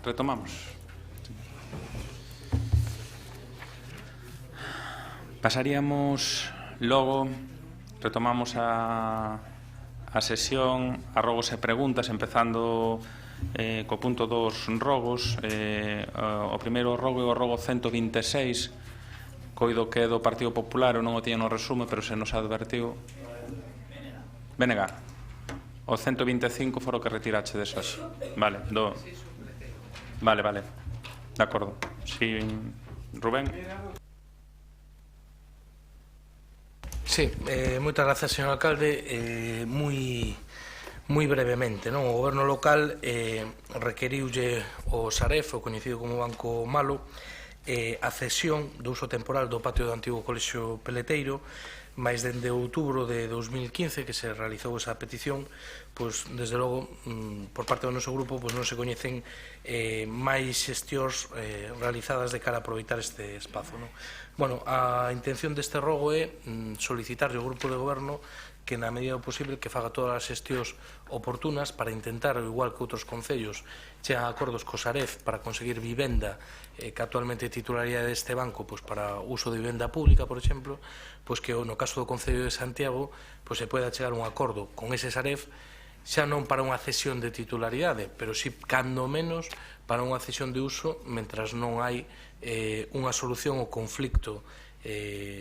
Retomamos. Pasaríamos logo, retomamos a sesión, a rogos e preguntas, empezando co punto dos rogos. O primeiro rogo é o rogo 126, coido que é do Partido Popular, eu non o tiña no resume, pero se nos advertiu. BNG. O 125 foro que retirache de hoxe. Vale, Vale. De acordo. Si, Rubén. Sí, moitas grazas, señor alcalde. Moi brevemente, non? O goberno local requeriulle o Saref, o coñecido como Banco Malo, a cesión do uso temporal do patio do antigo colexio Peleteiro, máis dende outubro de 2015 que se realizou esa petición, pois, desde logo, por parte do noso grupo, pois non se coñecen máis xestións realizadas de cara a aproveitar este espazo, non? Bueno, a intención deste rogo é solicitarlle ao grupo de goberno que na medida do posible que faga todas as xestións oportunas para intentar, igual que outros concellos, chegan a acordos co Saref para conseguir vivenda que actualmente é titularidade deste banco para uso de vivenda pública, por exemplo, pois que no caso do Concello de Santiago se poida chegar a un acordo con ese Saref, xa non para unha cesión de titularidade, pero si, cando menos, para unha cesión de uso, mentras non hai unha solución ao conflicto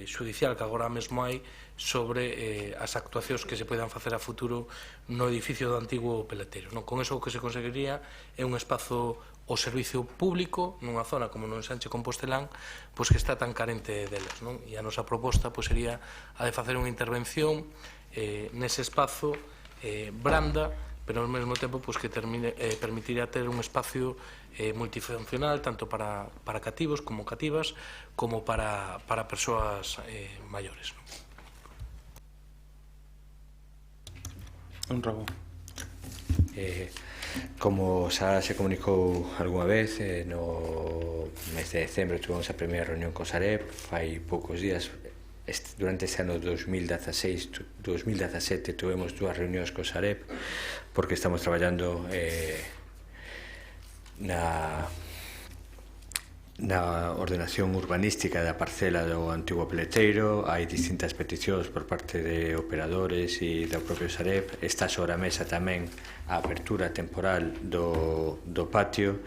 xudicial que agora mesmo hai sobre as actuacións que se poidan facer a futuro no edificio do antigo Peleteiro. Con eso o que se conseguiría é un espazo o servicio público nunha zona como no Ensanche Compostelán, que está tan carente deles. E a nosa proposta sería a de facer unha intervención nese espazo branda, pero ao mesmo tempo que permitiría ter un espacio multifuncional tanto para cativos como cativas como para persoas maiores. Un rogo. Como xa se comunicou algunha vez, no mes de decembro tuvemos a primeira reunión co Sareb, fai poucos días. Durante ese ano 2016-2017 tuvemos dúas reunións co Sareb porque estamos traballando na ordenación urbanística da parcela do antigo Peleteiro. Hai distintas peticións por parte de operadores e do propio Sareb. Está sobre a mesa tamén a apertura temporal do patio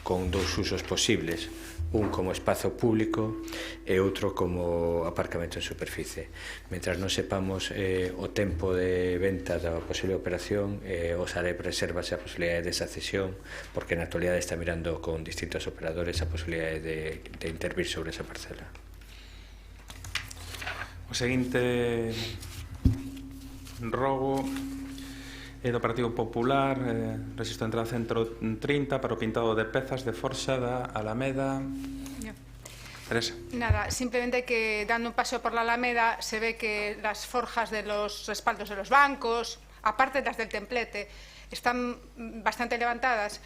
con dous usos posibles, un como espazo público e outro como aparcamento en superficie. Mentras non sepamos o tempo de venta da posible operación, o Sareb resérvase a posibilidade desa cesión, porque na actualidade está mirando con distintos operadores a posibilidade de intervir sobre esa parcela. O seguinte rogo é do Partido Popular, rexistro de entrada 130 para o pintado de pezas de forxa da Alameda. Teresa. Nada, simplemente que dando un paseo por la Alameda se ve que las forjas de los respaldos de los bancos, aparte de las del templete, están bastante levantadas.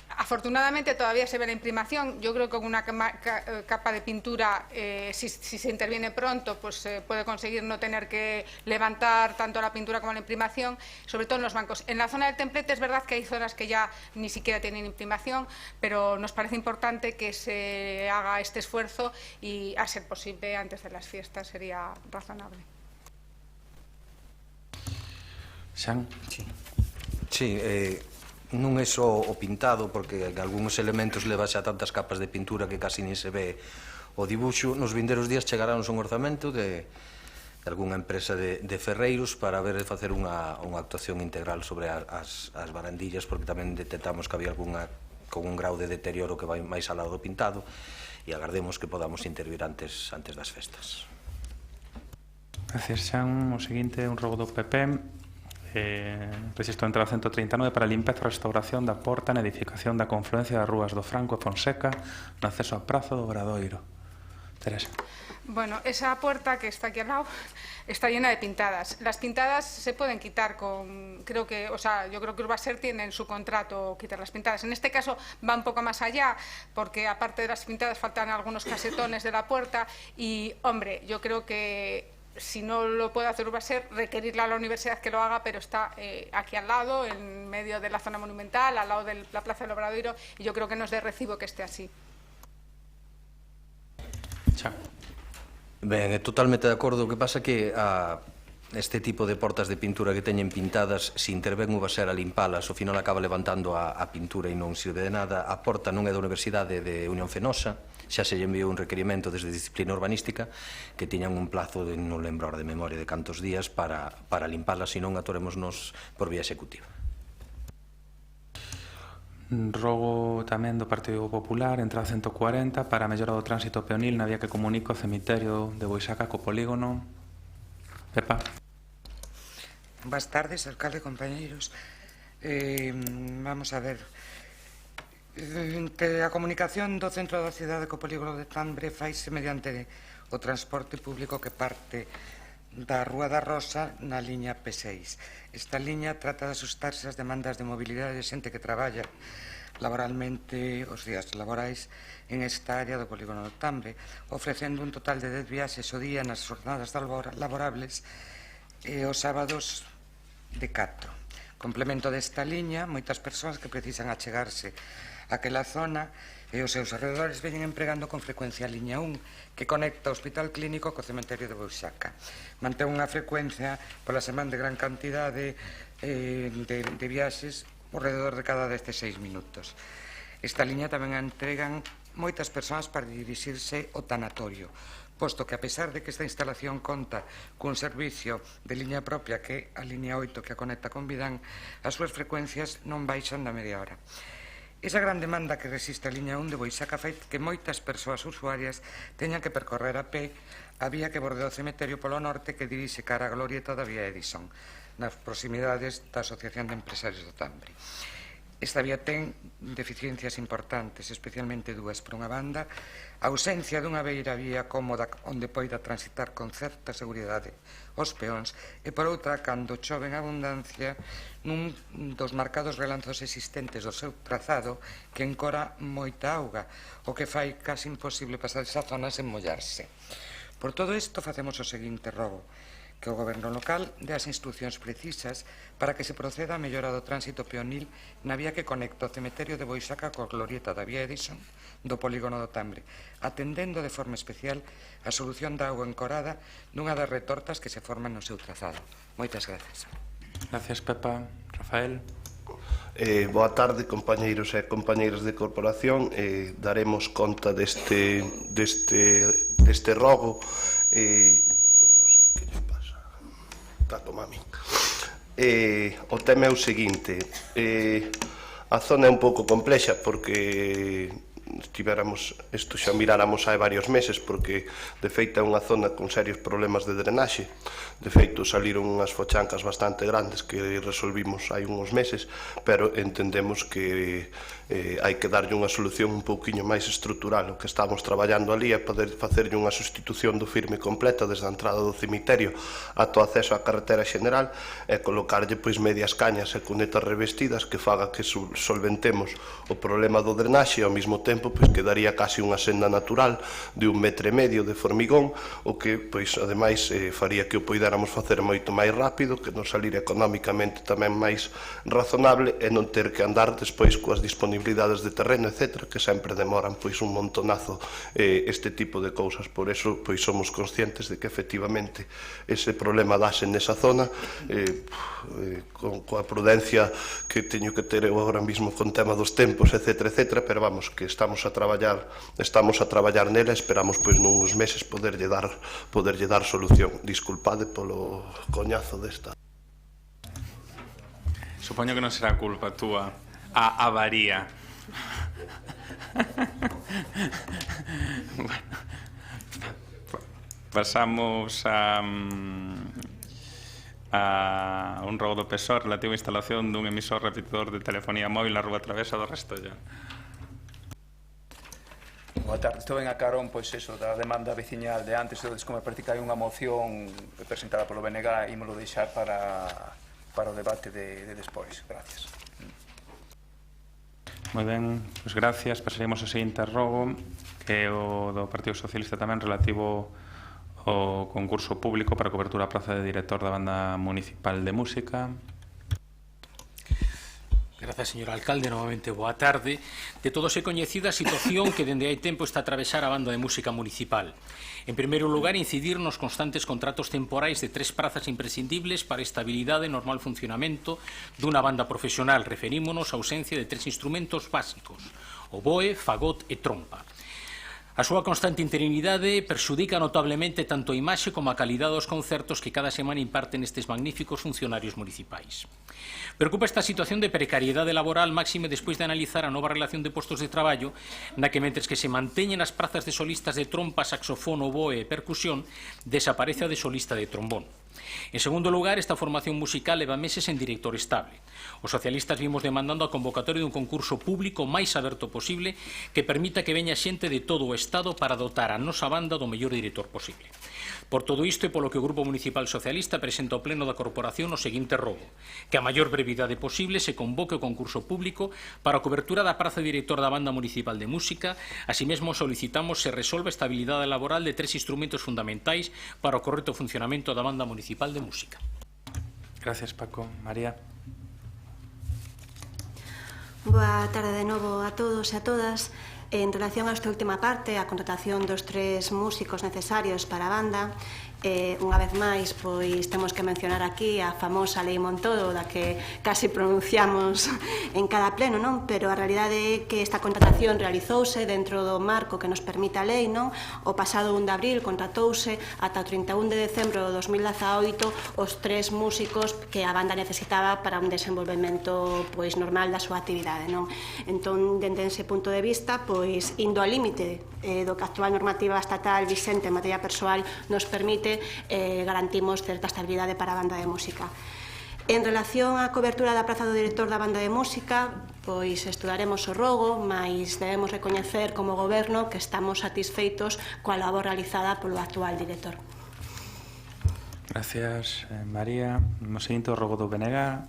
Afortunadamente todavía se ve la imprimación. Yo creo que con una capa de pintura, si se interviene pronto, se puede conseguir no tener que levantar tanto la pintura como la imprimación, sobre todo en los bancos. En la zona del templete es verdad que hay zonas que ya ni siquiera tienen imprimación, pero nos parece importante que se haga este esfuerzo y, a ser posible, antes de las fiestas sería razonable. Xan? Sí, non é só o pintado, porque en algúns elementos leva xa tantas capas de pintura que casi nin se ve o dibuixo. Nos vindeiros días chegarán un orzamento de algunha empresa de ferreiros para ver de facer unha actuación integral sobre as barandillas, porque tamén detectamos que había algunha con un grau de deterioro que vai máis ao lado do pintado, e agardemos que podamos intervir antes das festas. Gracias, Xan. O seguinte é un rogo do PP. Rexistro de entrada 139 para a limpeza e restauración da porta na edificación da confluencia das rúas do Franco e Fonseca no acceso á Praza do Obradoiro. Teresa. Bueno, esa puerta que está aquí al lado está llena de pintadas. Las pintadas se pueden quitar con, yo creo que Urbaser tiene en su contrato quitar las pintadas. En este caso va un poco más allá, porque aparte de las pintadas faltan algunos casetones de la puerta y, hombre, yo creo que si no lo puede hacer Urbaser, requerirle a la universidad que lo haga, pero está aquí al lado, en medio de la zona monumental, al lado de la Plaza del Obradoiro, y yo creo que no es de recibo que esté así. Xa. Ben, é totalmente de acordo. O que pasa que este tipo de portas de pintura que teñen pintadas, se intervén o Urbaser a limpalas, ao final acaba levantando a pintura e non sirve de nada. A porta non é da Universidade de Unión Fenosa, xa se lle enviou un requerimento desde disciplina urbanística que tiñan un plazo de non lembro de memoria de cantos días para limpalas, senón atorémonos por vía executiva. Rogo tamén do Partido Popular entrada 140 para a mellora do tránsito peonil na vía que comunica o cemiterio de Boixaca co polígono. Pepa. Boas tardes, alcalde, compañeiros. Vamos a ver. A comunicación do centro da cidade co polígono de Tambre faise mediante o transporte público que parte da Rúa da Rosa na liña P6. Esta liña trata de asustarse as demandas de mobilidade de xente que traballa laboralmente os días laborais en esta área do polígono do Tambre, ofrecendo un total de 10 viaxes ao día nas jornadas laborables e os sábados de 4. Complemento desta liña, moitas persoas que precisan achegarse àquela zona e os seus arredores veñen empregando con frecuencia a liña 1 que conecta o Hospital Clínico co cemiterio de Boixaca. Mantén unha frecuencia pola semana de gran cantidade de viaxes ao redor de cada destes 6 minutos. Esta liña tamén a entregan moitas persoas para dirixirse ao tanatorio, posto que a pesar de que esta instalación conta cun servicio de liña propia que é a liña 8 que a conecta con Vidán, as súas frecuencias non baixan da media hora. Esa gran demanda que resiste a liña 1 de Boixaca fai que moitas persoas usuarias teñan que percorrer a pé a vía que bordea o cemiterio polo norte que dirixe cara a glorieta da vía Edison, nas proximidades da Asociación de Empresarios do Tambre. Esta vía ten deficiencias importantes, especialmente dúas. Por unha banda, a ausencia dunha beira vía cómoda onde poida transitar con certa seguridade os peóns e, por outra, cando chove en abundancia nun dos marcados relanzos existentes do seu trazado que encora moita auga, o que fai casi imposible pasar esa zona sen mollarse. Por todo isto, facemos o seguinte rogo: que o Goberno local dé as instruccións precisas para que se proceda a mellora do tránsito peonil na vía que conecta o cemiterio de Boixaca coa glorieta da vía Edison do polígono do Tambre, atendendo de forma especial a solución da auga encorada dunha das retortas que se forman no seu trazado. Moitas grazas. Gracias, Pepa. Rafael. Boa tarde, compañeiros e compañeiras de corporación. Daremos conta deste rogo. O tema é o seguinte: a zona é un pouco complexa porque isto xa miráramos hai varios meses, porque de feito é unha zona con serios problemas de drenaxe. De feito saliron unhas fochancas bastante grandes que resolvimos hai uns meses, pero entendemos que hai que darlle unha solución un pouquiño máis estrutural. O que estamos traballando ali é poder facerlle unha sustitución do firme completa desde a entrada do cemiterio ata o acceso á carretera xeneral e colocarlle medias cañas e cunetas revestidas que faga que solventemos o problema do drenaxe e ao mesmo tempo que daría casi unha senda natural de 1,5 metros de formigón, o que ademais faría que o poidéramos facer moito máis rápido, que nos salir económicamente tamén máis razonable e non ter que andar despois coas disponibilidades de terreno, etc., que sempre demoran un montonazo este tipo de cousas. Por eso somos conscientes de que efectivamente ese problema dase nesa zona, coa prudencia que teño que ter eu agora mesmo con tema dos tempos, etc., pero vamos, que estamos a traballar nela e esperamos nuns meses poderlle dar solución. Disculpade polo coñazo desta. Supoño que non será culpa túa a avaría. Bueno, pasamos a un rogo do PSOE relativo á instalación dun emisor repetidor de telefonía móvil na Rúa Travesa do Restolla. Boa tarde, estou ben a carón da demanda veciñal de antes, como parece que hai unha moción presentada polo BNG, ímolo deixar para o debate de despois. Gracias. Moi ben, gracias. Pasaríamos ao seguinte rogo, que é o do Partido Socialista tamén, relativo o concurso público para cobertura a praza de director da Banda Municipal de Música. Grazas, señor alcalde, novamente boa tarde. De todos é coñecida a situación que dende hai tempo está a atravesar a Banda de Música Municipal. En primeiro lugar, incidir nos constantes contratos temporais de 3 prazas imprescindibles para a estabilidade e normal funcionamento dunha banda profesional. Referímonos á ausencia de 3 instrumentos básicos: oboe, fagot e trompa. A súa constante interinidade perxudica notablemente tanto a imaxe como a calidade dos concertos que cada semana imparten estes magníficos funcionarios municipais. Preocupa esta situación de precariedade laboral máxime despois de analizar a nova relación de postos de traballo na que, mentres que se manteñen as prazas de solistas de trompa, saxofón, oboe e percusión, desaparece a de solista de trombón. En segundo lugar, esta formación musical leva meses en director estable. Os socialistas vimos demandando a convocatoria dun concurso público máis aberto posible que permita que veña xente de todo o Estado para dotar a nosa banda do mellor director posible. Por todo isto e polo que o Grupo Municipal Socialista presenta ao Pleno da Corporación o seguinte rogo: que a maior brevidade posible se convoque o concurso público para a cobertura da praza de director da Banda Municipal de Música. Así mesmo solicitamos se resolva a estabilidade laboral de 3 instrumentos fundamentais para o correcto funcionamento da Banda Municipal de Música. Gracias, Paco. María. Boa tarde de novo a todos e a todas. En relación a esta última parte, a contratación dos 3 músicos necesarios para a banda, unha vez máis, pois temos que mencionar aquí a famosa Lei Montoro, da que casi pronunciamos en cada pleno, non? Pero a realidade é que esta contratación realizouse dentro do marco que nos permite a lei, non? O pasado 1 de abril contratouse ata o 31 de decembro de 2018 os 3 músicos que a banda necesitaba para un desenvolvemento pois normal da súa actividade, non? Entón, dende ese punto de vista, pois indo ao límite do que a actual normativa estatal vixente en materia persoal nos permite, garantimos certa estabilidade para a banda de música. En relación á cobertura da praza do director da banda de música, pois estudaremos o rogo, mas debemos recoñecer como goberno que estamos satisfeitos coa labor realizada polo actual director. Gracias, María. No seguinte, o rogo do BNG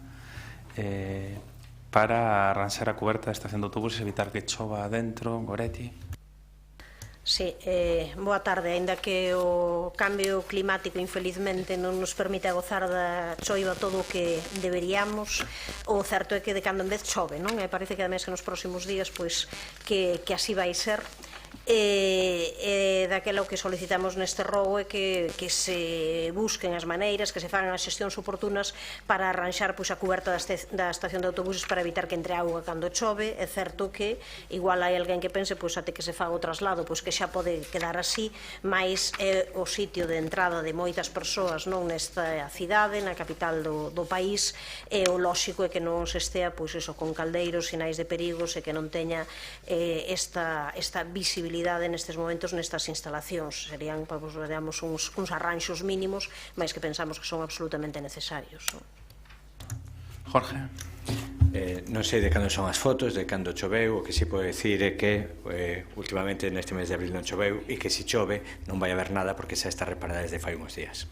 para arranxar a coberta da estación de autobuses e evitar que chova adentro. Goretti. Sí, boa tarde. Aínda que o cambio climático infelizmente non nos permite gozar da choiva todo o que deberíamos, o certo é que de cando en vez chove, non? E parece que ademais que nos próximos días pois que así vai ser. Daquela o que solicitamos neste rogo é que se busquen as maneiras, que se fagan as xestións oportunas para arranxar pois, a coberta da estación de autobuses para evitar que entre auga cando chove. É certo que igual hai alguén que pense pois, até que se faga o traslado pois, que xa pode quedar así, mais é o sitio de entrada de moitas persoas non nesta cidade, na capital do país, e o lóxico é que non se estea pois, eso, con caldeiros, sinais de perigos e que non teña esta visibilidade nestes momentos nestas instalacións. Serían, digamos, uns arranxos mínimos, mas que pensamos que son absolutamente necesarios. Jorge. Non sei de cando son as fotos, de cando choveu. O que si pode decir é que últimamente neste mes de abril non choveu e que se chove non vai haber nada porque xa está reparada desde fai uns días.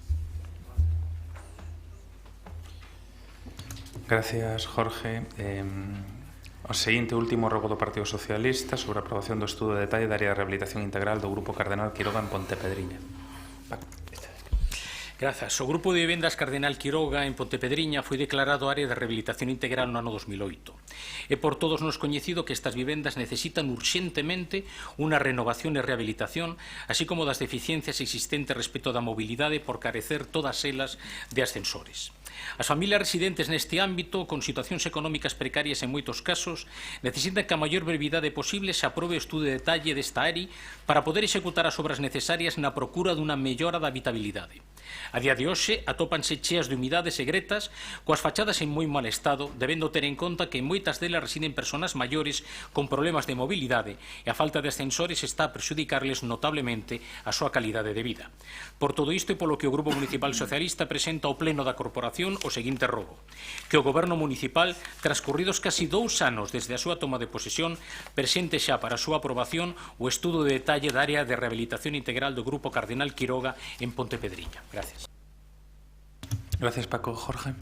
Gracias, Jorge. O seguinte último rogo do Partido Socialista sobre a aprobación do estudo de detalle da área de rehabilitación integral do Grupo Cardenal Quiroga en Pontepedriña. Grazas. O Grupo de Vivendas Cardenal Quiroga en Pontepedriña foi declarado área de rehabilitación integral no ano 2008. É por todos nos coñecido que estas vivendas necesitan urxentemente unha renovación e rehabilitación, así como das deficiencias existentes respecto da mobilidade por carecer todas elas de ascensores. As familias residentes neste ámbito, con situacións económicas precarias en moitos casos, necesitan que a maior brevidade posible se aprobe o estudo de detalle desta área para poder executar as obras necesarias na procura dunha mellora da habitabilidade. A día de hoxe atópanse cheas de humidades e gretas, coas fachadas en moi mal estado, debendo ter en conta que en moitas delas residen persoas maiores con problemas de mobilidade e a falta de ascensores está a perxudicarles notablemente a súa calidade de vida. Por todo isto e polo que o Grupo Municipal Socialista presenta ao Pleno da Corporación o seguinte rogo: que o Goberno Municipal, transcurridos casi 2 anos desde a súa toma de posesión, presente xa para a súa aprobación o estudo de detalle da área de rehabilitación integral do Grupo Cardenal Quiroga en Pontepedriña. Gracias. Gracias, Paco. Jorge.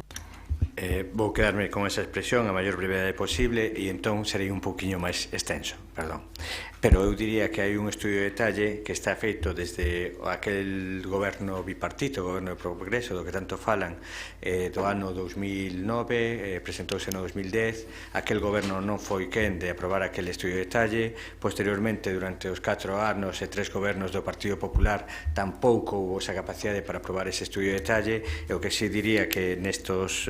Vou quedarme con esa expresión a maior brevidade posible e entón serei un pouquiño máis extenso. perdón. Pero eu diría que hai un estudio de detalle que está feito desde aquel goberno bipartito, o goberno de progreso, do que tanto falan, do ano 2009, presentouse no 2010, aquel goberno non foi quen de aprobar aquel estudio de detalle, posteriormente, durante os 4 anos e 3 gobernos do Partido Popular, tampouco houve esa capacidade para aprobar ese estudio de detalle, e o que se diría que nestos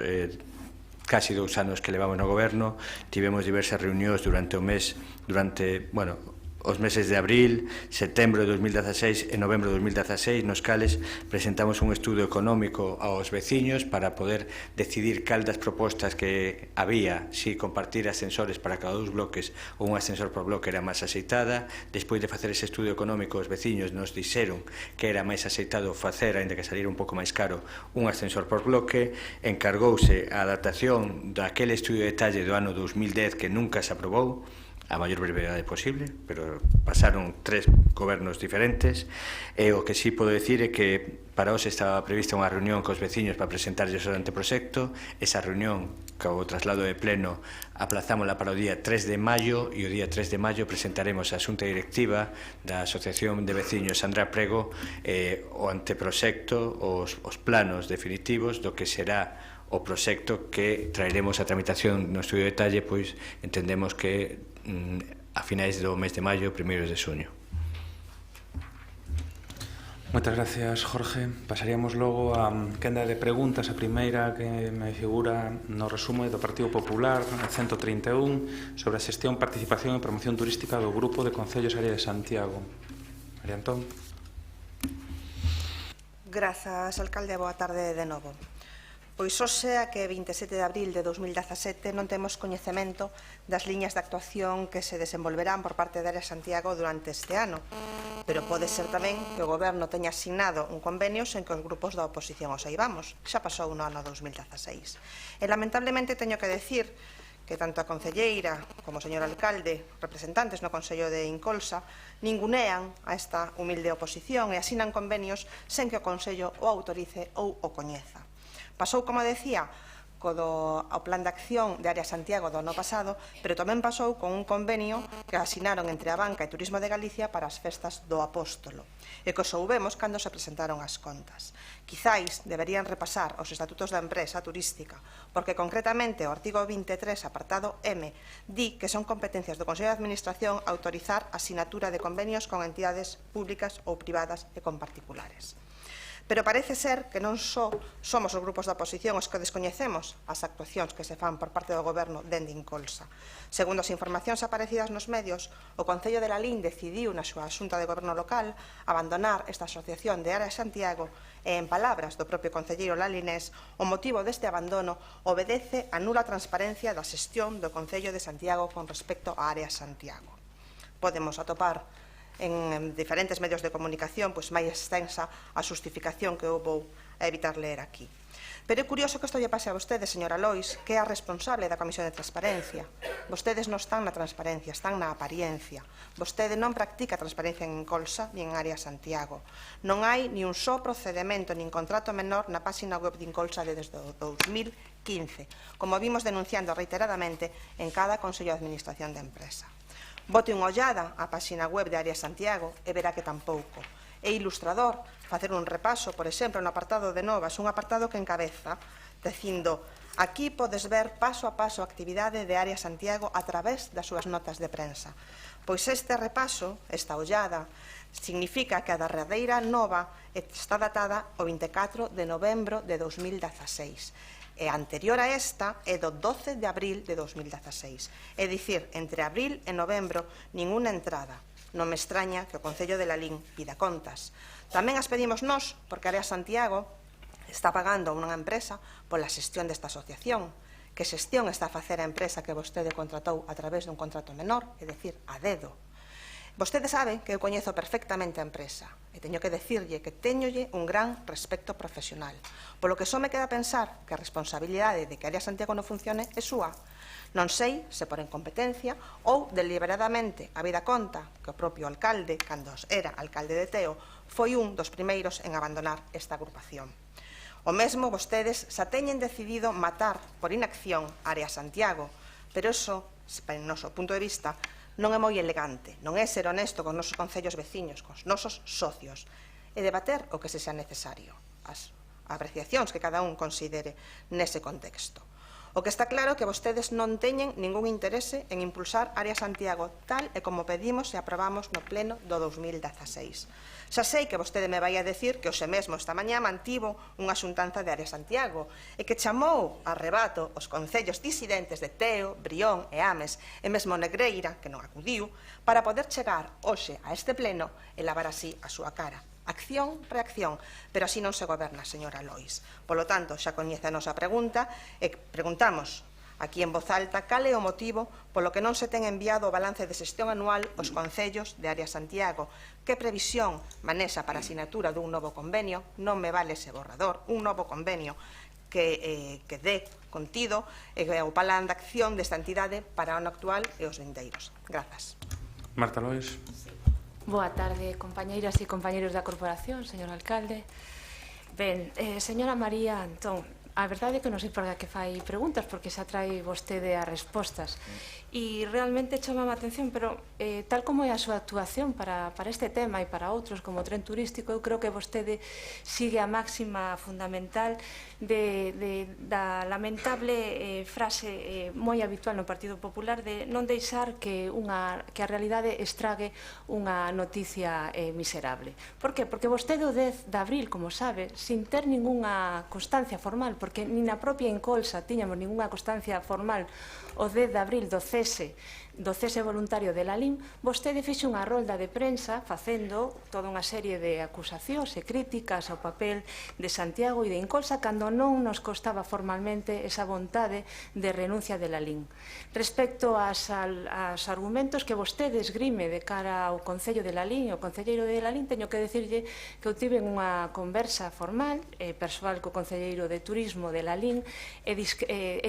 casi 2 anos que levamos no goberno, tivemos diversas reunións durante os meses de abril, setembro de 2016 e novembro de 2016, nos cales presentamos un estudo económico aos veciños para poder decidir cal das propostas que había, si compartir ascensores para cada 2 bloques ou un ascensor por bloque era máis aceitada. Despois de facer ese estudo económico, os veciños nos dixeron que era máis aceitado facer, aínda que salir un pouco máis caro, un ascensor por bloque. Encargouse a adaptación daquele estudio de detalle do ano 2010 que nunca se aprobou, a maior brevedade posible, pero pasaron 3 gobernos diferentes, e o que sí podo decir é que para hoxe estaba prevista unha reunión cos veciños para presentarlles o anteproxecto. Esa reunión, co traslado de pleno, aplazámola para o día 3 de maio, e o día 3 de maio presentaremos a xunta directiva da Asociación de Veciños Andrea Prego o anteproxecto, os planos definitivos do que será o proxecto que traeremos a tramitación no estudio de detalle, pois entendemos que a finais do mes de maio, primeiros de xuño. Moitas gracias, Jorge. Pasaríamos logo a quenda de preguntas. A primeira que me figura no resumo é do Partido Popular, 131, sobre a xestión, participación e promoción turística do Grupo de Concellos Área de Santiago. María Antón. Grazas, alcalde. Boa tarde de novo. Pois hoxe, a que 27 de abril de 2017, non temos coñecemento das liñas de actuación que se desenvolverán por parte da Área Santiago durante este ano, pero pode ser tamén que o Goberno teña asignado un convenio sen que os grupos da oposición os saibamos. Xa pasou no ano 2016. E lamentablemente teño que decir que tanto a concelleira como o señor alcalde, representantes no Consello de Incolsa, ningunean a esta humilde oposición e asinan convenios sen que o Consello o autorice ou o coñeza. Pasou, como decía, co plan de acción de Área Santiago do ano pasado, pero tamén pasou con un convenio que asinaron entre a Banca e Turismo de Galicia para as festas do Apóstolo, e que soubemos cando se presentaron as contas. Quizáis deberían repasar os estatutos da empresa turística, porque concretamente o artigo 23, apartado M, di que son competencias do Consello de Administración autorizar a sinatura de convenios con entidades públicas ou privadas e con particulares. Pero parece ser que non só somos os grupos da oposición os que descoñecemos as actuacións que se fan por parte do Goberno dende Incolsa. Segundo as informacións aparecidas nos medios, o Concello de Lalín decidiu na súa xunta de goberno local abandonar esta asociación de Área Santiago e, en palabras do propio concelleiro lalinés, o motivo deste abandono obedece a nula transparencia da xestión do Concello de Santiago con respecto á Área Santiago. Podemos atopar en diferentes medios de comunicación pois máis extensa a xustificación que eu vou evitar ler aquí. Pero é curioso que isto lle pase a vostedes, señora Lois, que é a responsable da Comisión de Transparencia. Vostedes non están na transparencia, están na apariencia. Vostede non practica transparencia en Incolsa ni en Área Santiago. Non hai ni un só procedemento nin contrato menor na página web de Incolsa desde o 2015, como vimos denunciando reiteradamente en cada Consello de Administración de Empresa. Bote unha ollada á páxina web de Área Santiago e verá que tampouco. É ilustrador facer un repaso, por exemplo, no apartado de novas, un apartado que encabeza dicindo: aquí podes ver paso a paso a actividade de Área Santiago a través das súas notas de prensa. Pois este repaso, esta ollada, significa que a derradeira nova está datada o 24 de novembro de 2016. E anterior a esta é do 12 de abril de 2016. É dicir, entre abril e novembro, ninguna entrada. Non me extraña que o Concello de Lalín pida contas. Tamén as pedimos nós, porque Área Santiago está pagando a unha empresa pola xestión desta asociación. Que xestión está a facer a empresa que vostede contratou a través dun contrato menor, é dicir, a dedo? Vostede sabe que eu coñezo perfectamente a empresa e teño que decirlle que teñolle un gran respecto profesional, polo que só me queda pensar que a responsabilidade de que Área Santiago non funcione é súa. Non sei se por incompetencia ou deliberadamente, habida conta que o propio alcalde, cando era alcalde de Teo, foi un dos primeiros en abandonar esta agrupación. O mesmo vostedes xa teñen decidido matar por inacción Área Santiago, pero iso, en noso punto de vista, Non é moi elegante, non é ser honesto con nosos concellos veciños, cos nosos socios, e debater o que se sea necesario, as apreciacións que cada un considere nese contexto. O que está claro é que vostedes non teñen ningún interese en impulsar Área Santiago tal e como pedimos e aprobamos no pleno do 2016. Xa sei que vostede me vai a decir que hoxe mesmo esta mañá mantivo unha xuntanza de Área Santiago e que chamou a rebato os concellos disidentes de Teo, Brión e Ames e mesmo Negreira, que non acudiu, para poder chegar hoxe a este pleno e lavar así a súa cara. Acción, reacción, pero así non se goberna, señora Lois. Polo tanto, xa coñece a nosa pregunta e preguntamos aquí en voz alta cal é o motivo polo que non se ten enviado o balance de xestión anual aos concellos de Área Santiago. Que previsión manexa para a sinatura dun novo convenio? Non me vale ese borrador, un novo convenio que dé contido o plan de acción desta entidade para o ano actual e os vindeiros. Grazas. Marta Lois. Boa tarde, compañeiras e compañeiros da corporación, señor alcalde. Ben, señora María Antón, a verdade é que non sei por que fai preguntas, porque xa trae vostede as respostas. E realmente chamame a atención, pero tal como é a súa actuación para este tema e para outros como o tren turístico, eu creo que vostede sigue a máxima fundamental da lamentable frase moi habitual no Partido Popular de non deixar que a realidade estrague unha noticia miserable. Por que? Porque vostede o 10 de abril, como sabe, sin ter ningunha constancia formal, porque nin na propia Incolsa tiñamos ningunha constancia formal o 10 de abril do cese voluntario de Lalín, vostede fixe unha rolda de prensa facendo toda unha serie de acusacións e críticas ao papel de Santiago e de Incolsa cando non nos costaba formalmente esa vontade de renuncia de Lalín. Respecto aos argumentos que vostede esgrime de cara ao Concello de Lalín e ao Concelleiro de Lalín, teño que decirlle que eu tive unha conversa formal persoal co Concelleiro de Turismo de Lalín e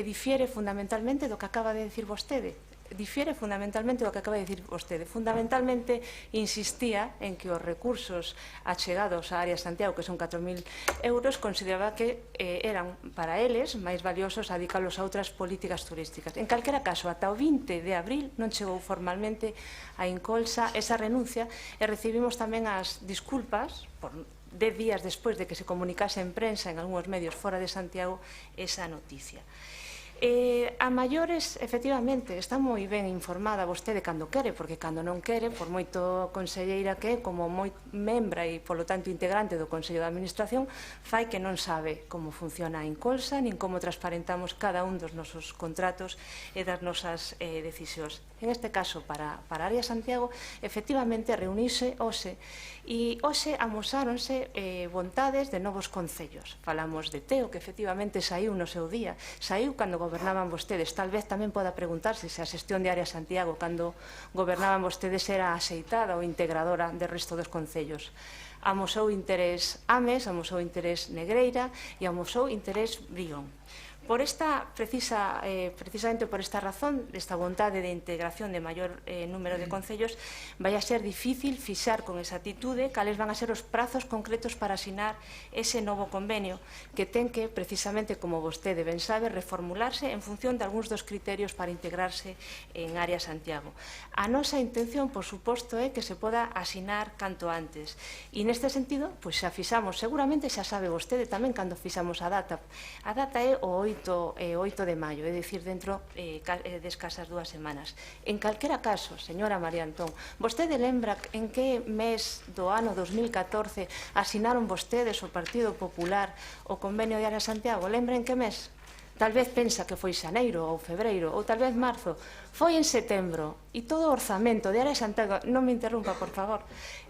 difiere fundamentalmente do que acaba de dicir vostede. Difiere fundamentalmente do que acaba de dicir vostede. Fundamentalmente insistía en que os recursos achegados á Área Santiago, que son 4.000 euros, consideraba que eran para eles máis valiosos adicalos a outras políticas turísticas. En calquera caso, ata o 20 de abril non chegou formalmente a Incolsa esa renuncia e recibimos tamén as disculpas por 10 días despois de que se comunicase en prensa en algúns medios fora de Santiago esa noticia. A maiores, efectivamente, está moi ben informada vostede cando quere, porque cando non quere, por moito conselleira que é, como moi membra e, polo tanto, integrante do Consello de Administración, fai que non sabe como funciona a Incolsa, nin como transparentamos cada un dos nosos contratos e das nosas decisións. En este caso, para Área Santiago, efectivamente, reuniuse hoxe, e hoxe amosáronse vontades de novos concellos. Falamos de Teo, que efectivamente saiu no seu día, saiu cando gobernaban vostedes. Tal vez tamén poda preguntarse se a xestión de Área Santiago cando gobernaban vostedes era axeitada ou integradora do resto dos concellos. Amosou interés Ames, amosou interés Negreira e amosou interés Brión. Por precisamente por esta razón, desta vontade de integración de maior número de concellos, vai a ser difícil fixar con exactitude cales van a ser os prazos concretos para asinar ese novo convenio que ten que, precisamente, como vostede ben sabe, reformularse en función de algúns dos criterios para integrarse en Área Santiago. A nosa intención, por suposto, é que se poda asinar canto antes. E neste sentido, pois xa fixamos, seguramente xa sabe vostede tamén cando fixamos a data. A data é o 8 de maio, é dicir, dentro de escasas 2 semanas. En calquera caso, señora María Antón, vostede lembra en que mes do ano 2014 asinaron vostedes o Partido Popular o convenio de Área Santiago? Lembra en que mes? Tal vez pensa que foi xaneiro ou febreiro ou tal vez marzo. Foi en setembro e todo o orzamento de Área Santiago, non me interrumpa, por favor,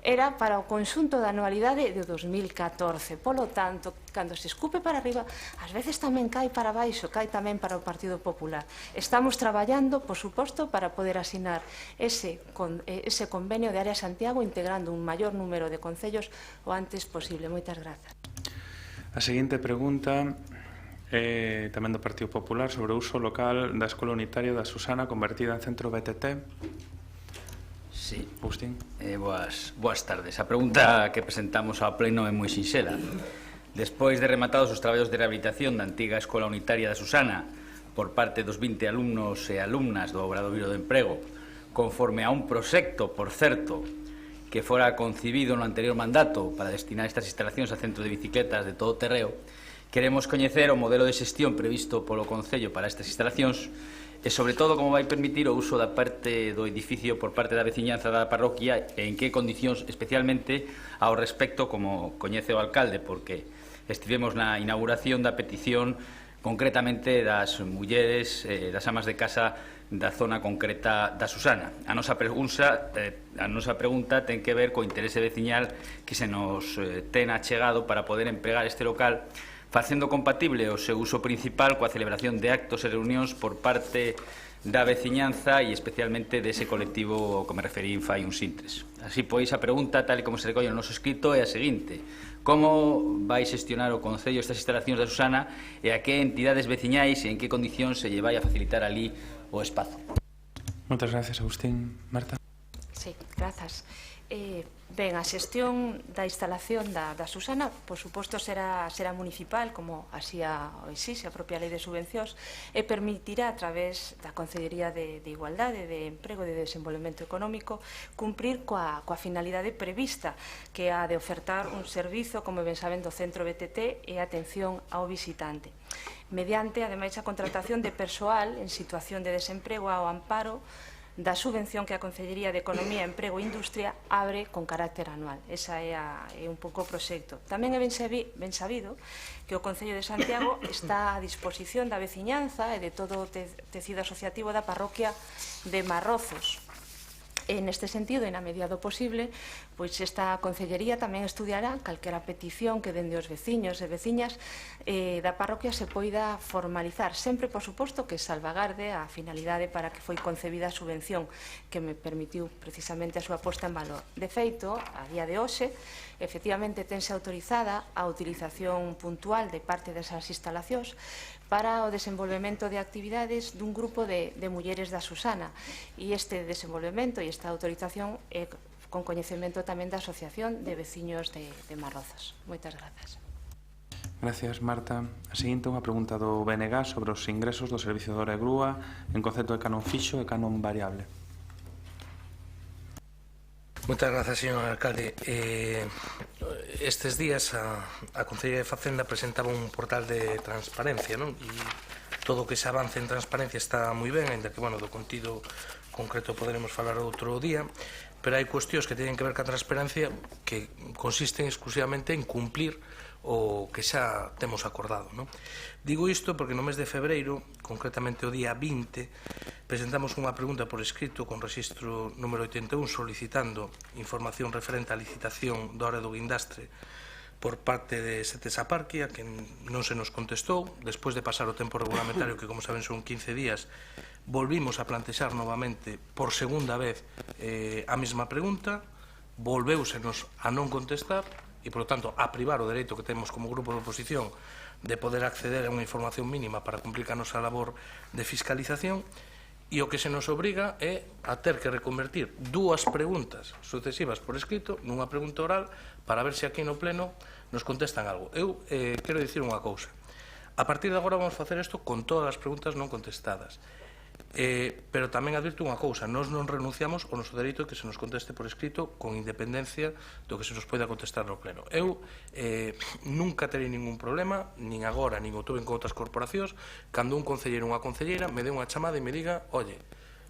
era para o conxunto da anualidade de 2014. Polo tanto, cando se escupe para arriba, ás veces tamén cae para baixo, cae tamén para o Partido Popular. Estamos traballando, por suposto, para poder asinar ese convenio de Área Santiago integrando un maior número de concellos o antes posible. Moitas grazas. A seguinte pregunta tamén do Partido Popular sobre o uso local da Escola Unitaria da Susana convertida en centro BTT. Sí. Agustín. Boas tardes. A pregunta que presentamos ao pleno é moi sinxela. Despois de rematados os traballos de rehabilitación da antiga Escola Unitaria da Susana por parte dos 20 alumnos e alumnas do Obradoiro do Emprego conforme a un proxecto, por certo, que fora concibido no anterior mandato para destinar estas instalacións a centro de bicicletas de todo terreo, queremos coñecer o modelo de xestión previsto polo Concello para estas instalacións e, sobre todo, como vai permitir o uso da parte do edificio por parte da veciñanza da parroquia e en que condicións, especialmente ao respecto, como coñece o alcalde, porque estivemos na inauguración da petición concretamente das mulleres, das amas de casa da zona concreta da Susana. A nosa pregunta ten que ver co interese veciñal que se nos ten achegado para poder empregar este local, facendo compatible o seu uso principal coa celebración de actos e reunións por parte da veciñanza e especialmente dese colectivo ao que me referín fai uns intres. Así pois, a pregunta, tal e como se recolle no noso escrito, é a seguinte: como vai xestionar o Concello estas instalacións da Susana e a que entidades veciñais e en que condicións se lle vai a facilitar ali o espazo? Moitas gracias, Agustín. Marta? Sí, grazas. Ben, a xestión da instalación da Susana, por suposto, será municipal, como así exixe a propia Lei de Subvencións, e permitirá, a través da Concellería de Igualdade, de Emprego e de Desenvolvemento Económico, cumprir coa finalidade prevista, que é a de ofertar un servizo, como ben saben, do centro BTT e atención ao visitante, mediante, ademais, a contratación de persoal en situación de desemprego ao amparo da subvención que a Concellería de Economía, Emprego e Industria abre con carácter anual. Esa é un pouco o proxecto. Tamén é ben sabido que o Concello de Santiago está a disposición da veciñanza e de todo o tecido asociativo da parroquia de Marrozos. En este sentido, e na medida do posible, pois esta Concellería tamén estudiará calquera petición que dende os veciños e veciñas da parroquia se poida formalizar, sempre, por suposto, que salvagarde a finalidade para que foi concebida a subvención que me permitiu precisamente a súa posta en valor. De feito, a día de hoxe, efectivamente, tense autorizada a utilización puntual de parte desas instalacións para o desenvolvemento de actividades dun grupo de mulleres da Susana, e este desenvolvemento e esta autorización é con coñecemento tamén da Asociación de Veciños de Marrozos. Moitas grazas. Gracias, Marta. A seguinte, unha pregunta do BNG sobre os ingresos do Servicio de Hora e Grúa en concepto de canon fixo e canon variable. Moitas grazas, señor alcalde. Estes días a Concellería de Facenda presentaba un portal de transparencia, non? E todo o que se avance en transparencia está moi ben, ainda que, bueno, do contido concreto poderemos falar outro día, pero hai cuestións que teñen que ver ca transparencia que consisten exclusivamente en cumplir o que xa temos acordado, non? Digo isto porque no mes de febreiro, concretamente o día 20, presentamos unha pregunta por escrito con registro número 81 solicitando información referente á licitación da hora do guindastre por parte de Setesa Parquia, que non se nos contestou. Despois de pasar o tempo regulamentario, que como saben son 15 días, volvimos a plantexar novamente por segunda vez a mesma pregunta, volvéusenos a non contestar e, por lo tanto, a privar o dereito que temos como grupo de oposición de poder acceder a unha información mínima para cumplir a nosa labor de fiscalización, e o que se nos obriga é a ter que reconvertir dúas preguntas sucesivas por escrito nunha pregunta oral para ver se aquí no pleno nos contestan algo. Eu quero dicir unha cousa: a partir de agora vamos facer isto con todas as preguntas non contestadas, pero tamén advirto unha cousa: nós non renunciamos ao noso dereito que se nos conteste por escrito con independencia do que se nos poida contestar no pleno. Eu nunca terei ningún problema, nin agora, nin o tuve con outras corporacións, cando un concelleiro ou unha concelleira me dé unha chamada e me diga: oye,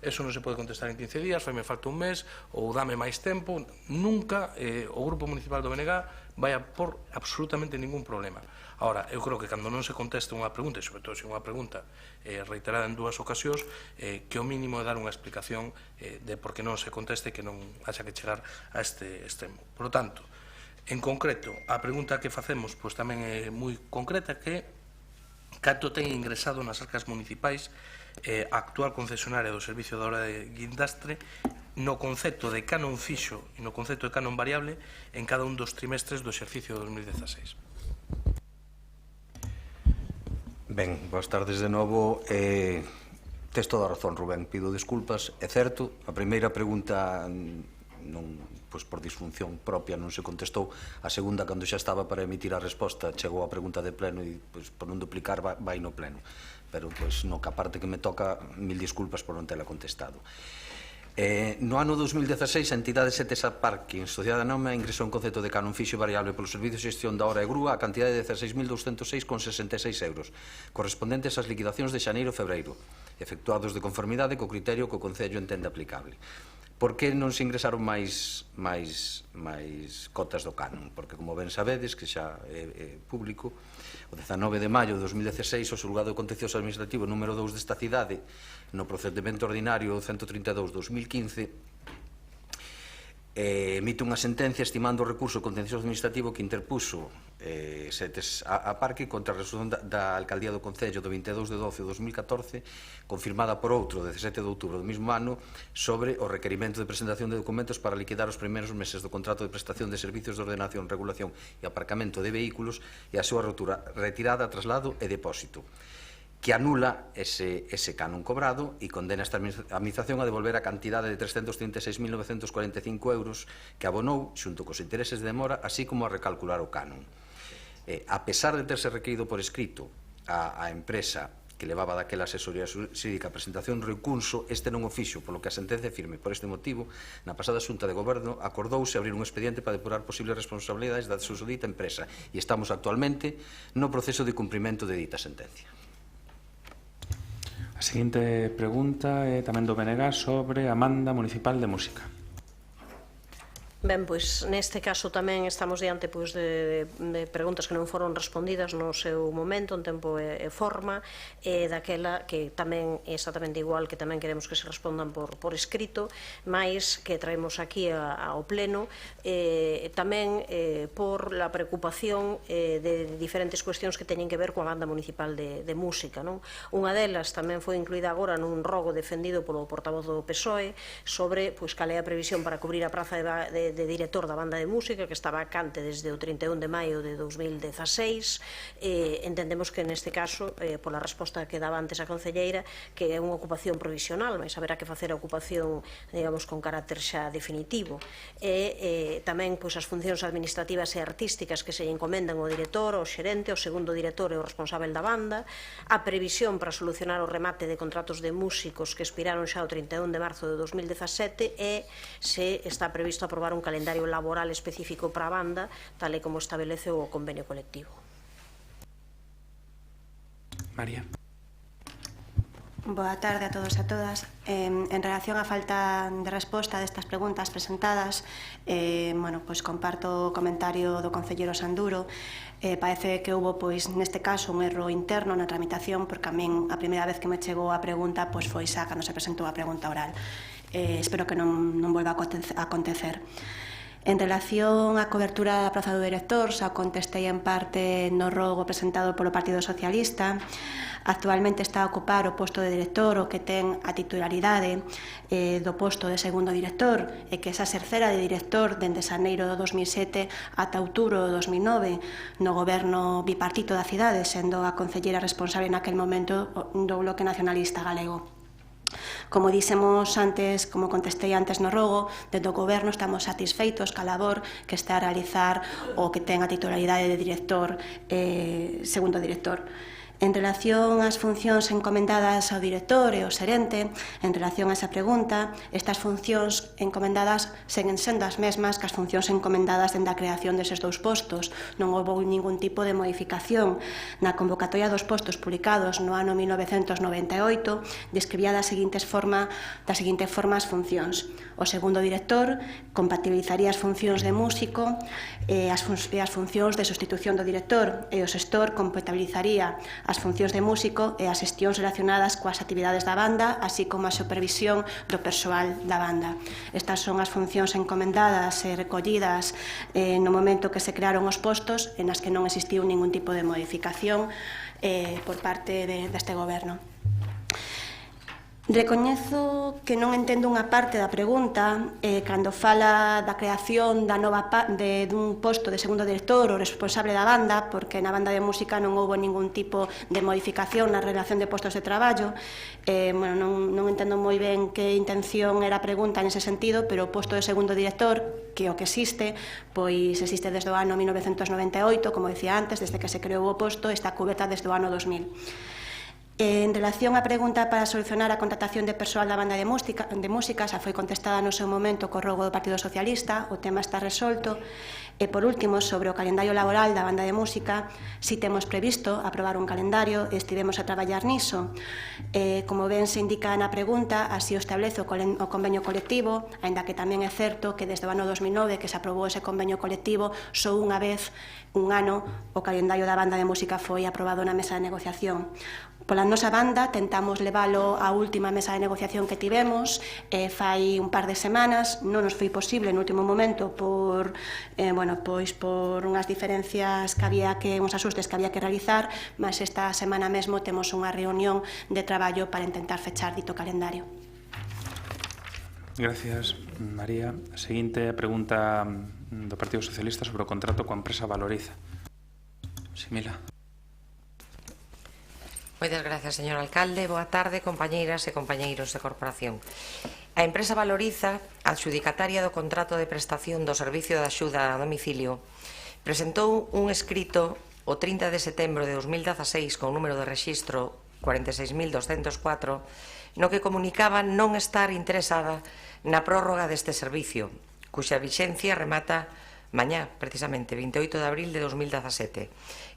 eso non se pode contestar en 15 días, faime falta un mes ou dame máis tempo. Nunca o Grupo Municipal do BNG vai a por absolutamente ningún problema. Ahora, eu creo que cando non se conteste unha pregunta, e sobre todo se unha pregunta reiterada en dúas ocasións, que o mínimo é dar unha explicación de por que non se conteste, que non haxa que chegar a este extremo. Por lo tanto, en concreto, a pregunta que facemos pois tamén é moi concreta, que canto ten ingresado nas arcas municipais a actual concesionaria do Servicio de Hora de Guindastre no concepto de canon fixo e no concepto de canon variable en cada un dos trimestres do exercicio de 2016. Ben, boas tardes de novo. Tes toda a razón, Rubén, pido desculpas. É certo, a primeira pregunta non, pois por disfunción propia non se contestou. A segunda, cando xa estaba para emitir a resposta, chegou a pregunta de pleno e, pois, por non duplicar, vai no pleno. Pero, pois, no que a parte que me toca, mil disculpas por non tela contestado. No ano 2016, a entidade Setesa Parking, Sociedade Anónima, ingresou un concepto de canon fixo variable polo servicio de xestión da hora e grúa a cantidade de 16.206,66 euros, correspondentes ás liquidacións de xaneiro e febreiro, efectuados de conformidade co criterio que o Concello entende aplicable. Por que non se ingresaron máis cotas do canon? Porque, como ben sabedes, que xa é público, o 19 de maio de 2016, o Xulgado Contencioso Administrativo número 2 desta cidade, no procedimento ordinario 132/2015, emite unha sentencia estimando o recurso contencioso administrativo que interpuso a Parque contra a resolución da Alcaldía do Concello do 22 de 12 de 2014, confirmada por outro de 17 de outubro do mesmo ano, sobre o requerimento de presentación de documentos para liquidar os primeiros meses do contrato de prestación de servicios de ordenación, regulación e aparcamento de vehículos e a súa retirada, traslado e depósito, que anula ese canon cobrado e condena esta administración a devolver a cantidade de 336.945 euros que abonou xunto cos intereses de demora, así como a recalcular o canon. A pesar de terse requerido por escrito a empresa que levaba daquela asesoría xurídica a presentación do recurso, este non o fixo, polo que a sentencia firme. Por este motivo, na pasada Xunta de Goberno acordouse abrir un expediente para depurar posibles responsabilidades da susodita empresa e estamos actualmente no proceso de cumprimento de dita sentencia. A seguinte pregunta é tamén do BNG sobre a Manda Municipal de Música. Ben, pois neste caso tamén estamos diante de preguntas que non foron respondidas no seu momento, en tempo e forma, daquela que tamén é exactamente igual, que tamén queremos que se respondan por escrito, máis que traemos aquí ao pleno, tamén por la preocupación de diferentes cuestións que teñen que ver coa Banda Municipal de Música. Unha delas tamén foi incluída agora nun rogo defendido polo portavoz do PSOE sobre cal é a previsión para cubrir a praza de director da Banda de Música, que está vacante desde o 31 de maio de 2016. Entendemos que neste caso, pola resposta que daba antes a concelleira, que é unha ocupación provisional, mas haberá que facer a ocupación, digamos, con carácter xa definitivo. Tamén as funcións administrativas e artísticas que se encomendan ao director, ao xerente, ao segundo director e ao responsável da banda, a previsión para solucionar o remate de contratos de músicos que expiraron xa o 31 de marzo de 2017 e se está previsto aprobar un calendario laboral específico para a banda, tal e como establece o convenio colectivo. María. Boa tarde a todos e a todas. En relación á falta de resposta destas preguntas presentadas, comparto o comentario do concelleiro Sanduro. Parece que houve, neste caso, un erro interno na tramitación, porque a min a primeira vez que me chegou a pregunta foi xa cando se presentou a pregunta oral. Espero que non volva a acontecer. En relación á cobertura da praza do director, xa contestei en parte no rogo presentado polo Partido Socialista. Actualmente está a ocupar o posto de director o que ten a titularidade do posto de segundo director e que esa exercera de director dende xaneiro do 2007 ata outubro do 2009 no goberno bipartito da cidade, sendo a concelleira responsable naquel momento do Bloque Nacionalista Galego. Como dixemos antes, como contestei antes no rogo, desde o Goberno estamos satisfeitos ca labor que está a realizar o que ten a titularidade de director, segundo director. En relación ás funcións encomendadas ao director e ao xerente, en relación a esa pregunta, estas funcións encomendadas seguen sendo as mesmas que as funcións encomendadas dende a creación deses dous postos. Non houve ningún tipo de modificación. Na convocatoria dos postos publicados no ano 1998 describía das seguinte formas as funcións. O segundo director compatibilizaría as funcións de músico e as funcións de sustitución do director, e o xestor compatibilizaría as funcións de músico e as xestións relacionadas coas actividades da banda, así como a supervisión do persoal da banda. Estas son as funcións encomendadas e recollidas no momento que se crearon os postos, en as que non existiu ningún tipo de modificación por parte deste goberno. Recoñezo que non entendo unha parte da pregunta cando fala da creación dun posto de segundo director ou responsable da banda, porque na banda de música non houve ningún tipo de modificación na relación de postos de traballo. Non entendo moi ben que intención era a pregunta nese sentido, pero o posto de segundo director, que o que existe, pois existe desde o ano 1998, como decía antes, desde que se creou o posto, está coberta desde o ano 2000. En relación á pregunta para solucionar a contratación de persoal da banda de música, xa foi contestada no seu momento co rogo do Partido Socialista, o tema está resolto. E, por último, sobre o calendario laboral da banda de música, si temos previsto aprobar un calendario e estivemos a traballar niso. Como ben se indica na pregunta, así o establece o convenio colectivo, aínda que tamén é certo que desde o ano 2009 que se aprobou ese convenio colectivo, só unha vez, un ano, o calendario da banda de música foi aprobado na mesa de negociación. Pola nosa banda, tentamos leválo á última mesa de negociación que tivemos, fai un par de semanas, non nos foi posible no último momento por unhas diferencias que había uns axustes que había que realizar, mas esta semana mesmo temos unha reunión de traballo para intentar fechar dito calendario. Gracias, María. A seguinte pregunta do Partido Socialista sobre o contrato coa empresa Valoriza. Simila. Moitas gracias, señor alcalde. Boa tarde, compañeiras e compañeiros de corporación. A empresa Valoriza, adxudicataria do contrato de prestación do Servicio de Axuda a Domicilio, presentou un escrito o 30 de setembro de 2016 con número de rexistro 46.204 no que comunicaba non estar interesada na prórroga deste servicio, cuxa vixencia remata mañá, precisamente, 28 de abril de 2017,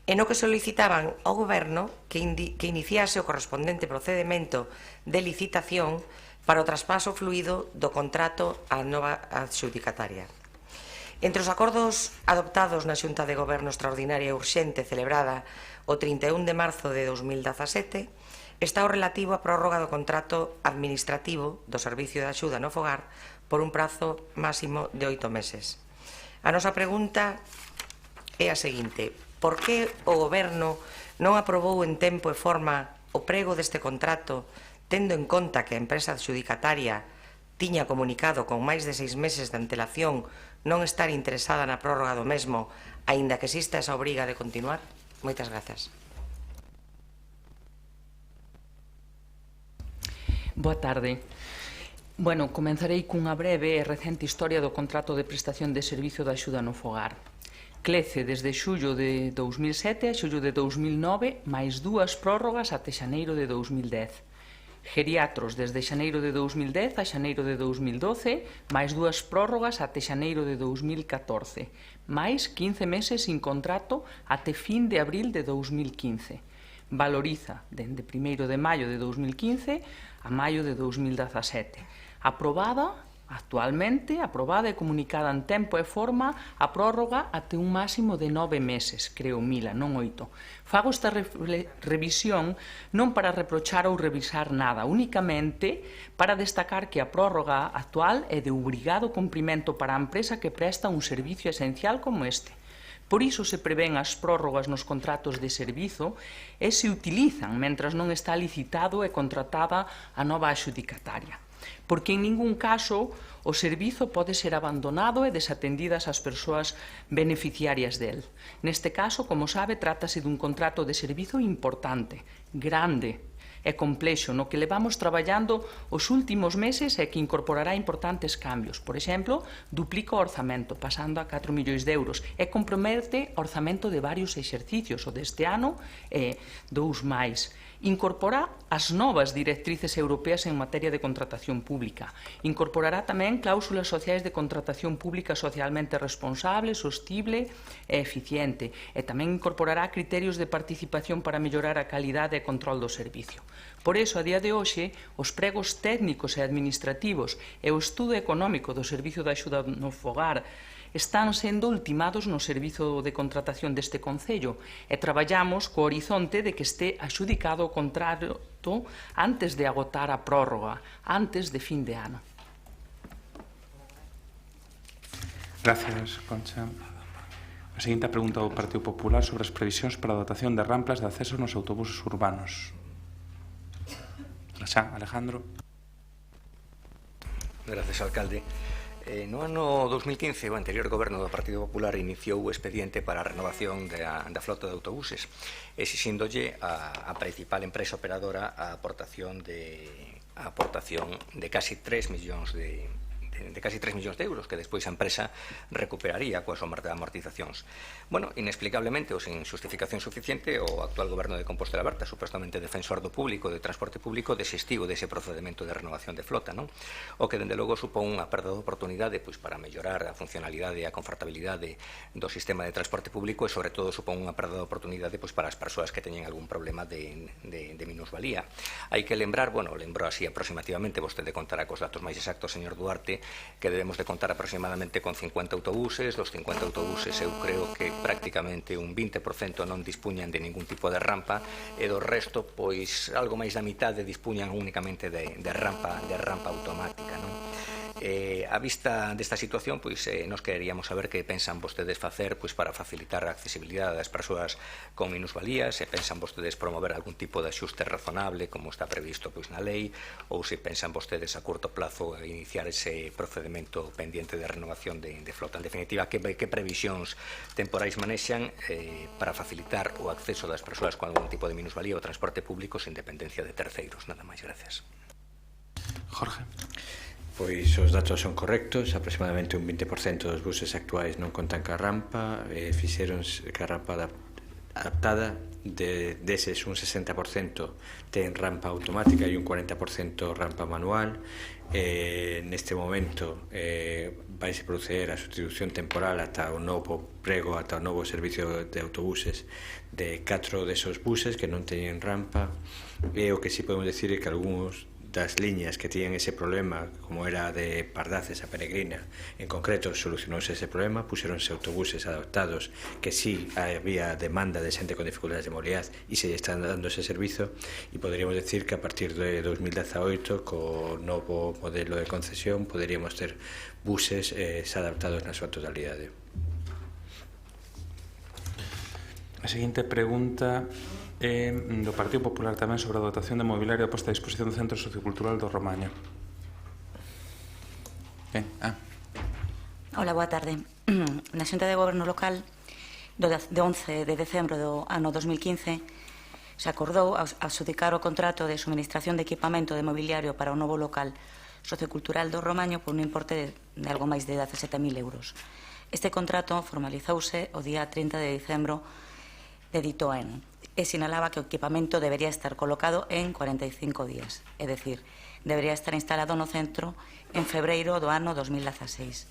e no que solicitaban ao Goberno que iniciase o correspondente procedimento de licitación para o traspaso fluído do contrato á nova adxudicataria. Entre os acordos adoptados na Xunta de Goberno Extraordinaria e Urxente celebrada o 31 de marzo de 2017 está o relativo á prórroga do contrato administrativo do Servicio de Axuda no Fogar por un prazo máximo de 8 meses. A nosa pregunta é a seguinte: por que o Goberno non aprobou en tempo e forma o prego deste contrato, tendo en conta que a empresa adxudicataria tiña comunicado con máis de 6 meses de antelación non estar interesada na prórroga do mesmo, aínda que exista esa obriga de continuar? Moitas grazas. Boa tarde. Bueno, comenzarei cunha breve e recente historia do contrato de prestación de servizo de axuda no fogar. Clece desde xullo de 2007 a xullo de 2009, máis 2 prórrogas até xaneiro de 2010. Geriatros desde xaneiro de 2010 a xaneiro de 2012, máis 2 prórrogas até xaneiro de 2014, máis 15 meses sin contrato até fin de abril de 2015. Valoriza dende 1 de maio de 2015 a maio de 2017. Actualmente aprobada e comunicada en tempo e forma a prórroga até un máximo de 9 meses, creo, Mila, non 8. Fago esta revisión non para reprochar ou revisar nada, únicamente para destacar que a prórroga actual é de obrigado cumprimento para a empresa que presta un servicio esencial como este. Por iso se prevén as prórrogas nos contratos de servizo e se utilizan mentras non está licitado e contratada a nova adxudicataria. Porque en ningún caso o servizo pode ser abandonado e desatendidas as persoas beneficiarias del. Neste caso, como sabe, trátase dun contrato de servizo importante, grande e complexo, no que levamos traballando os últimos meses e que incorporará importantes cambios. Por exemplo, duplica o orzamento, pasando a 4 millóns de euros, e compromete o orzamento de varios exercicios, o deste ano e 2 máis. Incorpora as novas directrices europeas en materia de contratación pública. Incorporará tamén cláusulas sociais de contratación pública socialmente responsable, sostible e eficiente. E tamén incorporará criterios de participación para mellorar a calidade e control do servicio. Por iso, a día de hoxe, os pregos técnicos e administrativos e o estudo económico do Servicio de Axuda no Fogar están sendo ultimados no servizo de contratación deste Concello e traballamos co horizonte de que este axudicado o contrato antes de agotar a prórroga, antes de fin de ano. Gracias, Concha. A seguinte pregunta do Partido Popular sobre as previsións para a dotación de ramplas de acceso nos autobuses urbanos. Alejandro. Gracias, alcalde. No ano 2015, o anterior goberno do Partido Popular iniciou o expediente para a renovación da flota de autobuses, exixíndolle a principal empresa operadora a aportación de casi 3 millóns de casi 3 millóns de euros que despois a empresa recuperaría coas amortizacións. Bueno, inexplicablemente ou sin justificación suficiente, o actual goberno de Compostela Berta, supostamente defensor do público, de transporte público, desistiu dese procedimento de renovación de flota, non? O que, dende logo, supón unha perda de oportunidade para mellorar a funcionalidade e a confortabilidade do sistema de transporte público e, sobre todo, supón unha perda de oportunidade para as persoas que teñen algún problema de minusvalía. Hai que lembrar, lembro así aproximativamente, vostede contará cos datos máis exactos, señor Duarte, que debemos de contar aproximadamente con 50 autobuses. Dos 50 autobuses eu creo que prácticamente un 20% non dispuñan de ningún tipo de rampa, e do resto, pois, algo máis da mitade dispuñan únicamente de rampa automática, non? A vista desta situación, nos quereríamos saber que pensan vostedes facer para facilitar a accesibilidade das persoas con minusvalías, se pensan vostedes promover algún tipo de axuste razonable como está previsto na lei, ou se pensan vostedes a curto plazo iniciar ese procedimento pendiente de renovación de flota. En definitiva, que previsións temporais manexan para facilitar o acceso das persoas con algún tipo de minusvalía ao transporte público sen dependencia de terceiros. Nada máis, gracias. Jorge. Pois os datos son correctos, aproximadamente un 20% dos buses actuais non contan ca rampa, fixeron ca rampa adaptada, deses un 60% ten rampa automática e un 40% rampa manual. Neste momento vaise proceder a sustitución temporal ata o novo prego, ata o novo servicio de autobuses de 4 desos buses que non teñen rampa, e o que si podemos decir é que algúns das liñas que tiñan ese problema, como era de Pardaces a Peregrina, en concreto solucionouse ese problema, puxeronse autobuses adaptados que sí había demanda de xente con dificultades de mobilidade e se están dando ese servizo, e poderíamos decir que a partir de 2018 co novo modelo de concesión poderíamos ter buses adaptados na súa totalidade. A seguinte pregunta do Partido Popular tamén sobre a dotación de mobiliario posta a disposición do Centro Sociocultural do Romaño. Hola, boa tarde. Na Xunta de Goberno Local de 11 de decembro do ano 2015 se acordou adxudicar o contrato de suministración de equipamento de mobiliario para o novo local sociocultural do Romaño por un importe de algo máis de 17.000 euros. Este contrato formalizouse o día 30 de dicembro de dito ano e sinalaba que o equipamento debería estar colocado en 45 días, é dicir, debería estar instalado no centro en febreiro do ano 2016.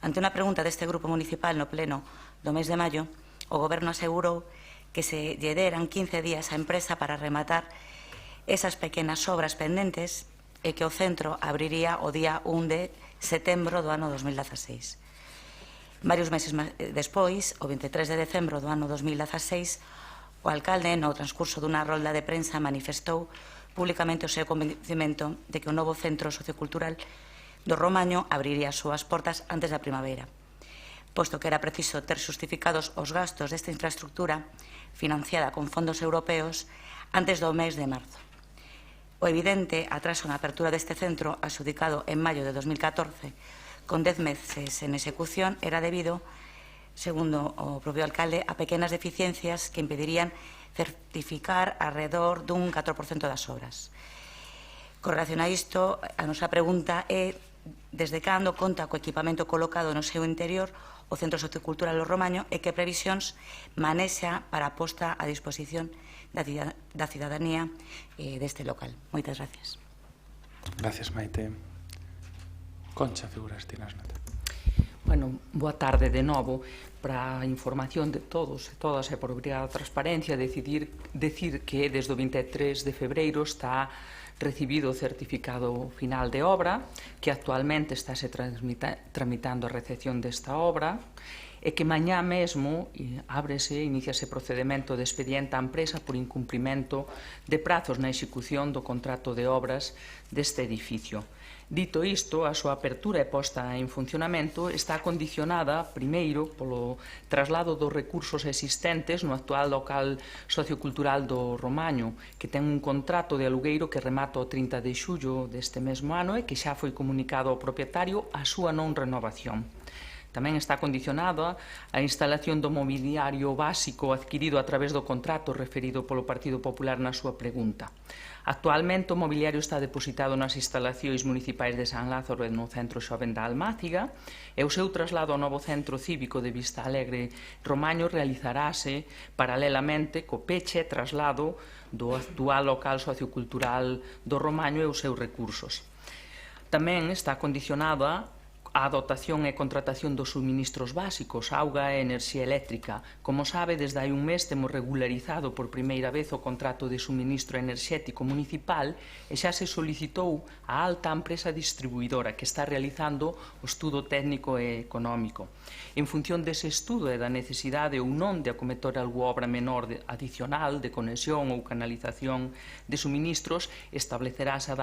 Ante unha pregunta deste grupo municipal no pleno do mes de maio, o Goberno asegurou que se lle deran 15 días á empresa para rematar esas pequenas obras pendentes e que o centro abriría o día 1 de setembro do ano 2016. Varios meses despois, o 23 de decembro do ano 2016, o alcalde, no transcurso dunha rolda de prensa, manifestou públicamente o seu convencimento de que o novo centro sociocultural do Romaño abriría as súas portas antes da primavera, posto que era preciso ter xustificados os gastos desta infraestructura financiada con fondos europeos antes do mes de marzo. O evidente atraso na apertura deste centro, adxudicado en maio de 2014, con 10 meses en execución, era debido, segundo o propio alcalde, a pequenas deficiencias que impedirían certificar alrededor dun 4% das obras. Con relación a isto, a nosa pregunta é desde cando conta co equipamento colocado no seu interior o Centro Sociocultural do Romaño e que previsións manexa para a posta a disposición da cidadanía deste local. Moitas gracias. Gracias, Maite. Concha, figuraste nas notas. Bueno, boa tarde de novo. Para a información de todos e todas e por obrigada transparencia, decir que desde o 23 de febreiro está recibido o certificado final de obra, que actualmente estáse tramitando a recepción desta obra, e que mañá mesmo iníciase procedimento de expediente á empresa por incumprimento de prazos na execución do contrato de obras deste edificio. Dito isto, a súa apertura e posta en funcionamento está condicionada, primeiro, polo traslado dos recursos existentes no actual local sociocultural do Romaño, que ten un contrato de alugueiro que remata o 30 de xullo deste mesmo ano e que xa foi comunicado ao propietario a súa non renovación. Tamén está condicionada a instalación do mobiliario básico adquirido a través do contrato referido polo Partido Popular na súa pregunta. Actualmente o mobiliario está depositado nas instalacións municipais de San Lázaro e no Centro Xoven da Almáciga e o seu traslado ao novo Centro Cívico de Vista Alegre Romaño realizarase paralelamente co peche e traslado do actual local sociocultural do Romaño e os seus recursos. Tamén está condicionada a dotación e contratación dos suministros básicos, auga e enerxía eléctrica. Como sabe, desde hai un mes temos regularizado por primeira vez o contrato de suministro enerxético municipal e xa se solicitou a alta empresa distribuidora que está realizando o estudo técnico e económico. En función dese estudo e da necesidade ou non de acometer algú obra menor adicional de conexión ou canalización de suministros, establecerás a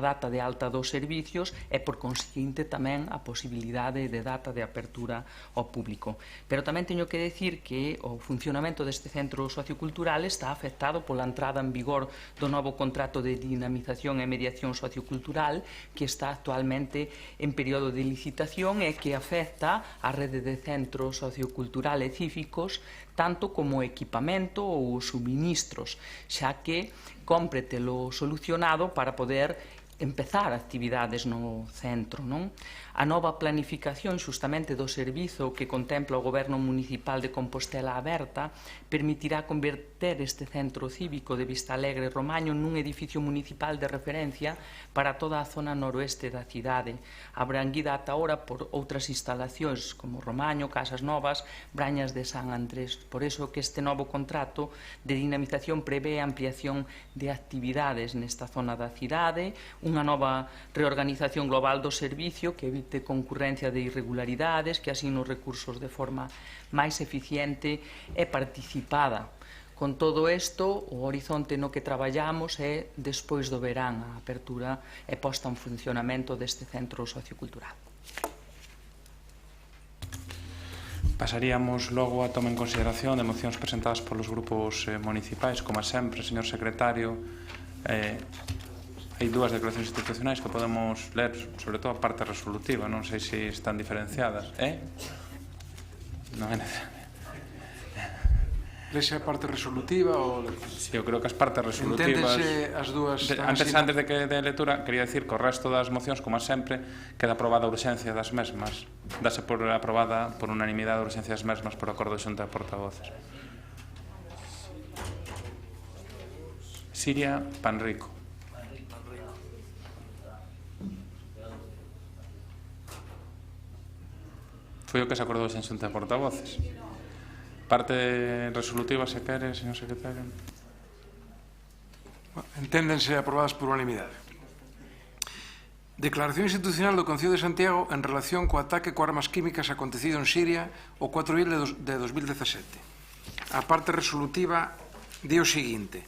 data de alta dos servicios e, por conseguinte, tamén a posibilidade de data de apertura ao público. Pero tamén teño que decir que o funcionamento deste centro sociocultural está afectado pola entrada en vigor do novo contrato de dinamización e mediación sociocultural que está actualmente en período de licitación e que afecta a rede de centros socioculturales e cívicos tanto como equipamento ou suministros, xa que cómpre telo solucionado para poder empezar actividades no centro, non? A nova planificación xustamente do servizo que contempla o Goberno Municipal de Compostela Aberta permitirá converter este centro cívico de Vista Alegre Romaño nun edificio municipal de referencia para toda a zona noroeste da cidade, abranguida ata ahora por outras instalacións como Romaño, Casas Novas, Brañas de San Andrés. Por iso que este novo contrato de dinamización prevé a ampliación de actividades nesta zona da cidade, unha nova reorganización global do servicio que evite concurrencia de irregularidades, que asigna os recursos de forma máis eficiente e participada. Con todo isto, o horizonte no que traballamos é despois do verán a apertura e posta en funcionamento deste centro sociocultural. Pasaríamos logo a toma en consideración de mocións presentadas polos grupos municipais. Como sempre, señor secretario, hai dúas declaracións institucionais que podemos ler, sobre todo a parte resolutiva, non sei se están diferenciadas. Non é necesario. Lese a parte resolutiva ou... Sí, eu creo que as partes resolutivas... Enténdense as dúas... Antes de que de lectura, quería decir que o resto das mocións, como sempre, queda aprobada a urxencia das mesmas. Dase por aprobada por unanimidade a urxencia das mesmas por acordo de xunta de portavoces. Siria Panrico. Foi o que se acordou en xunta de portavoces. Parte resolutiva, se quere, señor secretario. Enténdense aprobadas por unanimidade. Declaración institucional do Concello de Santiago en relación co ataque con armas químicas acontecido en Siria o 4 de abril de 2017. A parte resolutiva di o seguinte: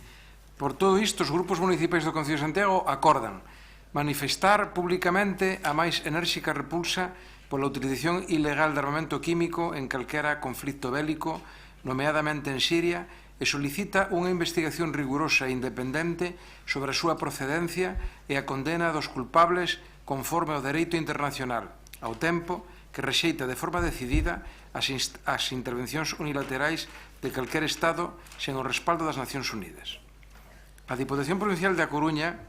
por todo isto, os grupos municipais do Concello de Santiago acordan manifestar públicamente a máis enérxica repulsa pola utilización ilegal de armamento químico en calquera conflito bélico, nomeadamente en Siria, e solicita unha investigación rigurosa e independente sobre a súa procedencia e a condena dos culpables conforme ao dereito internacional, ao tempo que rexeita de forma decidida as intervencións unilaterais de calquer Estado sen o respaldo das Nacións Unidas. A Diputación Provincial da Coruña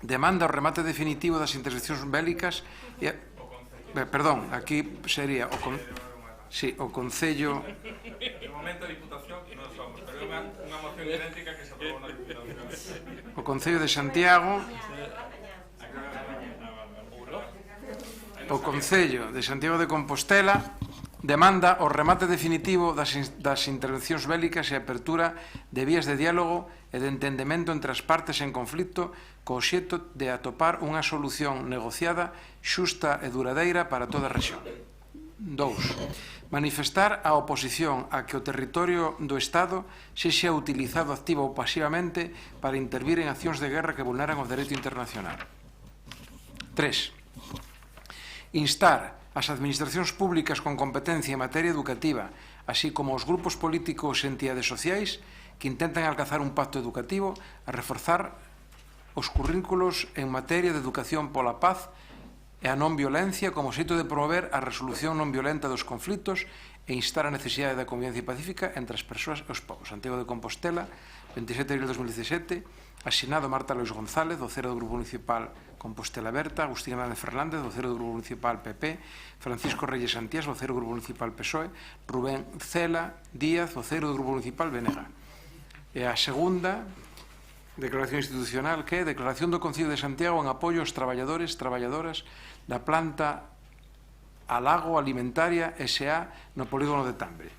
demanda o remate definitivo das intervencións bélicas e... Perdón, aquí sería o Concello... De momento a Diputación non somos, pero é unha moción idéntica que se aprobou na Diputación. O Concello de Santiago... O Concello de Santiago de Compostela demanda o remate definitivo das intervencións bélicas e a apertura de vías de diálogo e de entendemento entre as partes en conflito co obxecto de atopar unha solución negociada, xusta e duradeira para toda a rexión. 2. Manifestar a oposición a que o territorio do Estado sexa utilizado activa ou pasivamente para intervir en accións de guerra que vulneran o dereito internacional. 3. Instar as administracións públicas con competencia en materia educativa, así como os grupos políticos e entidades sociais que intentan alcanzar un pacto educativo, a reforzar os currículos en materia de educación pola paz e a non violencia como xeito de promover a resolución non violenta dos conflitos e instar a necesidade da convivencia pacífica entre as persoas e os povos. Santiago de Compostela, 27 de abril de 2017, asinado Marta Lois González, vocero do Grupo Municipal Compostela Aberta, Agustín Hernández Fernández, vocero do Grupo Municipal PP, Francisco Reyes Santías, vocero do Grupo Municipal PSOE, Rubén Cela Díaz, vocero do Grupo Municipal BNG. E a segunda declaración institucional, que é declaración do Concello de Santiago en apoio aos traballadores e traballadoras da planta Alago Alimentaria S.A. no polígono de Tambre.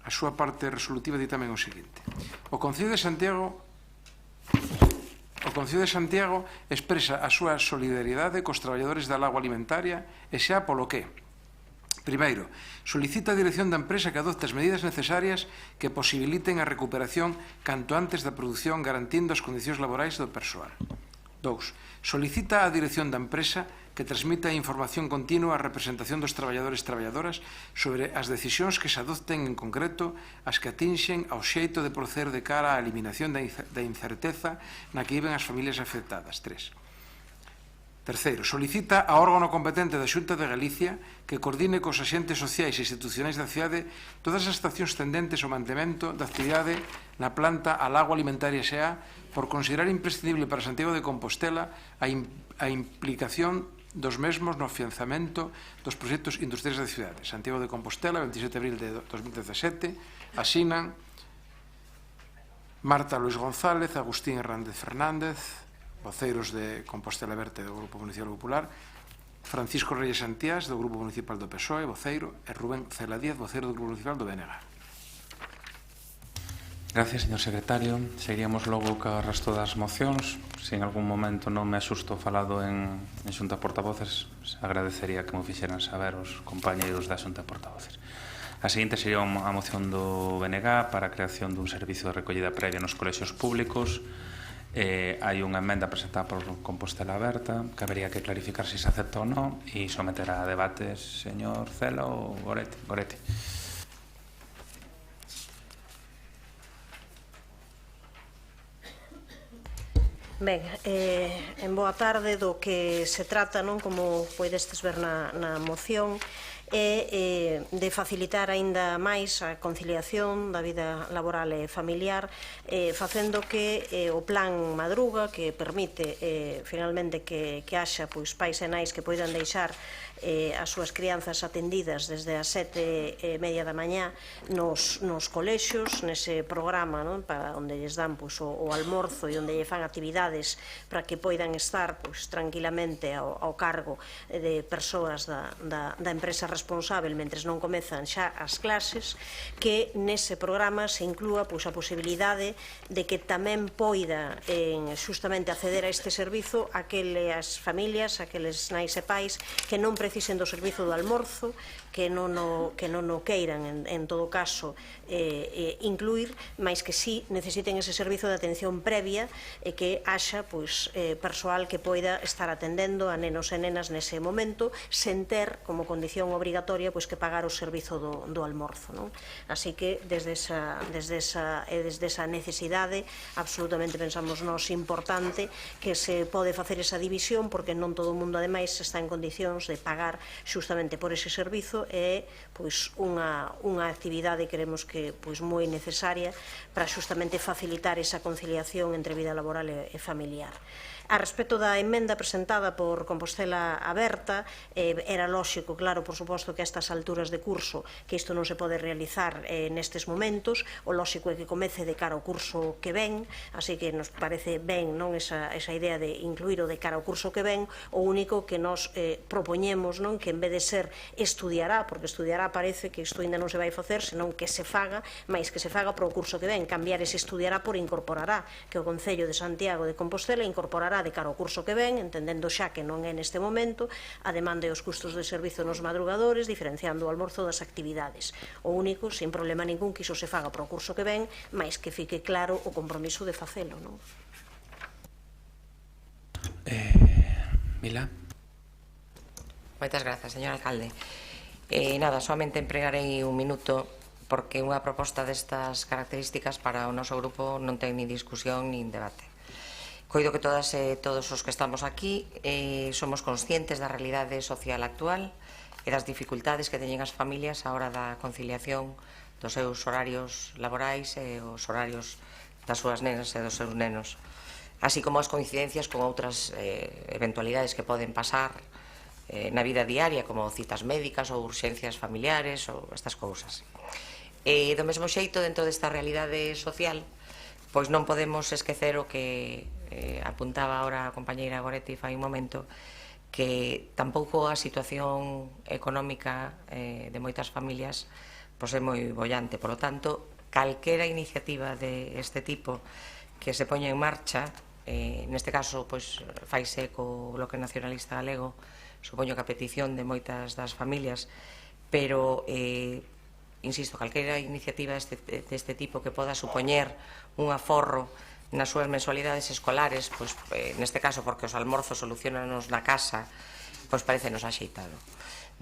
A súa parte resolutiva di tamén o seguinte: O Concello de Santiago expresa a súa solidariedade cos traballadores da Alago Alimentaria S.A. polo que: primeiro, solicita a dirección da empresa que adopte as medidas necesarias que posibiliten a recuperación canto antes da produción, garantindo as condicións laborais do persoal. 2. Solicita á dirección da empresa que transmita información continua á representación dos traballadores e traballadoras sobre as decisións que se adopten, en concreto as que atinxen ao xeito de proceder de cara á eliminación da incerteza na que viven as familias afectadas. 3. Terceiro, solicita ao órgano competente da Xunta de Galicia que coordine cos axentes sociais e institucionais da cidade todas as accións tendentes ao mantemento da actividade na planta Alago Alimentaria S.A. por considerar imprescindible para Santiago de Compostela a implicación dos mesmos no afianzamento dos proxectos industriais da cidade. Santiago de Compostela, 27 de abril de 2017, asinan Marta Lois González, Agustín Hernández Fernández, voceiros de Compostela Aberta do Grupo Municipal Popular, Francisco Reyes Santías, do Grupo Municipal do PSOE, voceiro, e Rubén Cela Díaz, voceiro do Grupo Municipal do BNG. Gracias, señor secretario. Seguiríamos logo co resto das mocións. Se en algún momento non me asusto falado en Xunta de Portavoces, agradecería que me fixeran saber os compañeiros da Xunta de Portavoces. A seguinte sería a moción do BNG para a creación dun servicio de recollida previa nos colexios públicos. Hai unha emenda presentada por Compostela Aberta que habería que clarificar se se acepta ou non e someter a debate señor Cela ou Goretti. Ben, en boa tarde, do que se trata, non, como poidestes ver na moción, é de facilitar aínda máis a conciliación da vida laboral e familiar, facendo que o plan Madruga, que permite finalmente que haxa pais e nais que poidan deixar as súas crianzas atendidas desde as 7:30 da mañá nos colexios, nese programa onde lles dan o almorzo e onde lle fan actividades para que poidan estar tranquilamente ao cargo de persoas da empresa responsável mentres non comezan xa as clases, que nese programa se inclúa a posibilidade de que tamén poida justamente acceder a este servizo aquelas familias, aqueles nais e pais que non precisen do servizo do almorzo, que non o queiran en todo caso incluir, mais que sí necesiten ese servizo de atención previa e que haxa persoal que poida estar atendendo a nenos e nenas nese momento sen ter como condición obrigatoria que pagar o servizo do almorzo. Así que desde esa necesidade absolutamente pensamos nós importante que se pode facer esa división, porque non todo o mundo ademais está en condicións de pagar justamente por ese servizo. É unha actividade queremos que moi necesaria para justamente facilitar esa conciliación entre vida laboral e familiar. A respecto da emenda presentada por Compostela Aberta, era lóxico, claro, por suposto, que a estas alturas de curso que isto non se pode realizar nestes momentos, o lóxico é que comece de cara ao curso que ven, así que nos parece ben esa idea de incluir o de cara ao curso que ven. O único que nos propoñemos que en vez de ser estudiará, porque estudiará parece que isto ainda non se vai facer, senón que se faga, máis que se faga para o curso que ven, cambiar ese estudiará por incorporará, que o Concello de Santiago de Compostela incorporará de cara ao curso que ven, entendendo xa que non é neste momento, a demanda e os custos de servizo nos madrugadores, diferenciando o almorzo das actividades. O único, sin problema ningún, que iso se faga para o curso que ven, máis que fique claro o compromiso de facelo. Mila. Moitas grazas, señor alcalde. Nada, solamente empregarei un minuto porque unha proposta destas características para o noso grupo non ten ni discusión nin debate. Coido que todas e todos os que estamos aquí somos conscientes da realidade social actual e das dificultades que teñen as familias á hora da conciliación dos seus horarios laborais e os horarios das súas nenas e dos seus nenos, así como as coincidencias con outras eventualidades que poden pasar na vida diaria, como citas médicas ou urxencias familiares ou estas cousas. E do mesmo xeito, dentro desta realidade social, pois non podemos esquecer o que apuntaba ahora a compañeira Goretti fai un momento, que tampouco a situación económica de moitas familias pois é moi bollante. Por lo tanto, calquera iniciativa deste tipo que se poña en marcha, neste caso pois faise co Bloque Nacionalista Galego, supoño que a petición de moitas das familias, pero insisto, calquera iniciativa deste tipo que poda supoñer un aforro nas súas mensualidades escolares, pois neste caso porque os almorzos solucionanos na casa, pois parecenos axeitado.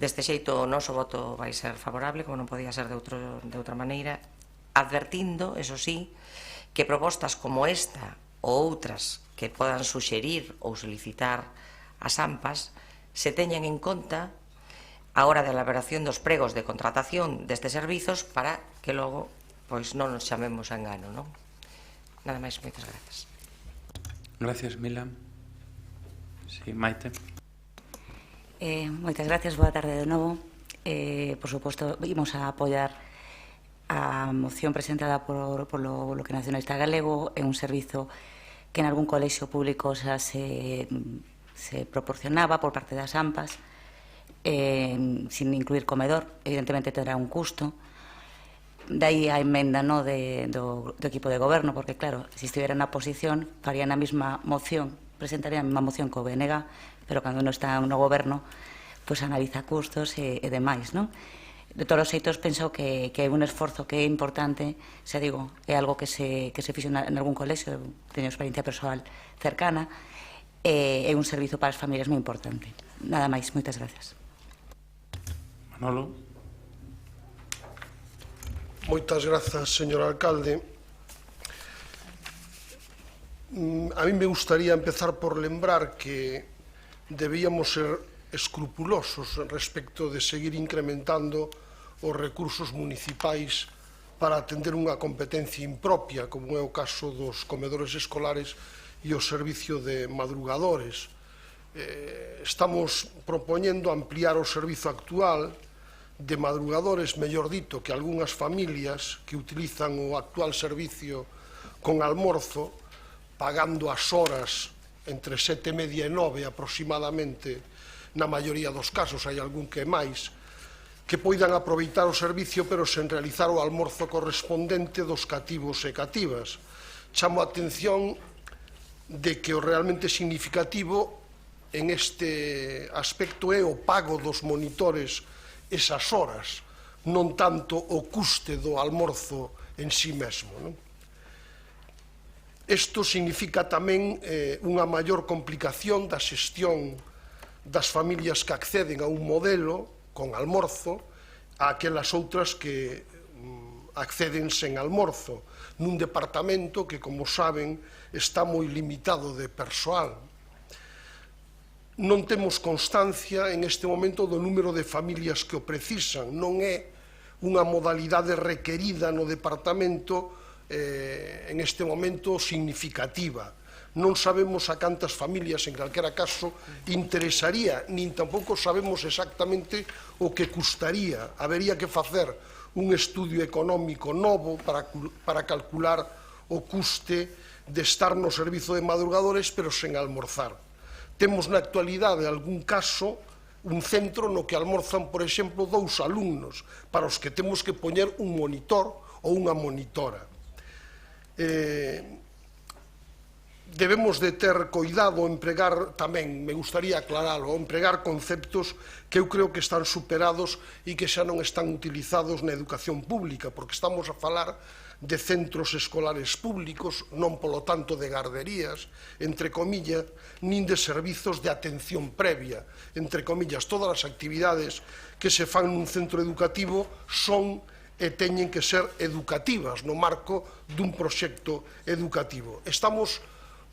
Deste xeito o noso voto vai ser favorable, como non podía ser de outra maneira, advertindo, eso sí, que propostas como esta ou outras que podan suxerir ou solicitar as AMPAs se teñan en conta a hora da elaboración dos pregos de contratación destes servizos para que logo pois non nos chamemos a engano, non? Nada máis, moitas grazas. Gracias, Mila. Sí, Maite. Moitas gracias, boa tarde de novo. Por suposto, imos a apoiar a moción presentada polo Bloque Nacionalista Galego. É un servizo que en algún colexio público xa se proporcionaba por parte das AMPAs, sin incluir comedor. Evidentemente terá un custo. Daí a emenda do equipo de goberno, porque claro, se estivera na oposición farían a mesma moción, presentarían a mesma moción co BNG, pero cando non está no goberno pois analiza custos e demais, non? De todos os xeitos, penso que é un esforzo que é importante, xa digo, é algo que se fixo en algún colexio, teño experiencia persoal cercana, é un servizo para as familias moi importante. Nada máis, moitas gracias. Manolo. Moitas grazas, señor alcalde. A mí me gustaría empezar por lembrar que debíamos ser escrupulosos respecto de seguir incrementando os recursos municipais para atender unha competencia impropia, como é o caso dos comedores escolares e o servicio de madrugadores. Estamos propoñendo ampliar o servizo actual de madrugadores, mellor dito, que algunhas familias que utilizan o actual servicio con almorzo, pagando as horas entre 7:30 e 9 aproximadamente, na maioría dos casos, hai algún que é máis, que poidan aproveitar o servicio pero sen realizar o almorzo correspondente dos cativos e cativas. Chamo a atención de que o realmente significativo en este aspecto é o pago dos monitores esas horas, non tanto o custe do almorzo en sí mesmo. Isto significa tamén unha maior complicación da xestión das familias que acceden a un modelo con almorzo a aquelas outras que acceden sen almorzo, nun departamento que, como saben, está moi limitado de persoal. Non temos constancia en este momento do número de familias que o precisan. Non é unha modalidade requerida no departamento en este momento significativa. Non sabemos a cantas familias, en calquera caso, interesaría, nin tampouco sabemos exactamente o que custaría. Habería que facer un estudio económico novo para calcular o custe de estar no servizo de madrugadores, pero sen almorzar. Temos na actualidade algún caso, un centro no que almorzan, por exemplo, 2 alumnos, para os que temos que poñer un monitor ou unha monitora. Debemos de ter coidado a empregar tamén, me gustaría aclararlo, a empregar conceptos que eu creo que están superados e que xa non están utilizados na educación pública, porque estamos a falar de centros escolares públicos, non polo tanto de garderías, entre comillas, nin de servizos de atención previa, entre comillas. Todas as actividades que se fan nun centro educativo son e teñen que ser educativas no marco dun proxecto educativo. Estamos,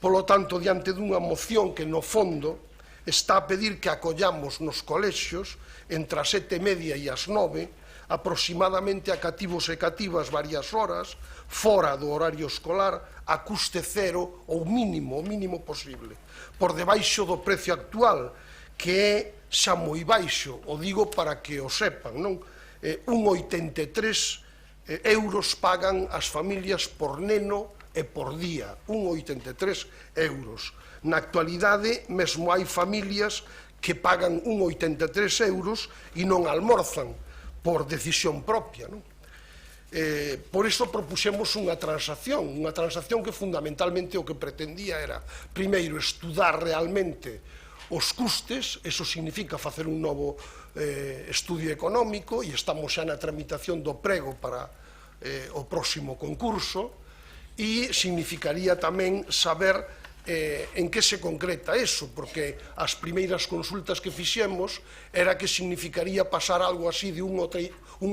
Polo tanto, diante dunha moción que no fondo está a pedir que acollamos nos colexios entre as 7:30 e as 9, aproximadamente a cativos e cativas varias horas, fora do horario escolar, a custe cero ou mínimo, o mínimo posible, por debaixo do precio actual, que é xa moi baixo, o digo para que o sepan, non? 1,83 euros pagan as familias por neno e por día, 1,83 euros. Na actualidade, mesmo hai familias que pagan 1,83 euros e non almorzan por decisión propia, non? Por iso propuxemos unha transacción que fundamentalmente o que pretendía era, primeiro, estudar realmente os custes, eso significa facer un novo estudio económico, e estamos xa na tramitación do prego para o próximo concurso, e significaría tamén saber en que se concreta eso, porque as primeiras consultas que fixemos era que significaría pasar algo así de un 83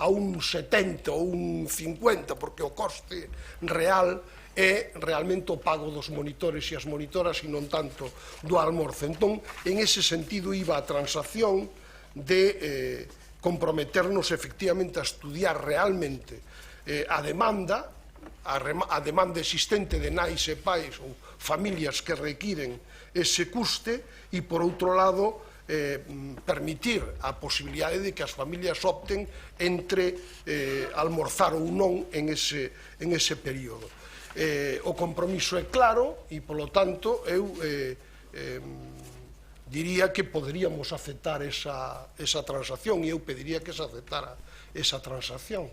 a un 70 ou un 50, porque o coste real é realmente o pago dos monitores e as monitoras e non tanto do almorzo. Entón, en ese sentido iba a transacción de comprometernos efectivamente a estudiar realmente a demanda existente de nais e pais ou familias que requiren ese custe, e por outro lado permitir a posibilidade de que as familias opten entre almorzar ou non en ese período. O compromiso é claro e, polo tanto, eu diría que poderíamos aceptar esa transacción, e eu pediría que se aceptara esa transacción.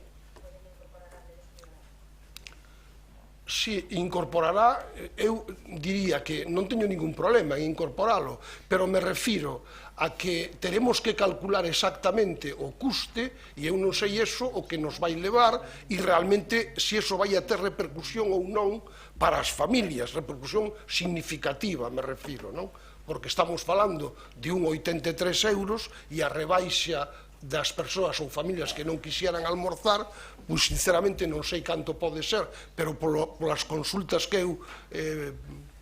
Si incorporará, eu diría que non teño ningún problema en incorporalo, pero me refiro a que teremos que calcular exactamente o custe, e eu non sei eso o que nos vai levar, e realmente se eso vai a ter repercusión ou non para as familias, repercusión significativa, me refiro, non? Porque estamos falando de un 83 euros, e a rebaixa das persoas ou familias que non quixeran almorzar, pois sinceramente non sei canto pode ser, pero polas consultas que eu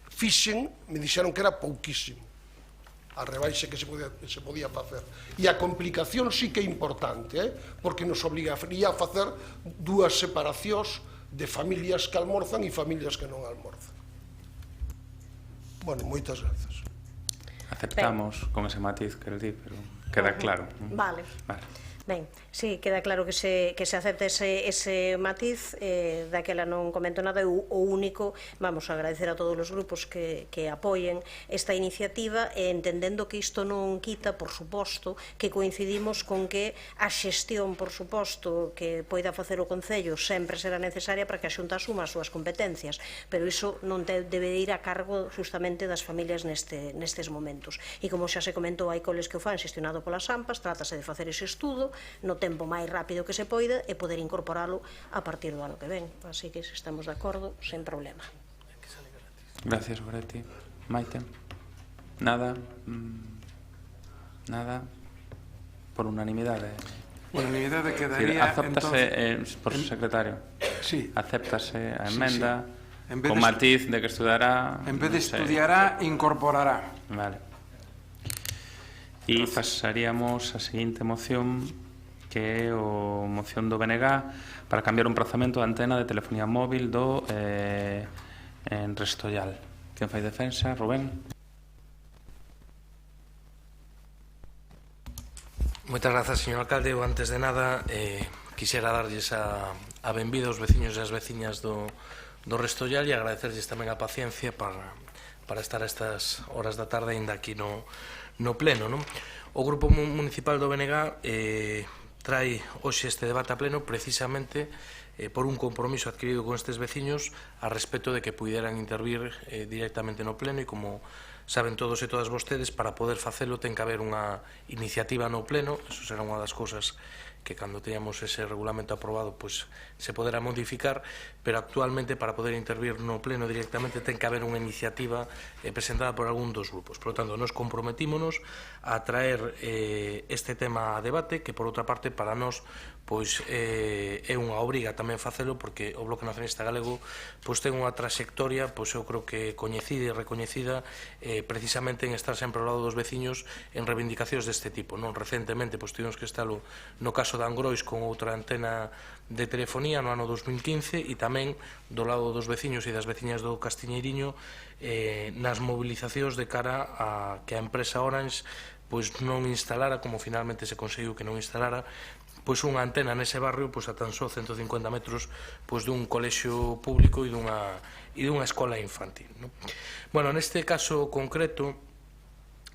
fixen, me dixeron que era pouquísimo a rebaixa que se podía facer. E a complicación sí que é importante, porque nos obligaría a facer dúas separacións de familias que almorzan e familias que non almorzan. Bueno, moitas grazas. Aceptamos con ese matiz que el di, pero queda claro. Vale. Ben, sí, queda claro que se acepta ese matiz, daquela non comento nada, o único, vamos a agradecer a todos os grupos que apoien esta iniciativa, entendendo que isto non quita, por suposto, que coincidimos con que a xestión, por suposto, que poida facer o Concello sempre será necesaria para que a Xunta asuma as súas competencias, pero iso non debe ir a cargo justamente das familias nestes momentos. E como xa se comentou, hai coles que o fan xestionado polas AMPAs, trátase de facer ese estudo no tempo máis rápido que se poida e poder incorporalo a partir do ano que ven. Así que, se estamos de acordo, sen problema. Gracias, Goretti. Maite? Nada? Nada? Por unanimidade? Unanimidade quedaría... Acéptase, por secretario, acéptase a emenda con matiz de que estudará... En vez de estudiará, incorporará. Vale. E pasaríamos a seguinte moción, que é a moción do BNG para cambiar un prazamento da antena de telefonía móvil en Restollal. Quen fai defensa? Rubén? Moitas grazas, señor alcalde. Eu, antes de nada, quixera darlles a benvida aos veciños e as veciñas do Restollal e agradecerlles tamén a paciencia para estar a estas horas da tarde ainda aquí no pleno. O Grupo Municipal do BNG trae hoxe este debate a pleno precisamente por un compromiso adquirido con estes veciños a respecto de que puderan intervir directamente no pleno, e como saben todos e todas vostedes, para poder facelo ten que haber unha iniciativa no pleno. Eso será unha das cousas que cando teñamos ese regulamento aprobado pois se poderá modificar, pero actualmente para poder intervir no pleno directamente ten que haber unha iniciativa presentada por algún dos grupos. Por lo tanto, nos comprometímonos a traer este tema a debate, que por outra parte para nós pois é unha obriga tamén facelo, porque o Bloque Nacionalista Galego pois ten unha trayectoria, pois eu creo que coñecida e recoñecida precisamente en estar sempre ao lado dos veciños en reivindicacións deste tipo. Non recentemente pois tivemos que estalo no caso de Angrois con outra antena de telefonía no ano 2015 e tamén do lado dos veciños e das veciñas do Castiñeiriño nas movilizacións de cara a que a empresa Orange pois non instalara, como finalmente se conseguiu que non instalara, pois unha antena nese barrio pois a tan só 150 metros pois dun colexio público e dunha escola infantil, non? Bueno, neste caso concreto,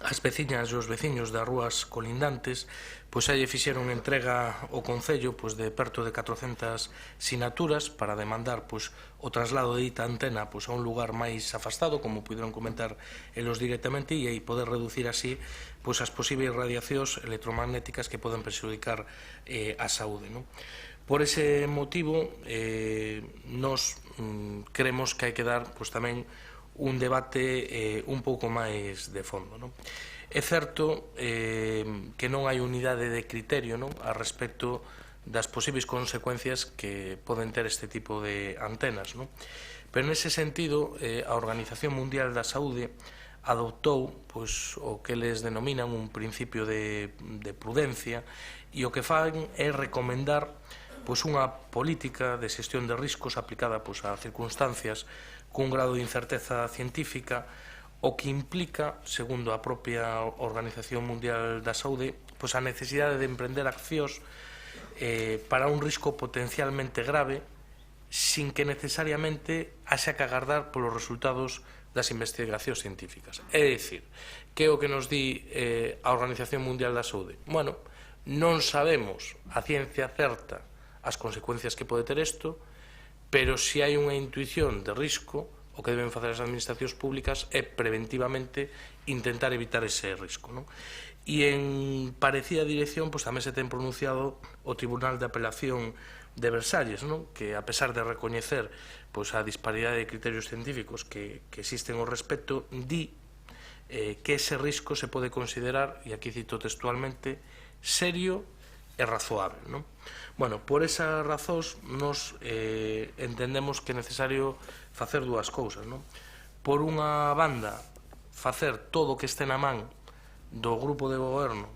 as veciñas e os veciños das rúas colindantes pois aí fixeron entrega ao Concello pois de perto de 400 sinaturas para demandar pois o traslado de dita antena pois a un lugar máis afastado, como puderon comentar elos directamente, e aí poder reducir así pois as posibles radiacións electromagnéticas que poden perxudicar a saúde, non? Por ese motivo nos creemos que hai que dar pois tamén un debate un pouco máis de fondo, non? É certo que non hai unidade de criterio, non, a respecto das posibles consecuencias que poden ter este tipo de antenas, non? Pero nese sentido a Organización Mundial da Saúde adoptou pois o que eles denominan un principio de prudencia, e o que fan é recomendar pois unha política de xestión de riscos aplicada pois a circunstancias cun grado de incerteza científica, o que implica, segundo a propia Organización Mundial da Saúde, pois a necesidade de emprender accións para un risco potencialmente grave sin que necesariamente haxa que agardar polos resultados das investigacións científicas. É dicir, que é o que nos di a Organización Mundial da Saúde? Bueno, non sabemos a ciencia certa as consecuencias que pode ter isto, pero se hai unha intuición de risco, o que deben facer as administracións públicas é preventivamente intentar evitar ese risco, non? E en parecida dirección pois tamén se ten pronunciado o Tribunal de Apelación de Versalles, non? Que a pesar de recoñecer pois a disparidade de criterios científicos que existen ao respecto, di que ese risco se pode considerar, e aquí cito textualmente, serio e razoable, non? Bueno, por esas razóns nos entendemos que é necesario facer dúas cousas, non? Por unha banda, facer todo o que este na man do grupo de goberno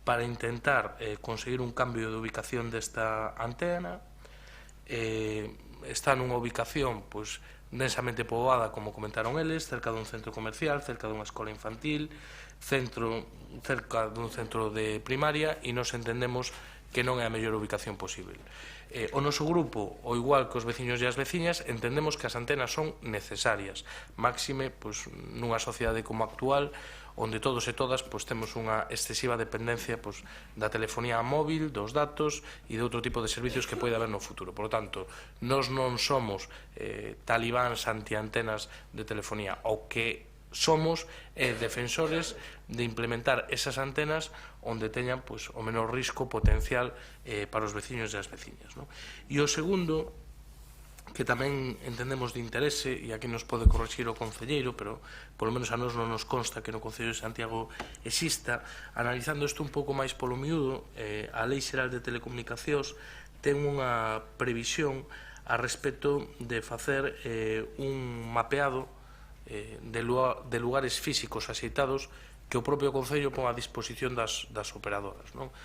para intentar conseguir un cambio de ubicación desta antena. Está nunha ubicación pois densamente poboada, como comentaron eles, cerca dun centro comercial, cerca dunha escola infantil, cerca dun centro de primaria, e nos entendemos que non é a mellor ubicación posible. O noso grupo, ao igual que os veciños e as veciñas, entendemos que as antenas son necesarias, máxime pois nunha sociedade como a actual, onde todos e todas pois temos unha excesiva dependencia pois da telefonía móvil, dos datos e de outro tipo de servicios que pode haber no futuro. Por lo tanto, nós non somos talibáns antiantenas de telefonía. O que somos defensores de implementar esas antenas onde teñan pois o menor risco potencial para os veciños e as veciñas, non? E o segundo, que tamén entendemos de interese, e aquí nos pode corrixir o concelleiro, pero polo menos a nos non nos consta que no Concello de Santiago exista, analizando isto un pouco máis polo miúdo, a Lei Xeral de Telecomunicacións ten unha previsión a respecto de facer un mapeado de lugares físicos axeitados que o propio Concello pon a disposición das operadoras, non?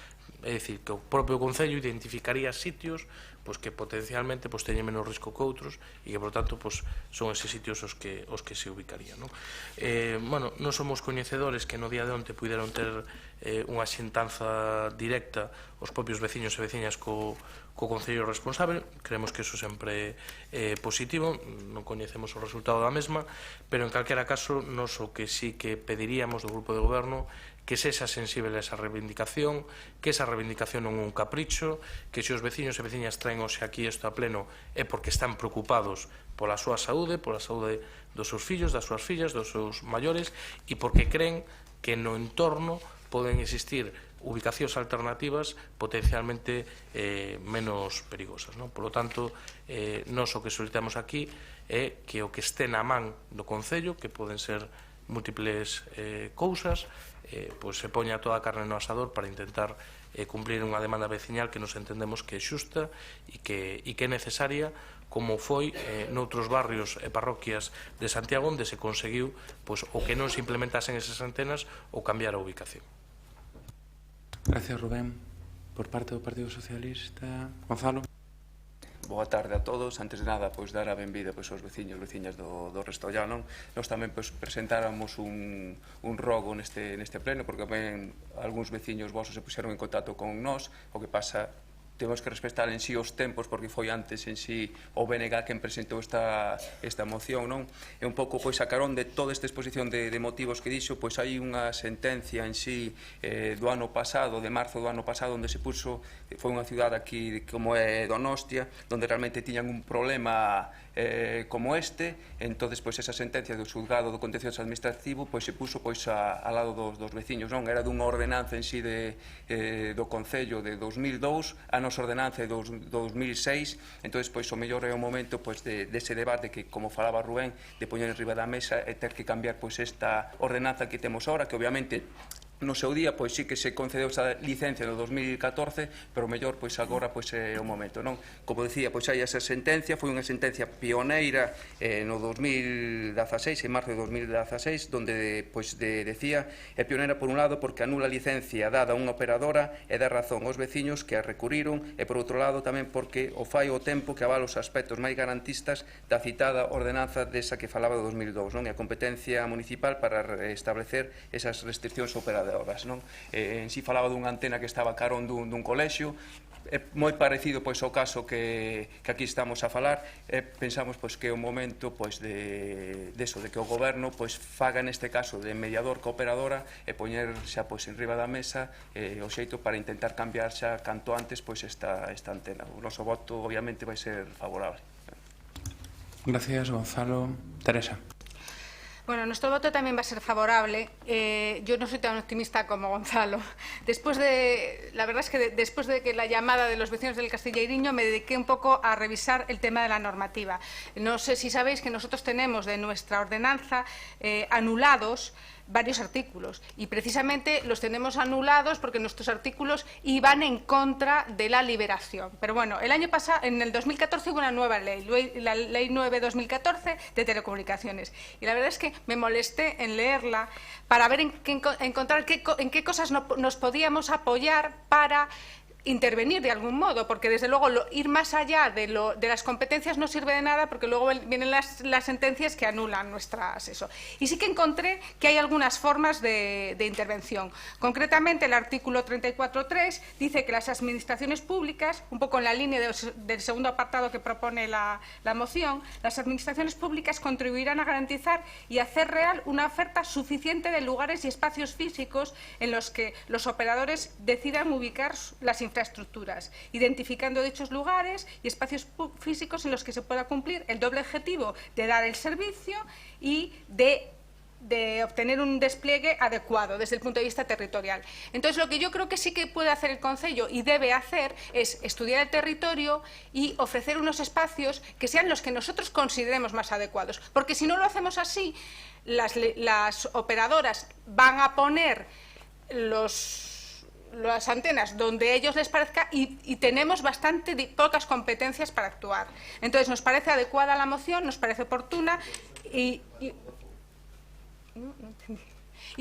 É dicir, que o propio Concello identificaría sitios pois que potencialmente pois teñen menos risco que outros e que, por tanto, pois son eses sitios os que se ubicarían, non? Bueno, non somos coñecedores que no día de onte puderon ter unha xentanza directa os propios veciños e veciñas co Concello responsable. Creemos que iso sempre é positivo, non coñecemos o resultado da mesma, pero en calquera caso nos o que sí que pediríamos do grupo de goberno que sexa sensible a esa reivindicación, que esa reivindicación non é un capricho, que se os veciños e veciñas traen hoxe aquí isto a pleno é porque están preocupados pola súa saúde, pola saúde dos seus fillos, das súas fillas, dos seus maiores, e porque creen que no entorno poden existir ubicacións alternativas potencialmente menos perigosas. Por lo tanto, nós o que solicitamos aquí é que o que este na man do Concello, que poden ser múltiples cousas, se poña toda a carne no asador para intentar cumplir unha demanda veciñal que nos entendemos que é xusta e que é necesaria, como foi noutros barrios e parroquias de Santiago, onde se conseguiu o que non se implementasen esas antenas ou cambiar a ubicación. Gracias, Rubén. Por parte do Partido Socialista, Gonzalo. Boa tarde a todos. Antes de nada, dar a benvida aos veciños e veciñas do Restollán. Nós tamén presentáramos un rogo neste pleno, porque tamén algúns veciños vosos se puxeron en contacto con nós. O que pasa, temos que respetar en sí os tempos, porque foi antes en sí o BNG quen presentou esta moción, non? E un pouco a carón de toda esta exposición de motivos que dixo, hai unha sentencia en sí do ano pasado, de marzo do ano pasado, onde se puxo, foi unha cidade aquí como é Donostia, onde realmente tiñan un problema como este, entón esa sentencia do xulgado do contencioso administrativo se puxo ao lado dos veciños, non? Era dunha ordenanza en sí do Concello de 2002, a nosa ordenanza de 2006, entón o mellor é o momento dese debate que, como falaba Rubén, de poñer en riba da mesa e ter que cambiar esta ordenanza que temos ahora, que obviamente no seu día sí que se concedeu esa licencia no 2014, pero mellor agora é o momento, non? Como decía, hai esa sentencia, foi unha sentencia pioneira no 2016, en marzo de 2016, donde decía, é pioneira por un lado porque anula a licencia dada a unha operadora e dá razón aos veciños que a recurriron, e por outro lado tamén porque o fai o tempo que avala os aspectos máis garantistas da citada ordenanza desa que falaba de 2002, non? E a competencia municipal para establecer esas restriccións operadoras. En si falaba dunha antena que estaba carón dun colexio, é moi parecido ao caso que aquí estamos a falar. Pensamos que é o momento de que o goberno faga neste caso de mediador co operadora e poñer xa en riba da mesa o xeito para intentar cambiar xa canto antes esta antena. O noso voto obviamente vai ser favorable. Gracias, Gonzalo. Teresa. Bueno, nuestro voto también va a ser favorable. Yo no soy tan optimista como Gonzalo. La verdad es que después de que la llamada de los vecinos del Castelleiriño me dediqué un poco a revisar el tema de la normativa. No sé si sabéis que nosotros tenemos de nuestra ordenanza anulados varios artículos, y precisamente los tenemos anulados porque nuestros artículos iban en contra de la liberación. Pero bueno, el año pasado, en el 2014 hubo una nueva ley, la Ley 9/2014 de telecomunicaciones, y la verdad es que me molesté en leerla para ver encontrar en qué cosas nos podíamos apoyar para intervenir de algún modo, porque desde luego ir más allá de las competencias no sirve de nada, porque luego vienen las sentencias que anulan nuestras eso. Y sí que encontré que hay algunas formas de intervención. Concretamente, el artículo 34.3 dice que las administraciones públicas, un poco en la línea del segundo apartado que propone la moción, las administraciones públicas contribuirán a garantizar y hacer real una oferta suficiente de lugares y espacios físicos en los que los operadores decidan ubicar las infraestructuras, identificando dichos lugares y espacios físicos en los que se pueda cumplir el doble objetivo de dar el servicio y de obtener un despliegue adecuado desde el punto de vista territorial. Entonces, lo que yo creo que sí que puede hacer el Concello y debe hacer es estudiar el territorio y ofrecer unos espacios que sean los que nosotros consideremos más adecuados, porque si no lo hacemos así, las operadoras van a poner las antenas donde ellos les parezca y tenemos bastante pocas competencias para actuar. Entonces nos parece adecuada la moción, nos parece oportuna y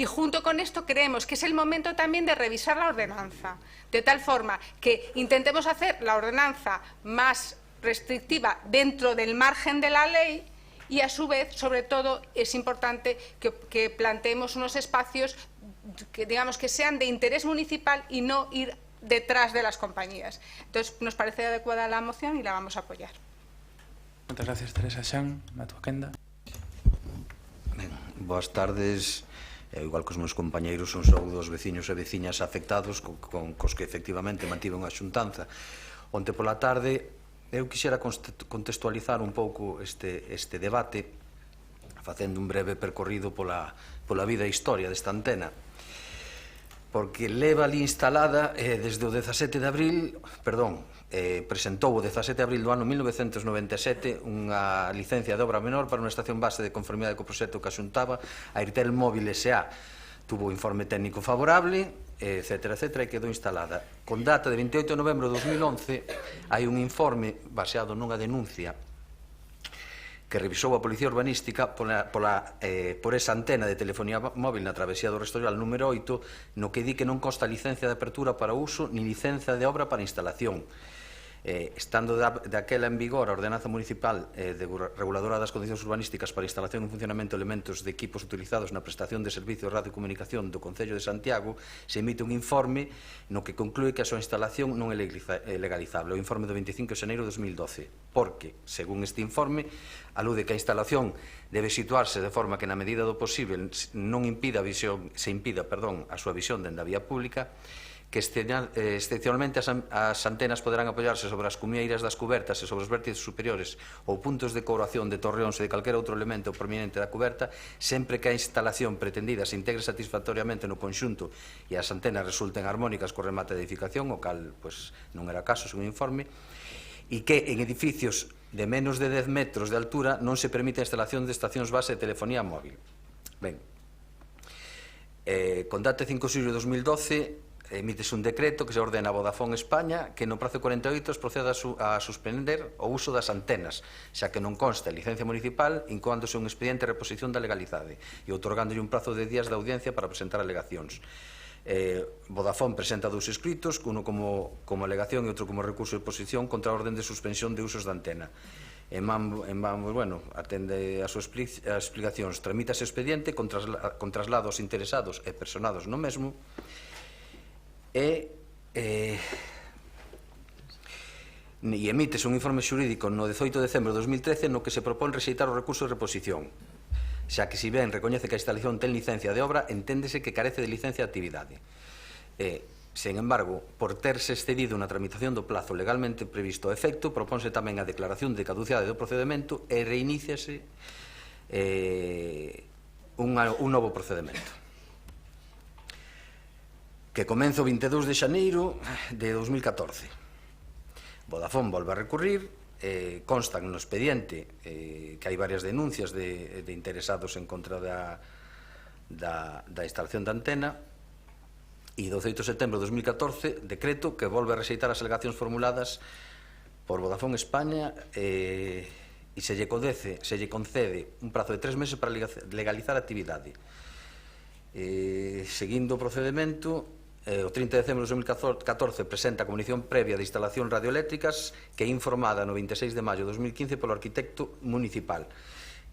junto con esto creemos que es el momento también de revisar la ordenanza, de tal forma que intentemos hacer la ordenanza más restrictiva dentro del margen de la ley. Y a su vez, sobre todo, es importante que planteemos unos espacios que, digamos, que sean de interés municipal y no ir detrás de las compañías. Entonces, nos parece adecuada la moción y la vamos a apoyar. Muchas gracias, Teresa. Xan, na tua quenda. Boas tardes. Igual que os meus compañeiros, son só dos veciños e veciñas afectados cos que efectivamente mantiven a xuntanza. Onte pola tarde, eu quixera contextualizar un pouco este debate facendo un breve percorrido pola vida e historia desta antena. porque leva ali instalada desde o 17 de abril, presentou o 17 de abril do ano 1997 unha licencia de obra menor para unha estación base de conformidade co proxecto que axuntaba a Airtel Móvil S.A. Tuvo o informe técnico favorable, etcétera, etcétera, e quedou instalada. Con data de 28 de novembro de 2011 hai un informe baseado nunha denuncia que revisou a Policía Urbanística por esa antena de telefonía móvil na travesía do Restollal número 8, no que di que non consta licencia de apertura para uso ni licencia de obra para instalación. Estando daquela en vigor a ordenanza municipal reguladora das condicións urbanísticas para instalación e funcionamento de elementos de equipos utilizados na prestación de servicios de radiocomunicación do Concello de Santiago, se emite un informe no que conclúe que a súa instalación non é legalizable, o informe do 25 de xaneiro de 2012, porque, según este informe, alude que a instalación debe situarse de forma que na medida do posible non se impida a súa visión dende a vía pública, que excepcionalmente as antenas poderán apoiarse sobre as cumieiras das cubertas e sobre os vértices superiores ou puntos de couración de torreóns e de calquera outro elemento prominente da cuberta, sempre que a instalación pretendida se integre satisfactoriamente no conxunto e as antenas resulten armónicas co remate de edificación, o cal non era caso, según o informe, e que en edificios de menos de 10 metros de altura non se permite a instalación de estacións base de telefonía móvil. Ben, con data 5 de xullo de 2012 emítese un decreto que se ordena a Vodafone España que no prazo de 48 proceda a suspender o uso das antenas, xa que non consta licencia municipal, incoándose un expediente de reposición da legalidade e outorgándolle un prazo de días de audiencia para presentar alegacións. Vodafone presenta dous escritos, uno como alegación e outro como recurso de oposición contra a orden de suspensión de usos da antena. En ambos, atende as súas explicacións, tramítase expediente con traslados interesados e personados no mesmo, e emítese un informe xurídico no 18 de decembro de 2013 no que se propón rexeitar o recurso de reposición, xa que si ben recoñece que a instalación ten licencia de obra, enténdese que carece de licencia de actividade. Sen embargo, por terse excedido na tramitación do plazo legalmente previsto a efecto, propónse tamén a declaración de caducidade do procedemento e reiníciase un novo procedemento que comeza o 22 de xaneiro de 2014. Vodafone volve a recurrir, constan no expediente que hai varias denuncias de interesados en contra da instalación da antena, e 18 de setembro de 2014 decreto que volve a rexeitar as alegacións formuladas por Vodafone España e se lle concede un prazo de 3 meses para legalizar a actividade. Seguindo o procedemento, o 30 de decembro de 2014 presenta a comunicación previa de instalación radioeléctricas que é informada no 26 de maio de 2015 polo arquitecto municipal,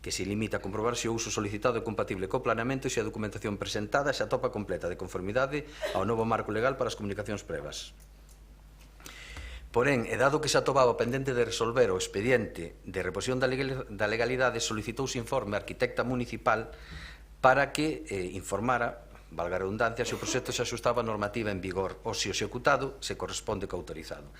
que se limita a comprobar se o uso solicitado é compatible co planeamento e se a documentación presentada se atopa completa de conformidade ao novo marco legal para as comunicacións previas. Porén, e dado que se atopaba pendente de resolver o expediente de reposición da legalidade, solicitouse informe á arquitecta municipal para que informara, valga a redundancia, se o proxecto se axustaba a normativa en vigor ou se o executado se corresponde co autorizado.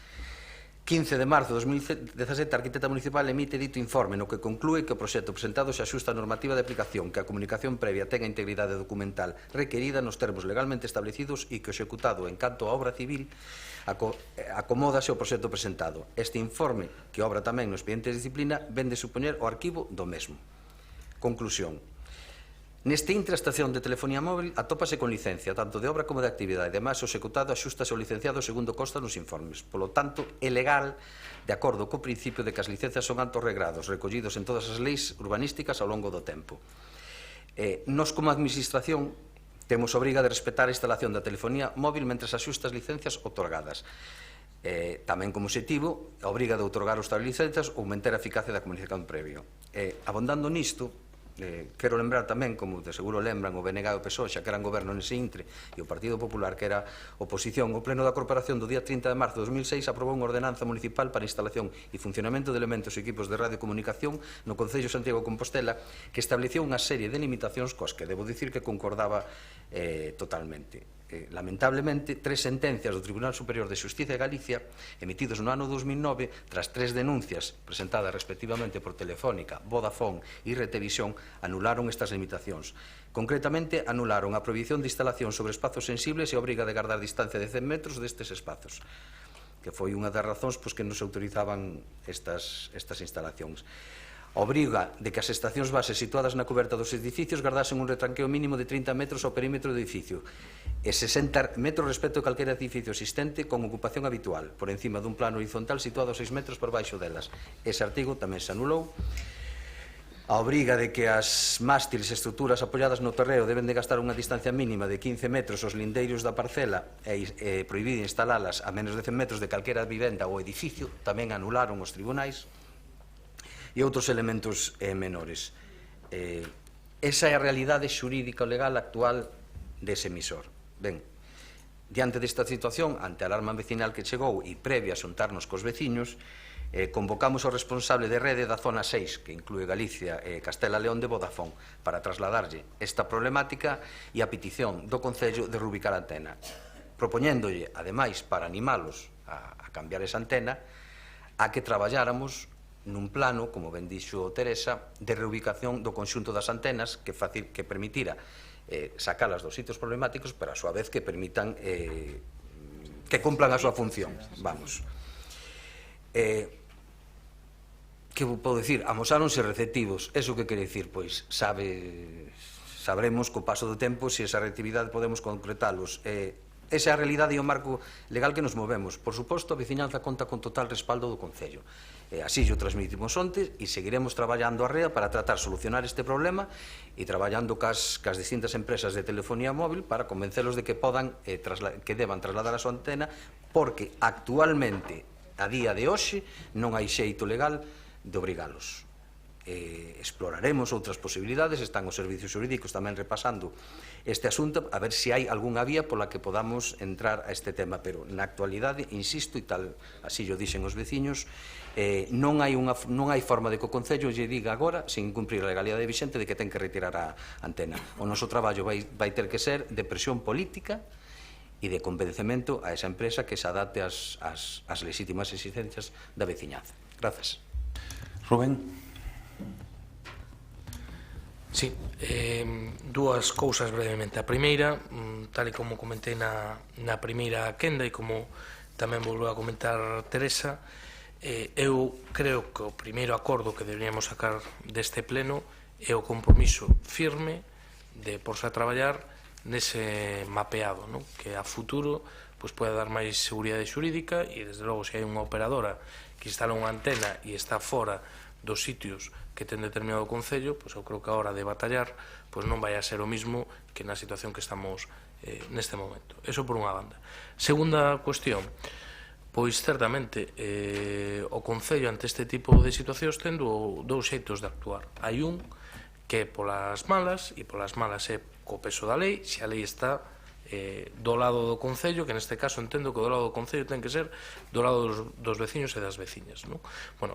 15 de marzo de 2017, a arquitecta municipal emite dito informe no que conclúe que o proxecto presentado se axusta a normativa de aplicación, que a comunicación previa ten a integridade documental requerida nos termos legalmente establecidos e que o executado en canto a obra civil acomódase ao proxecto presentado. Este informe, que obra tamén no expediente de disciplina, vén de supoñer o arquivo do mesmo. Conclusión. Neste intre, a estación de telefonía móvil atópase con licencia, tanto de obra como de actividade. Ademais, o executado axústase ao licenciado segundo consta nos informes. Polo tanto, é legal, de acordo co principio de que as licencias son altos regrados, recollidos en todas as leis urbanísticas ao longo do tempo. Nos, como administración, temos obriga de respetar a instalación da telefonía móvil mentre se axusta as licencias otorgadas. Tamén como objetivo, a obriga de otorgar os tais licencias ou aumentar a eficacia da comunicación previo. Abondando nisto, quero lembrar tamén, como de seguro lembran o BNG e o PSOE, xa que eran goberno nese intre, e o Partido Popular, que era oposición, o Pleno da Corporación do día 30 de marzo de 2006 aprobou unha ordenanza municipal para a instalación e funcionamento de elementos e equipos de radiocomunicación no Concello de Santiago de Compostela, que estableceu unha serie de limitacións coas que debo dicir que concordaba totalmente. lamentablemente, 3 sentencias do Tribunal Superior de Xustiza de Galicia, emitidos no ano 2009, tras 3 denuncias presentadas respectivamente por Telefónica, Vodafone e Retevisión, anularon estas limitacións. Concretamente, anularon a prohibición de instalación sobre espazos sensibles e a obriga de guardar distancia de 100 metros destes espazos, que foi unha das razóns que non se autorizaban estas instalacións. A obriga de que as estacións bases situadas na coberta dos edificios gardasen un retranqueo mínimo de 30 metros ao perímetro do edificio e 60 metros respecto a calquera edificio existente con ocupación habitual, por encima dun plano horizontal situado a 6 metros por baixo delas. Ese artigo tamén se anulou. A obriga de que as mástiles e estruturas apoiadas no terreo deben de gastar unha distancia mínima de 15 metros aos lindeiros da parcela e prohibir instalalas a menos de 100 metros de calquera vivenda ou edificio tamén anularon os tribunais. E outros elementos menores. Esa é a realidade xurídica ou legal actual dese emisor. Ben, diante desta situación, ante a alarma vecinal que chegou e previa a xuntarnos cos veciños, convocamos ao responsable de rede da zona 6, que inclúe Galicia e Castela León de Vodafone, para trasladarlle esta problemática e a petición do Concello de reubicar a antena, propoñéndolle, ademais, para animalos a cambiar esa antena, a que traballáramos nun plano, como ben dixo Teresa, de reubicación do conxunto das antenas que permitira sacalas dos sitios problemáticos, pero a súa vez que permitan que cumplan a súa función. Vamos. Que podo dicir? Amosáronse receptivos. Eso que quere dicir? Pois sabremos co paso do tempo se esa receptividade podemos concretalos. Esa é a realidade e o marco legal que nos movemos. Por suposto, a veciñanza conta con total respaldo do Concello. Así o transmitimos onte e seguiremos traballando a REA para tratar de solucionar este problema e traballando cas distintas empresas de telefonía móvil para convencelos de que deban trasladar a súa antena, porque actualmente, a día de hoxe, non hai xeito legal de obrigalos. Exploraremos outras posibilidades, están os servicios xurídicos tamén repasando este asunto, a ver se hai algunha vía pola que podamos entrar a este tema, pero na actualidade, insisto, e tal, así o dixen os veciños, non hai forma de que o Concello lle diga agora, sin cumprir a legalidade vixente, de que ten que retirar a antena. O noso traballo vai ter que ser de presión política e de convencemento a esa empresa que se adapte ás legítimas exigencias da veciñanza. Grazas. Rubén. Sí, dúas cousas brevemente. A primeira, tal e como comentei na primeira quenda e como tamén volveu a comentar Teresa, eu creo que o primeiro acordo que deberíamos sacar deste pleno é o compromiso firme de porse a traballar nese mapeado, que a futuro pode dar máis seguridade xurídica e, desde logo, se hai unha operadora que instala unha antena e está fora dos sitios que ten determinado o Concello, eu creo que a hora de batallar non vai a ser o mismo que na situación que estamos neste momento. Eso por unha banda. Segunda cuestión, pois certamente o Concello ante este tipo de situacións ten dous xeitos de actuar. Hai un que é polas malas, e polas malas é co peso da lei, se a lei está do lado do Concello, que neste caso entendo que do lado do Concello ten que ser do lado dos veciños e das veciñas.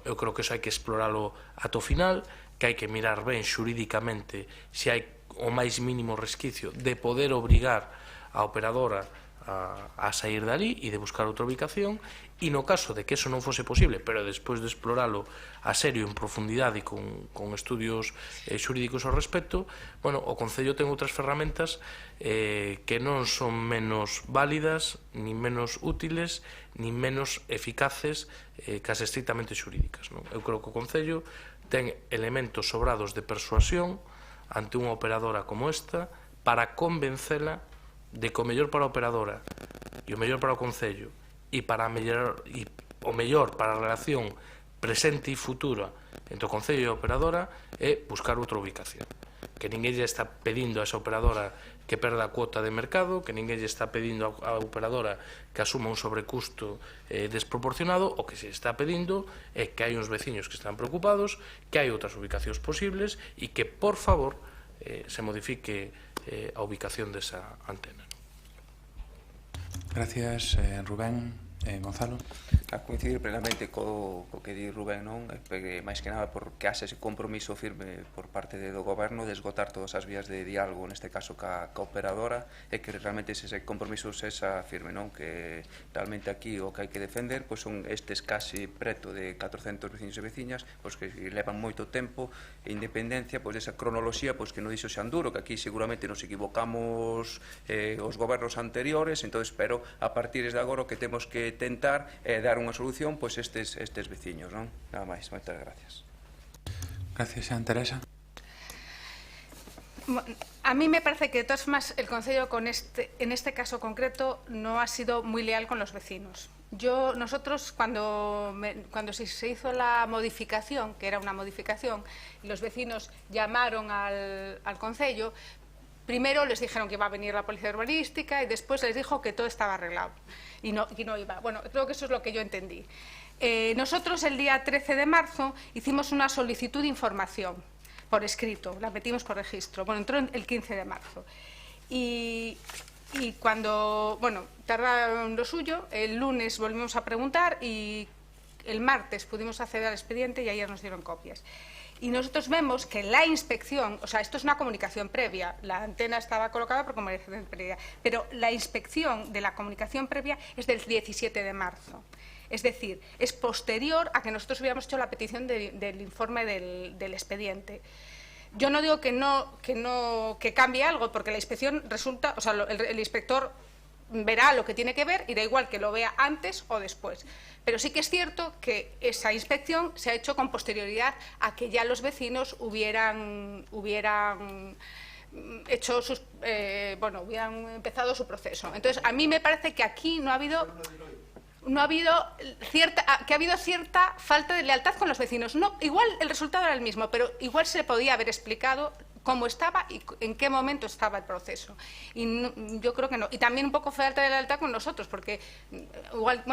Eu creo que iso hai que exploralo ata o final, que hai que mirar ben xurídicamente se hai o máis mínimo resquicio de poder obrigar a operadora a sair dali e de buscar outra ubicación, e no caso de que eso non fose posible, pero despois de exploralo a serio, en profundidade, con estudios xurídicos ao respecto, o Concello ten outras ferramentas que non son menos válidas, ni menos útiles, ni menos eficaces que as estrictamente xurídicas. Eu creo que o Concello ten elementos sobrados de persuasión ante unha operadora como esta para convencela de que o mellor para a operadora e o mellor para o Concello e o mellor para a relación presente e futura entre o Concello e a operadora é buscar outra ubicación. Que ninguén lle está pedindo a esa operadora que perda a cuota de mercado, que ninguén lle está pedindo a operadora que asuma un sobrecusto desproporcionado, o que se está pedindo é que hai uns veciños que están preocupados, que hai outras ubicacións posibles e que, por favor, se modifique a ubicación desa antena. Gracias, Rubén. Gonzalo? A coincidir plenamente co que di Rubén, non? Máis que nada porque haxe ese compromiso firme por parte do goberno de esgotar todas as vías de diálogo, neste caso ca operadora, e que realmente ese compromiso sexa firme, non? Que realmente aquí o que hai que defender son estes casi preto de 400 veciños e veciñas que levan moito tempo e independencia desa cronoloxía que non dixo Xanduro, que aquí seguramente nos equivocamos os gobernos anteriores, entón, pero a partir de agora o que temos que tentar é dar unha solución estes veciños, non? Nada máis, moitas gracias. Gracias, Teresa. A mí me parece que de todas formas el Concello en este caso concreto no ha sido muy leal con los vecinos. Nosotros cuando se hizo la modificación, que era una modificación, y los vecinos llamaron al Concello, primero les dijeron que iba a venir la policía urbanística y después les dijo que todo estaba arreglado y no iba. Bueno, creo que eso es lo que yo entendí. Nosotros el día 13 de marzo hicimos una solicitud de información por escrito, la metimos por registro. Bueno, entró el 15 de marzo. Y cuando, tardaron lo suyo, el lunes volvimos a preguntar y el martes pudimos acceder al expediente y ayer nos dieron copias. Y nosotros vemos que la inspección, o sea, esto es una comunicación previa, la antena estaba colocada por comunicación previa, pero la inspección de la comunicación previa es del 17 de marzo. Es decir, es posterior a que nosotros hubiéramos hecho la petición del informe del expediente. Yo no digo que cambie algo, porque la inspección resulta, o sea, el inspector verá lo que tiene que ver y da igual que lo vea antes o después. Pero sí que es cierto que esa inspección se ha hecho con posterioridad a que ya los vecinos hubieran hecho hubieran empezado su proceso. Entonces, a mí me parece que aquí ha habido cierta falta de lealtad con los vecinos. No, igual el resultado era el mismo, pero igual se le podía haber explicado cómo estaba y en qué momento estaba el proceso. Y yo creo que no. Y también un poco falta de lealtad con nosotros, porque igual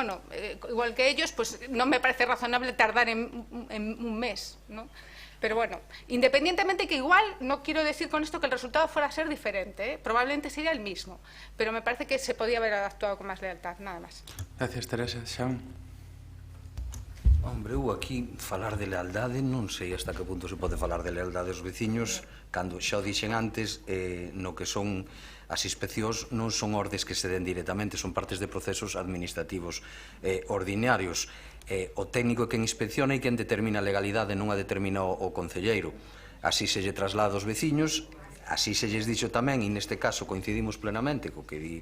que ellos, pues no me parece razonable tardar en un mes, ¿no? Pero bueno, independientemente que igual, no quiero decir con esto que el resultado fuera a ser diferente, probablemente sería el mismo, pero me parece que se podía haber actuado con más lealtad, nada más. Gracias, Teresa. Xan? Hombre, aquí falar de lealdade, non sei hasta que punto se pode falar de lealdade aos veciños, cando xa o dixen antes, no que son as inspeccións non son ordes que se den directamente, son partes de procesos administrativos ordinarios. O técnico que inspecciona e quen determina a legalidade non a determina o concelleiro. Así se lle traslada aos veciños, así se lles dixo tamén, e neste caso coincidimos plenamente co que di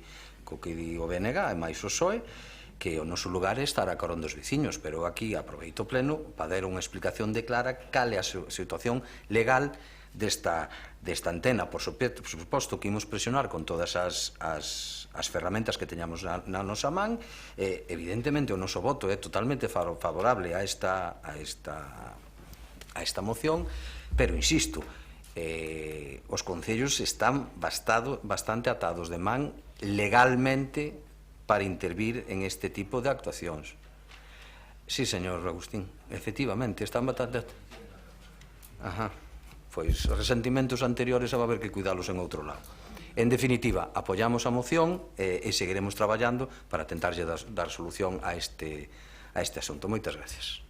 o BNG e máis o PSOE, que o noso lugar é estar a carón dos veciños, pero aquí aproveito pleno para dar unha explicación de clara cal é a situación legal desta antena. Por suposto que imos presionar con todas as ferramentas que teñamos na nosa man. Evidentemente o noso voto é totalmente favorable a esta moción, pero insisto, os concellos están bastante atados de man legalmente para intervir en este tipo de actuacións. Sí, señor Agustín, efectivamente, están bastante... Pois os resentimentos anteriores va a haber que cuidalos en outro lado. En definitiva, apoiamos a moción e seguiremos traballando para tentarlle dar solución a este asunto. Moitas gracias.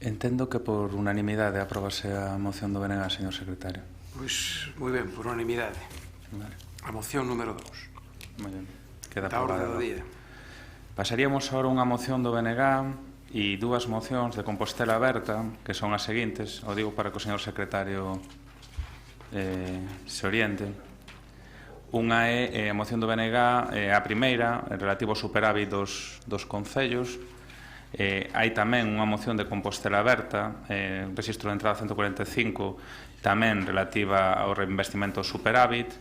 Entendo que por unanimidade aprobase a moción do BNG, señor secretario. Pois, moi ben, por unanimidade. A moción número 2. Moi ben. Queda aprobada. Pasaríamos agora unha moción do BNG e dúas mocións de Compostela Aberta, que son as seguintes, o digo para que o señor secretario se oriente. Unha é a moción do BNG, a primeira, relativa ao superávit dos concellos. Hai tamén unha moción de Compostela Aberta, registro de entrada 145, tamén relativa ao reinvestimento superávit.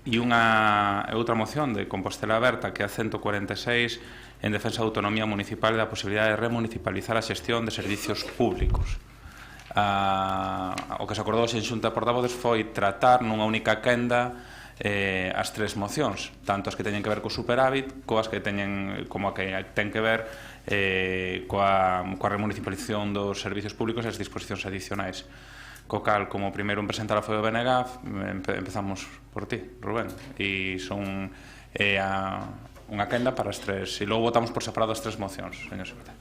E outra moción de Compostela Aberta, que é a 146, en defensa da autonomía municipal e da posibilidade de remunicipalizar a xestión de servicios públicos. O que se acordou en xunta de portavoces foi tratar nunha única quenda as tres mocións, tanto as que teñen que ver co superávit, como a que ten que ver coa remunicipalización dos servicios públicos e as disposicións adicionais. Co cal, como primeiro en presentar foi o BNG, empezamos por ti, Rubén, e son unha quenda para as tres, e logo votamos por separado as tres mocións, señor secretario.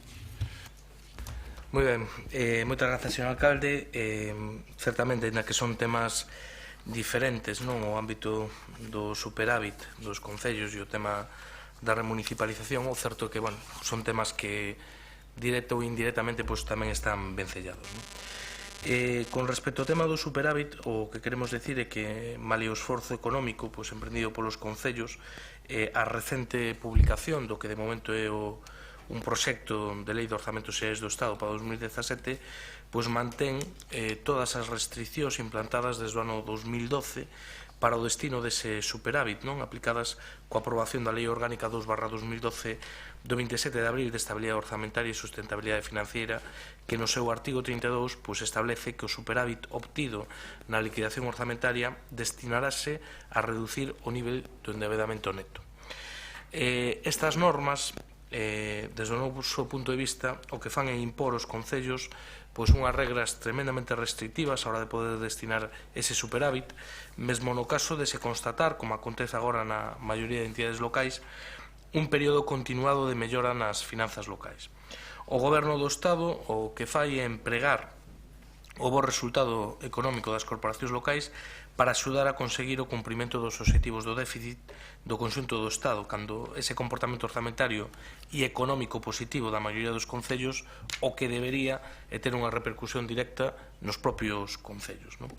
Moi ben, moitas grazas, señor alcalde. Certamente, na que son temas diferentes, non, o ámbito do superávit dos concellos e o tema da remunicipalización, o certo que, bueno, son temas que directo ou indirectamente pois tamén están vencellados, non? Con respecto ao tema do superávit, o que queremos decir é que, male o esforzo económico pois emprendido polos concellos, a recente publicación do que de momento é un proxecto de lei de orzamentos xerais do Estado para 2017, pois mantén todas as restriccións implantadas desde o ano 2012 para o destino dese superávit, non, aplicadas coa aprobación da Lei Orgánica 2/2012 do 27 de abril de Estabilidade Orzamentaria e Sustentabilidade Financiera, que no seu artigo 32 pois establece que o superávit obtido na liquidación orzamentaria destinarase a reducir o nivel do endeudamento neto. Estas normas, desde o noso punto de vista, o que fan é impor aos concellos pois unhas regras tremendamente restrictivas a hora de poder destinar ese superávit, mesmo no caso de se constatar, como acontece agora na maioría de entidades locais, un período continuado de mellora nas finanzas locais. O Goberno do Estado o que fai é empregar o bo resultado económico das corporacións locais para axudar a conseguir o cumprimento dos obxectivos do déficit do conxunto do Estado, cando ese comportamento orzamentario e económico positivo da maioría dos concellos o que debería é ter unha repercusión directa nos propios concellos, non?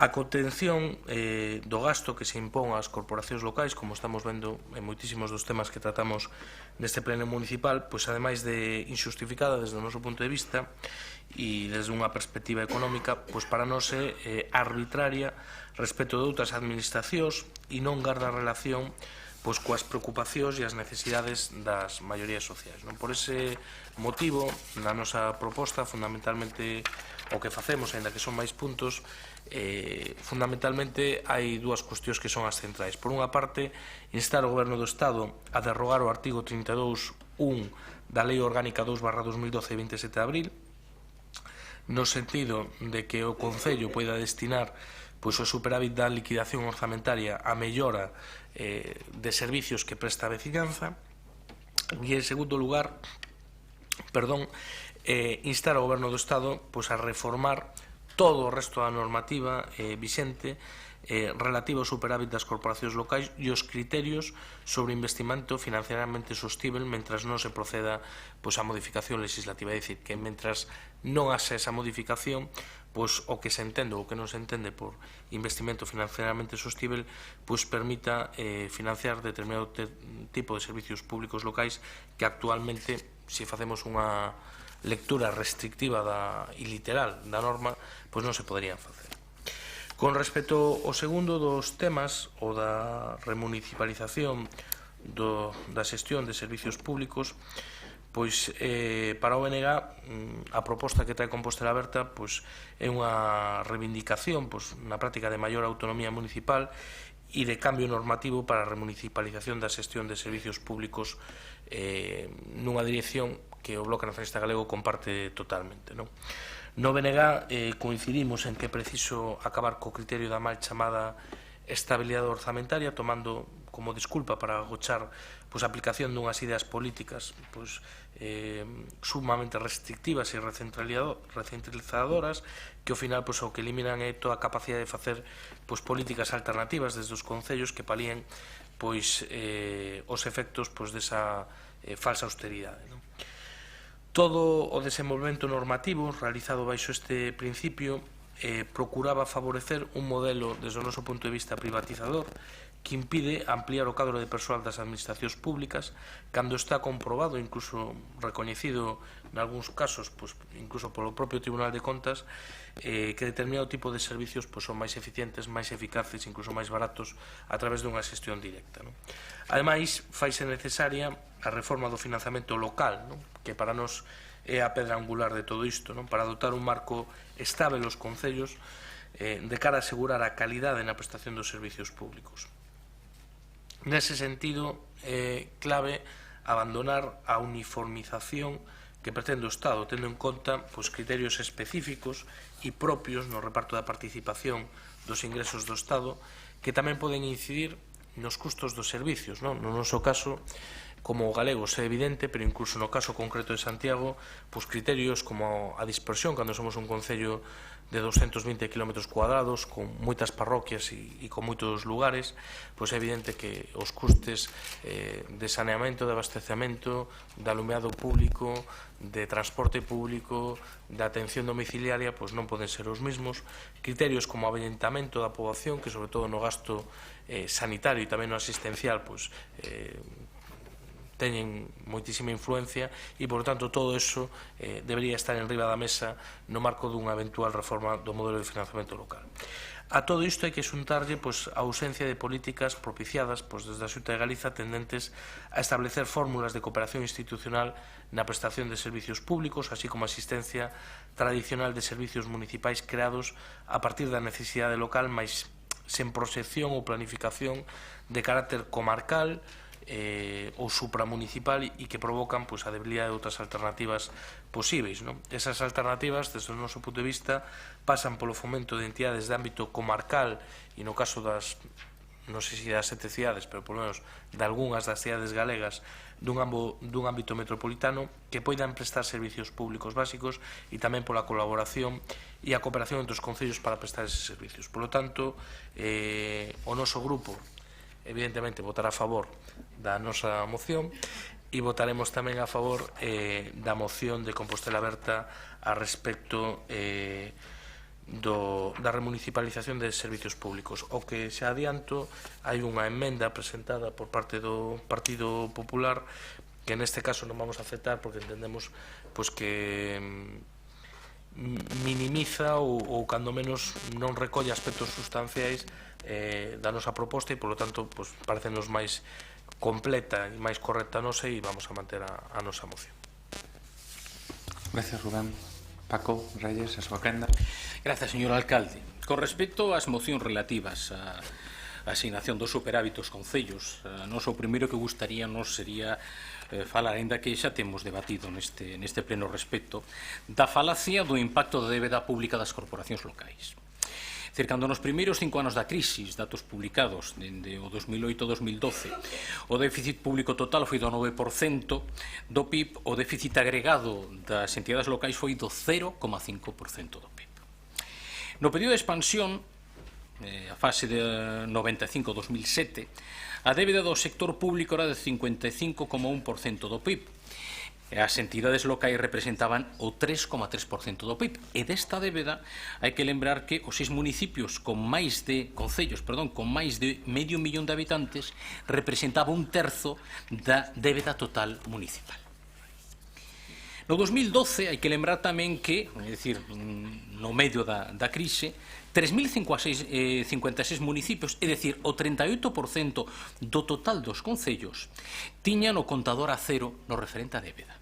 A contención do gasto que se impón ás corporacións locais, como estamos vendo en moitísimos dos temas que tratamos neste pleno municipal, pois ademais de injustificada desde o noso punto de vista e desde unha perspectiva económica, pois para nós é arbitraria respecto de outras administracións e non garda relación pois coas preocupacións e as necesidades das maiorías sociais, non? Por ese motivo, na nosa proposta, fundamentalmente o que facemos, ainda que son máis puntos, fundamentalmente hai dúas cuestións que son as centrais. Por unha parte, instar o Goberno do Estado a derrogar o artigo 32.1 da Lei Orgánica 2/2012 de 27 de abril, no sentido de que o Concello poida destinar pois o superávit da liquidación orzamentaria a mellora de servicios que presta a veciñanza, e en segundo lugar, instar ao Goberno do Estado pois a reformar todo o resto da normativa vixente relativa ao superávit das corporacións locais e os criterios sobre investimento financieramente sostível mentras non se proceda pois a modificación legislativa, é dicir, que mentras non haxa esa modificación, pois o que se entende ou o que non se entende por investimento financieramente sostível pois permita financiar determinado tipo de servicios públicos locais que actualmente, se facemos unha lectura restrictiva e literal da norma, pois non se poderían facer. Con respecto ao segundo dos temas, o da remunicipalización da xestión de servicios públicos, pois para o BNG a proposta que trae Compostela Aberta pois é unha reivindicación pois na práctica de maior autonomía municipal e de cambio normativo para a remunicipalización da xestión de servicios públicos nunha dirección que o Bloque Nacionalista Galego comparte totalmente, non? No BNG coincidimos en que é preciso acabar co criterio da mal chamada estabilidade orzamentaria, tomando como desculpa para agochar pois, a aplicación dunhas ideas políticas pois, sumamente restrictivas e recentralizadoras que ao final pois, o que eliminan é toda a capacidade de facer pois, políticas alternativas desde os concellos que palíen pois, os efectos pois, desa falsa austeridade, non? Todo o desenvolvemento normativo realizado baixo este principio procuraba favorecer un modelo desde o noso punto de vista privatizador que impide ampliar o cadro de persoal das administracións públicas cando está comprobado, incluso recoñecido en algúns casos, pois, incluso polo propio Tribunal de Contas, que determinado tipo de servicios pois, son máis eficientes, máis eficaces, incluso máis baratos a través dunha xestión directa, non? Ademais, faise necesaria a reforma do financiamento local, non? Que para nós é a pedra angular de todo isto, non? Para dotar un marco estável aos concellos de cara a asegurar a calidade na prestación dos servicios públicos. Nese sentido, é clave abandonar a uniformización que pretende o Estado, tendo en conta pois, criterios específicos e propios no reparto da participación dos ingresos do Estado que tamén poden incidir nos custos dos servicios, non? No noso caso, como o galego é evidente, pero incluso no caso concreto de Santiago, pois criterios como a dispersión, cando somos un concello de 220 km cuadrados, con moitas parroquias e con moitos lugares, pois é evidente que os custes de saneamento, de abastecemento, de alumeado público, de transporte público, de atención domiciliaria, pois non poden ser os mesmos. Criterios como o avellentamento da poboación, que sobre todo no gasto sanitario e tamén no asistencial, pois teñen moitísima influencia e, por tanto, todo eso debería estar en riba da mesa no marco dunha eventual reforma do modelo de financiamento local. A todo isto hai que xuntarlle a ausencia de políticas propiciadas desde a Xunta de Galiza tendentes a establecer fórmulas de cooperación institucional na prestación de servicios públicos, así como asistencia tradicional de servicios municipais creados a partir da necesidade local, mais sen proxección ou planificación de carácter comarcal ou supramunicipal e que provocan a debilidade de outras alternativas posíveis. Esas alternativas, desde o noso punto de vista, pasan polo fomento de entidades de ámbito comarcal e no caso das, non sei se das 7 cidades, pero polo menos de algunhas das cidades galegas dun ámbito metropolitano que poidan prestar servicios públicos básicos e tamén pola colaboración e a cooperación entre os concellos para prestar eses servicios. Por lo tanto, o noso grupo evidentemente votará a favor da nosa moción e votaremos tamén a favor da moción de Compostela Aberta a respecto da remunicipalización de servicios públicos. O que xa adianto, hai unha emenda presentada por parte do Partido Popular que neste caso non vamos a aceptar porque entendemos que minimiza ou cando menos non recolle aspectos sustanciais da nosa proposta e, polo tanto, parecenos máis completa e máis correcta a nosa e vamos a manter a nosa moción. Gracias, Rubén. Paco Reyes, a súa quenda. Gracias, señor alcalde. Con respecto ás mocións relativas a asignación dos superhábitos concellos, o primeiro que gustaríanos sería falar, ainda que xa temos debatido neste pleno respecto, da falacia do impacto da débeda pública das corporacións locais. Cando nos primeiros 5 anos da crisis, datos publicados dende o 2008-2012, o déficit público total foi do 9% do PIB, o déficit agregado das entidades locais foi do 0,5% do PIB. No período de expansión, a fase de 95-2007, a débeda do sector público era de 55,1% do PIB. As entidades locais representaban o 3,3% do PIB. E desta débeda hai que lembrar que os 6 municipios con máis de medio millón de habitantes representaba un terzo da débeda total municipal. No 2012 hai que lembrar tamén que, no medio da crise, 3.056 municipios, é dicir, o 38% do total dos concellos, tiñan o contador a cero no referente á débeda.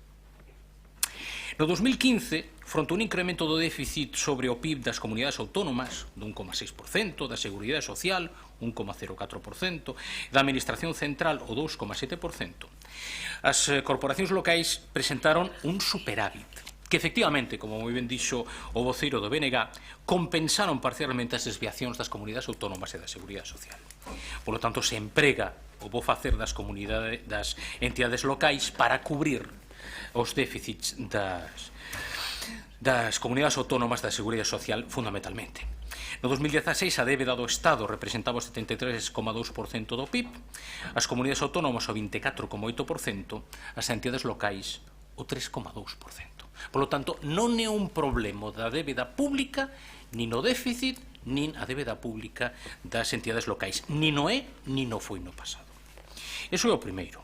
No 2015, fronte a un incremento do déficit sobre o PIB das comunidades autónomas, do 1,6%, da Seguridade Social, 1,04%, da Administración Central, o 2,7%, as corporacións locais presentaron un superávit, que efectivamente, como moi ben dixo o voceiro do BNG, compensaron parcialmente as desviacións das comunidades autónomas e da Seguridade Social. Por lo tanto, se emprega o bo facer das entidades locais para cubrir os déficits das comunidades autónomas da Seguridade Social fundamentalmente. No 2016 a débeda do Estado representaba o 73,2% do PIB, as comunidades autónomas o 24,8%, as entidades locais o 3,2%. Por lo tanto, non é un problema da débeda pública, nin o déficit, nin a débeda pública das entidades locais. Nin o é, nin o foi no pasado. Eso é o primeiro.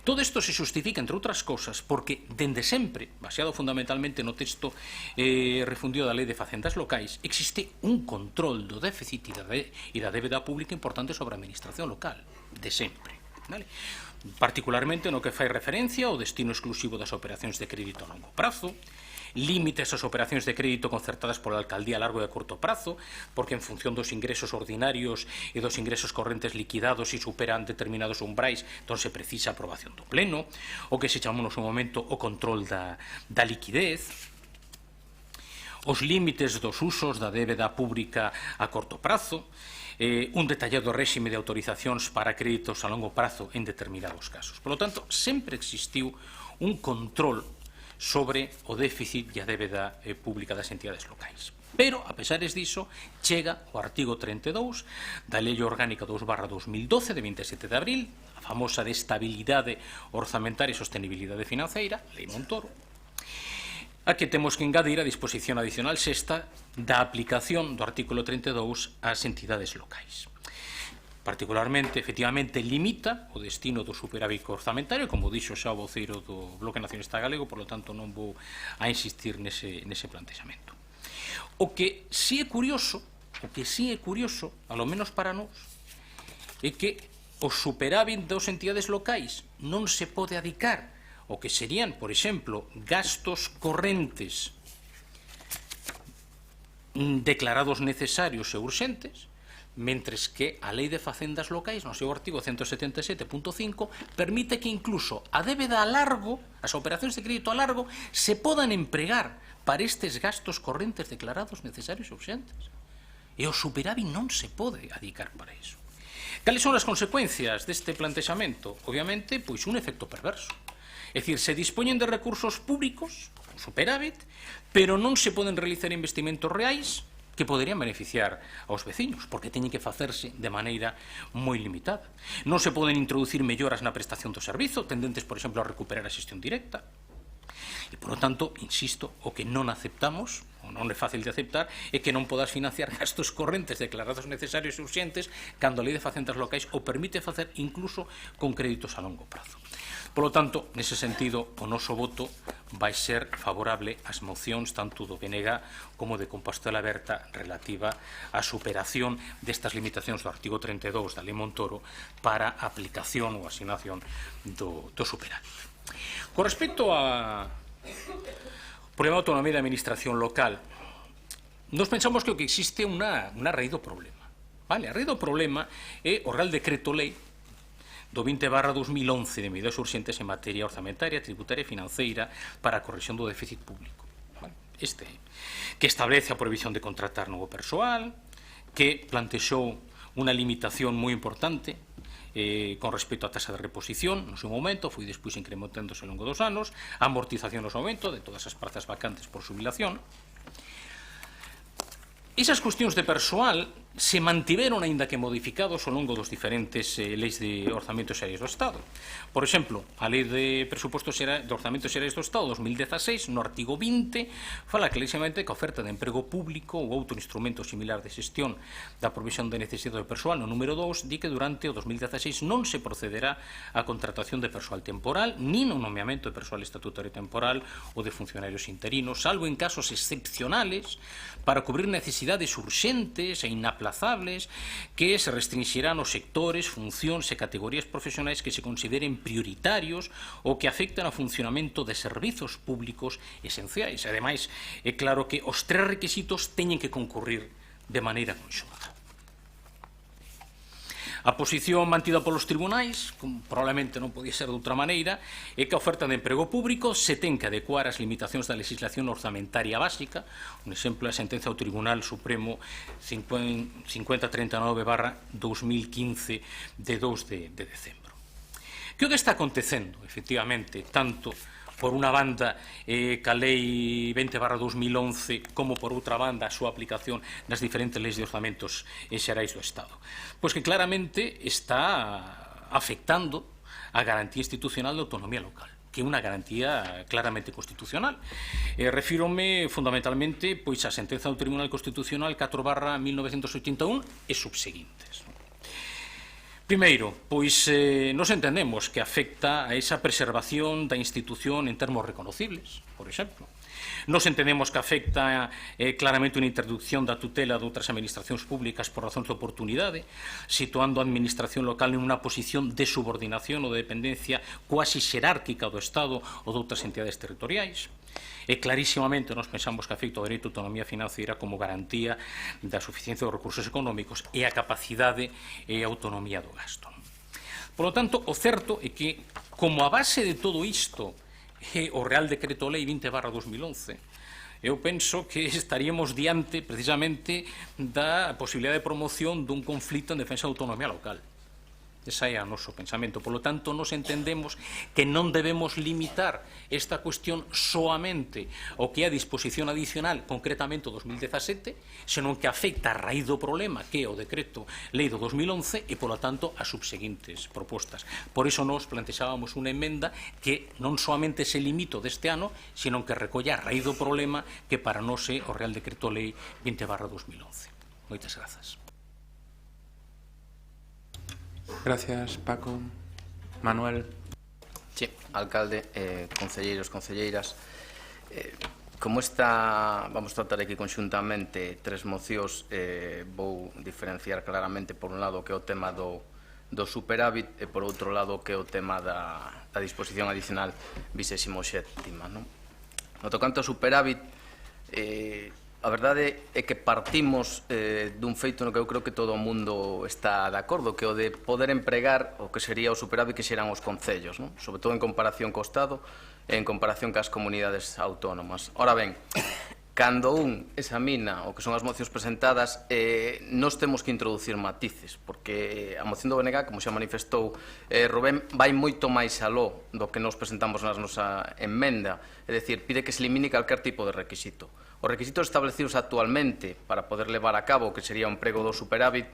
Todo isto se justifica, entre outras cosas, porque, dende sempre, baseado fundamentalmente no texto refundido da Lei de Facendas Locais, existe un control do déficit e da débeda pública importante sobre a administración local, de sempre. Particularmente no que fai referencia ao destino exclusivo das operacións de crédito a longo prazo, límites ás operacións de crédito concertadas pola alcaldía a largo e a curto prazo, porque en función dos ingresos ordinarios e dos ingresos correntes liquidados se superan determinados umbrais, entón se precisa aprobación do pleno, o que se chamou no seu momento o control da liquidez, os límites dos usos da débeda pública a corto prazo, un detallado réxime de autorizacións para créditos a longo prazo en determinados casos. Por lo tanto, sempre existiu un control sobre o déficit e a débeda pública das entidades locais. Pero, a pesares diso, chega o artigo 32 da Lei Orgánica 2/2012 de 27 de abril, a famosa de estabilidade orzamentaria e sostenibilidade financeira, Lei Montoro, a que temos que engadir a disposición adicional sexta da aplicación do artículo 32 ás entidades locais. Particularmente, efectivamente, limita o destino do superávit orzamentario, como dixo xa o voceiro do Bloque Nacionalista Galego, por lo tanto non vou a insistir nese plantexamento. O que sí é curioso, alo menos para nós, é que o superávit das entidades locais non se pode adicar o que serían, por exemplo, gastos correntes declarados necesarios e urxentes, mentres que a Lei de Facendas Locais, no seu artigo 177.5, permite que incluso a débeda a largo, as operacións de crédito a largo, se podan empregar para estes gastos correntes declarados necesarios e urxentes. E o superávit non se pode adicar para iso. Cales son as consecuencias deste plantexamento? Obviamente, pois un efecto perverso. É dicir, se dispoñen de recursos públicos, un superávit, pero non se poden realizar investimentos reais que poderían beneficiar aos veciños, porque teñen que facerse de maneira moi limitada. Non se poden introducir melloras na prestación do servizo, tendentes, por exemplo, a recuperar a xestión directa. E, por lo tanto, insisto, o que non aceptamos, ou non é fácil de aceptar, é que non podas financiar gastos correntes declarados necesarios e urxentes cando a Lei de Facendas Locais o permite facer incluso con créditos a longo prazo. Por lo tanto, nese sentido, o noso voto vai ser favorable ás mocións tanto do BNG como de Compostela Aberta relativa á superación destas limitacións do artigo 32 da Lei Montoro para a aplicación ou asignación do superávit. Con respecto a problema de autonomía da administración local, nos pensamos que o que existe é unha raíz do problema. A raíz do problema é o Real Decreto Lei do 20/2011 de medidas urxentes en materia orzamentaria, tributaria e financeira para a corrección do déficit público. Este que establece a prohibición de contratar novo persoal, que plantexou unha limitación moi importante con respecto á tasa de reposición no seu momento, foi despois incrementándose ao longo dos anos, a amortización no seu momento de todas as prazas vacantes por xubilación. Esas cuestións de persoal se mantiveron, aínda que modificados, ao longo dos diferentes leis de orzamentos xerais do Estado. Por exemplo, a Lei de Presupostos de Orzamentos Xerais do Estado 2016, no artigo 20, fala clarísimamente que a oferta de emprego público ou outro instrumento similar de xestión da provisión de necesidade de persoal, no número 2, di que durante o 2016 non se procederá á contratación de persoal temporal, nin o nomeamento de persoal estatutario temporal ou de funcionarios interinos, salvo en casos excepcionales para cubrir necesidades urxentes e inaplazables que se restringirán aos sectores, funcións e categorías profesionais que se consideren prioritarios ou que afectan ao funcionamento de servizos públicos esenciais. Ademais, é claro que os tres requisitos teñen que concurrir de maneira conxunta. A posición mantida polos tribunais, como probablemente non podía ser de outra maneira, é que a oferta de emprego público se ten que adecuar ás limitacións da legislación orzamentaria básica. Un exemplo é a sentenza do Tribunal Supremo 5039/2015 de 2 de decembro. Que o que está acontecendo, efectivamente, tanto por unha banda ca Lei 20/2011 como por outra banda a súa aplicación nas diferentes leis de orzamentos xerais do Estado? Pois que claramente está afectando a garantía institucional de autonomía local, que é unha garantía claramente constitucional. Refírome fundamentalmente pois á sentenza do Tribunal Constitucional 4/1981 e subseguintes. Primeiro, pois nos entendemos que afecta a esa preservación da institución en termos reconocibles, por exemplo. Nos entendemos que afecta claramente unha introducción da tutela de outras administracións públicas por razóns de oportunidade, situando a administración local en unha posición de subordinación ou de dependencia cuasi xerárquica do Estado ou de outras entidades territoriais. E clarísimamente nos pensamos que afecta o dereito a autonomía financeira como garantía da suficiencia dos recursos económicos e a capacidade e a autonomía do gasto. Por lo tanto, o certo é que, como a base de todo isto é o Real Decreto Lei 20/2011, eu penso que estaríamos diante precisamente da posibilidade de promoción dun conflito en defensa da autonomía local. Ese é o noso pensamento. Por lo tanto, nos entendemos que non debemos limitar esta cuestión soamente ao que é a disposición adicional, concretamente o 2017, senón que afecta a raíz do problema, que é o decreto lei do 2011, e, por lo tanto, as subseguintes propostas. Por iso nos plantexábamos unha emenda que non soamente se limito deste ano, senón que recolla a raíz do problema que para nós é o Real Decreto Lei 20/2011. Moitas grazas. Gracias, Paco. Manuel. Sí, alcalde, concelleiros, concelleiras, como esta vamos tratar aquí conxuntamente tres mocións, vou diferenciar claramente por un lado que é o tema do superávit e por outro lado que é o tema da disposición adicional 27ª. No tocante ao superávit, a verdade é que partimos dun feito no que eu creo que todo o mundo está de acordo, que é o de poder empregar o que sería o superávit que xeran os concellos, sobre todo en comparación co Estado e en comparación cas comunidades autónomas. Ora ben, cando un examina o que son as mocións presentadas, nos temos que introducir matices, porque a moción do BNG, como xa manifestou Rubén, vai moito máis aló do que nos presentamos na nosa emenda, é dicir, pide que se elimine calquer tipo de requisito. Os requisitos establecidos actualmente para poder levar a cabo o que sería o emprego do superávit,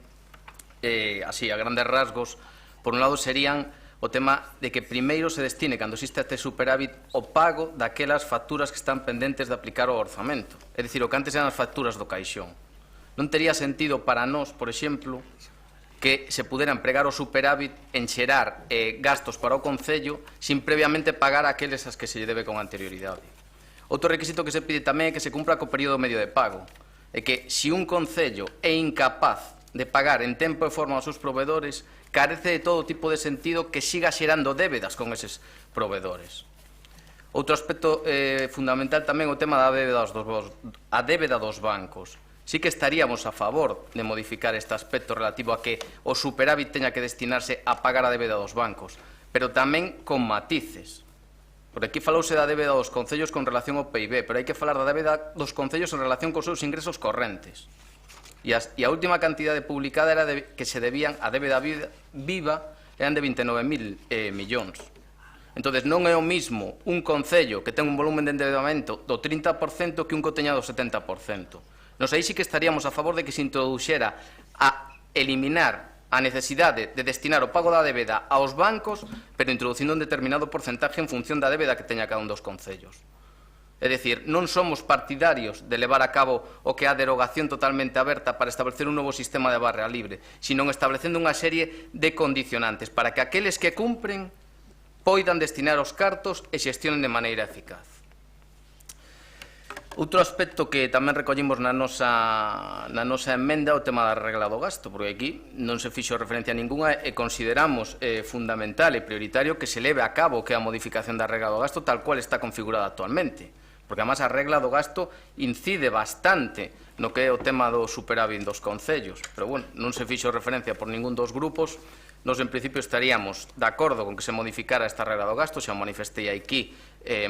así, a grandes rasgos, por un lado serían o tema de que primeiro se destine, cando existe este superávit, o pago daquelas facturas que están pendentes de aplicar ao orzamento. É dicir, o que antes eran as facturas do caixón. Non tería sentido para nós, por exemplo, que se pudera empregar o superávit en xerar gastos para o Concello sin previamente pagar aqueles as que se lle debe con anterioridade. Outro requisito que se pide tamén é que se cumpra co período medio de pago. É que, se un Concello é incapaz de pagar en tempo e forma aos seus provedores, carece de todo tipo de sentido que siga xerando débedas con eses provedores. Outro aspecto fundamental tamén o tema da débeda dos bancos. Sí que estaríamos a favor de modificar este aspecto relativo a que o superávit teña que destinarse a pagar a débeda dos bancos, pero tamén con matices. Porque aquí falouse da débeda dos concellos con relación ao PIB, pero hai que falar da débeda dos concellos en relación cos seus ingresos correntes. E a última cantidade publicada era que se debían a débeda viva eran de 29.000 millóns. Entón, non é o mismo un concello que ten un volumen de endebedamento do 30% que un que teña do 70%. Nos aí sí que estaríamos a favor de que se introduxera a eliminar a necesidade de destinar o pago da débeda aos bancos, pero introducindo un determinado porcentaje en función da débeda que teña cada un dos concellos. É dicir, non somos partidarios de levar a cabo o que é a derogación totalmente aberta para establecer un novo sistema de barra libre, sino establecendo unha serie de condicionantes para que aqueles que cumpren poidan destinar os cartos e xestionen de maneira eficaz. Outro aspecto que tamén recollimos na nosa emenda é o tema da regla do gasto, porque aquí non se fixo referencia a ninguna e consideramos fundamental e prioritario que se leve a cabo que a modificación da regla do gasto tal cual está configurada actualmente, porque además a regla do gasto incide bastante no que é o tema do superávit dos concellos, pero bueno, non se fixo referencia por ningún dos grupos. Nos en principio estaríamos de acordo con que se modificara esta regla do gasto, xa manifestei aquí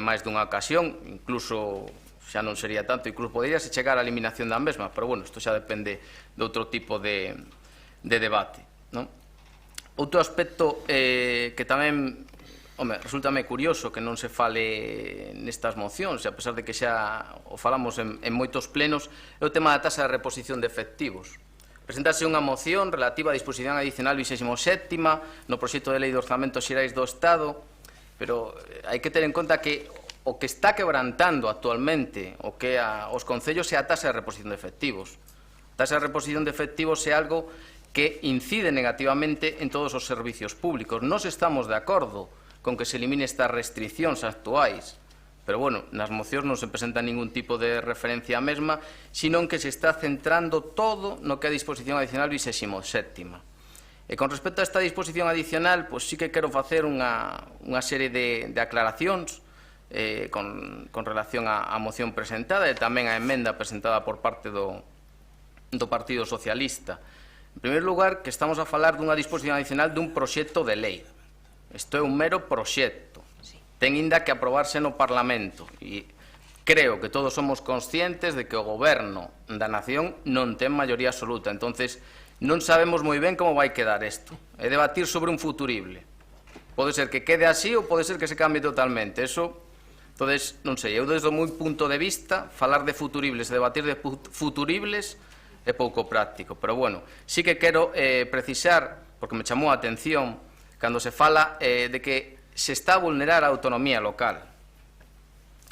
máis dunha ocasión, incluso xa non sería tanto, incluso poderíase chegar á eliminación da mesma, pero bueno, isto xa depende de outro tipo de debate. Outro aspecto que tamén resultame curioso que non se fale nestas mocións, e a pesar de que xa o falamos en moitos plenos, é o tema da taxa de reposición de efectivos. Presentase unha moción relativa á disposición adicional 27ª no proxecto de lei de orzamentos xerais do Estado, pero hai que ter en conta que o que está quebrantando actualmente o que os concellos é a taxa de reposición de efectivos. A taxa de reposición de efectivos é algo que incide negativamente en todos os servicios públicos. Nós estamos de acordo con que se elimine estas restriccións actuais, pero, bueno, nas mocións non se presenta ningún tipo de referencia á mesma, senón que se está centrando todo no que é a disposición adicional 27ª. E con respecto a esta disposición adicional, pois sí que quero facer unha serie de aclaracións con relación á moción presentada e tamén á emenda presentada por parte do Partido Socialista. En primeiro lugar, que estamos a falar dunha disposición adicional dun proxecto de lei. Isto é un mero proxecto. Ten inda que aprobarse no Parlamento. E creo que todos somos conscientes de que o goberno da nación non ten maioría absoluta. Entonces, non sabemos moi ben como vai quedar isto. É debatir sobre un futurible. Pode ser que quede así ou pode ser que se cambie totalmente. Eso, entonces, non sei, eu desde o meu punto de vista, falar de futuribles, debatir de futuribles é pouco práctico. Pero, bueno, sí que quero precisar, porque me chamou a atención, cando se fala de que se está a vulnerar a autonomía local.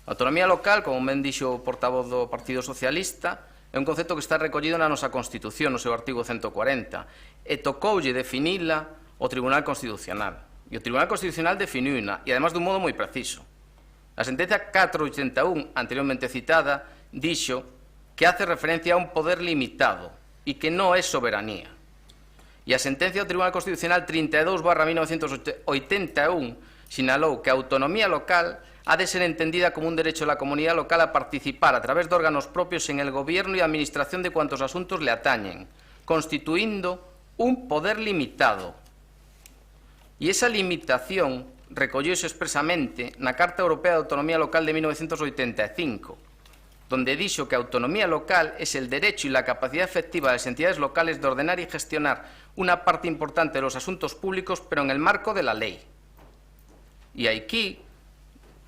A autonomía local, como ben dixo o portavoz do Partido Socialista, é un concepto que está recollido na nosa Constitución, no seu artigo 140, e tocoulle definila o Tribunal Constitucional. E o Tribunal Constitucional definiuna, e además dun modo moi preciso. A sentencia 481, anteriormente citada, dixo que hace referencia a un poder limitado e que non é soberanía. E a sentencia do Tribunal Constitucional 32/1981 sinalou que a autonomía local ha de ser entendida como un derecho de la comunidad local a participar a través de órganos propios en el gobierno y administración de cuantos asuntos le atañen, constituyendo un poder limitado. Y esa limitación recollóse expresamente na Carta Europea de Autonomía Local de 1985, donde dixo que a autonomía local es el derecho y la capacidad efectiva de las entidades locales de ordenar y gestionar una parte importante de los asuntos públicos, pero en el marco de la ley. Y aquí,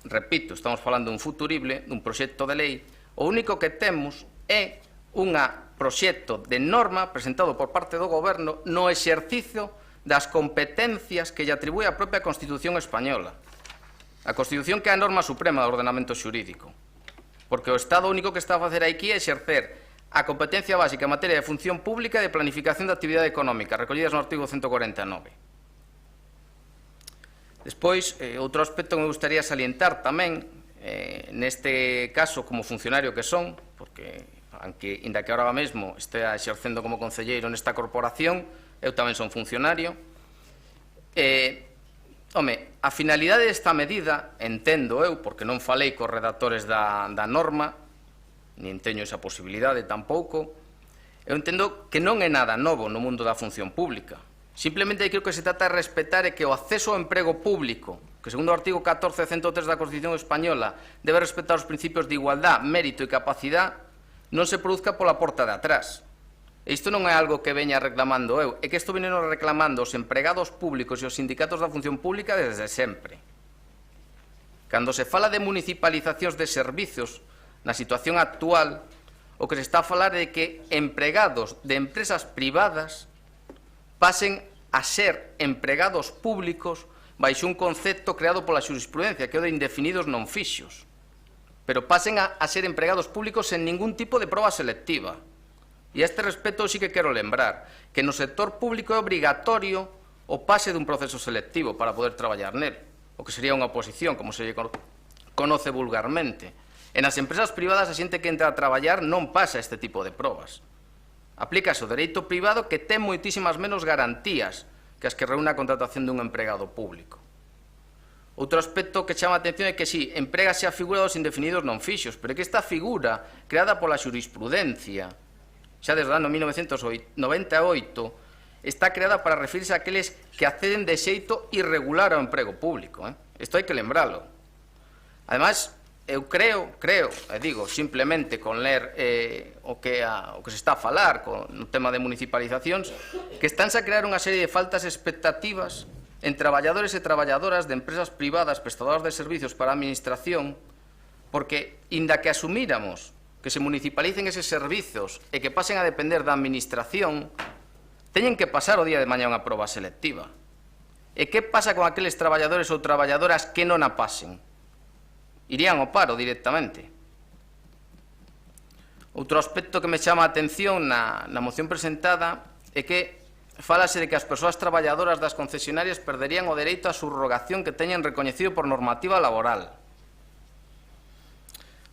repito, estamos falando dun futurible, dun proxecto de lei, o único que temos é un proxecto de norma presentado por parte do Goberno no exercicio das competencias que lle atribúe a propia Constitución española. A Constitución que é a norma suprema do ordenamento xurídico. Porque o Estado único que está a facer aquí é exercer a competencia básica en materia de función pública e de planificación de actividade económica, recollidas no artigo 149. Despois, outro aspecto que me gustaría salientar tamén, neste caso como funcionario que son, porque, inda que ahora mesmo estea exercendo como concelleiro nesta corporación, eu tamén son funcionario, a finalidade desta medida, entendo eu, porque non falei cos redactores da norma, nin teño esa posibilidade tampouco, eu entendo que non é nada novo no mundo da función pública. Simplemente creo que se trata de respetar que o acceso ao emprego público, que segundo o artigo 14 e 103 da Constitución Española debe respetar os principios de igualdad, mérito e capacidade, non se produzca pola porta de atrás. E isto non é algo que veña reclamando eu, é que isto veñen reclamando os empregados públicos e os sindicatos da función pública desde sempre. Cando se fala de municipalizacións de servizos na situación actual, o que se está a falar é de que empregados de empresas privadas pasen a ser empregados públicos baixo un concepto creado pola xurisprudencia, que é o de indefinidos non fixos. Pero pasen a ser empregados públicos sen ningún tipo de proba selectiva. E a este respecto sí que quero lembrar que no sector público é obrigatorio o pase dun proceso selectivo para poder traballar nel, o que sería unha oposición, como se conoce vulgarmente. E nas empresas privadas a xente que entra a traballar non pasa este tipo de probas. Aplícase o dereito privado que ten moitísimas menos garantías que as que reúne a contratación dun empregado público. Outro aspecto que chama a atención é que si, emprégase a figura dos indefinidos non fixos, pero é que esta figura, creada pola xurisprudencia, xa desde o ano 1998, está creada para referirse a aqueles que acceden de xeito irregular ao emprego público. Isto hai que lembralo. Ademais, eu creo, e digo, simplemente con ler o que se está a falar no tema de municipalizacións, que estánse a crear unha serie de faltas expectativas en traballadores e traballadoras de empresas privadas prestadoras de servicios para a administración, porque, inda que asumíramos que se municipalicen eses servizos e que pasen a depender da administración, teñen que pasar o día de mañá unha proba selectiva. E que pasa con aqueles traballadores ou traballadoras que non a pasen? Irían ao paro directamente. Outro aspecto que me chama a atención na moción presentada é que fálase de que as persoas traballadoras das concesionarias perderían o dereito á subrogación que teñen recoñecido por normativa laboral.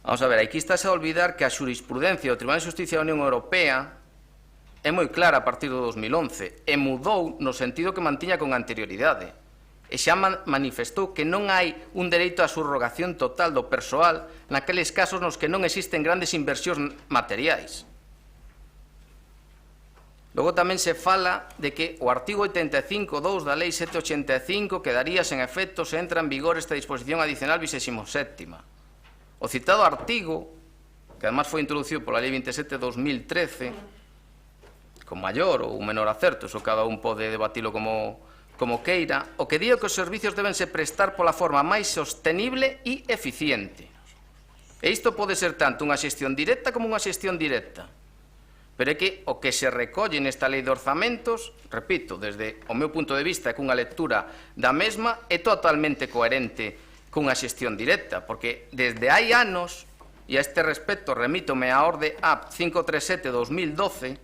Vamos a ver, aquí estáse a olvidar que a xurisprudencia do Tribunal de Xusticia da Unión Europea é moi clara a partir do 2011 e mudou no sentido que mantiña con anterioridade. E xa manifestou que non hai un dereito á subrogación total do persoal naqueles casos nos que non existen grandes inversións materiais. Logo tamén se fala de que o artigo 85.2 da Lei 785 quedaría sen efecto se entra en vigor esta disposición adicional 27ª. O citado artigo, que además foi introducido pola Lei 27 de 2013, con maior ou menor acerto, eso cada un pode debatilo como queira, o que di que os servicios debense prestar pola forma máis sostenible e eficiente. E isto pode ser tanto unha xestión directa como unha xestión directa. Pero é que o que se recolle nesta lei de orzamentos, repito, desde o meu punto de vista e cunha lectura da mesma, é totalmente coherente cunha xestión directa, porque desde hai anos, e a este respecto remítome á orde AP 537-2012,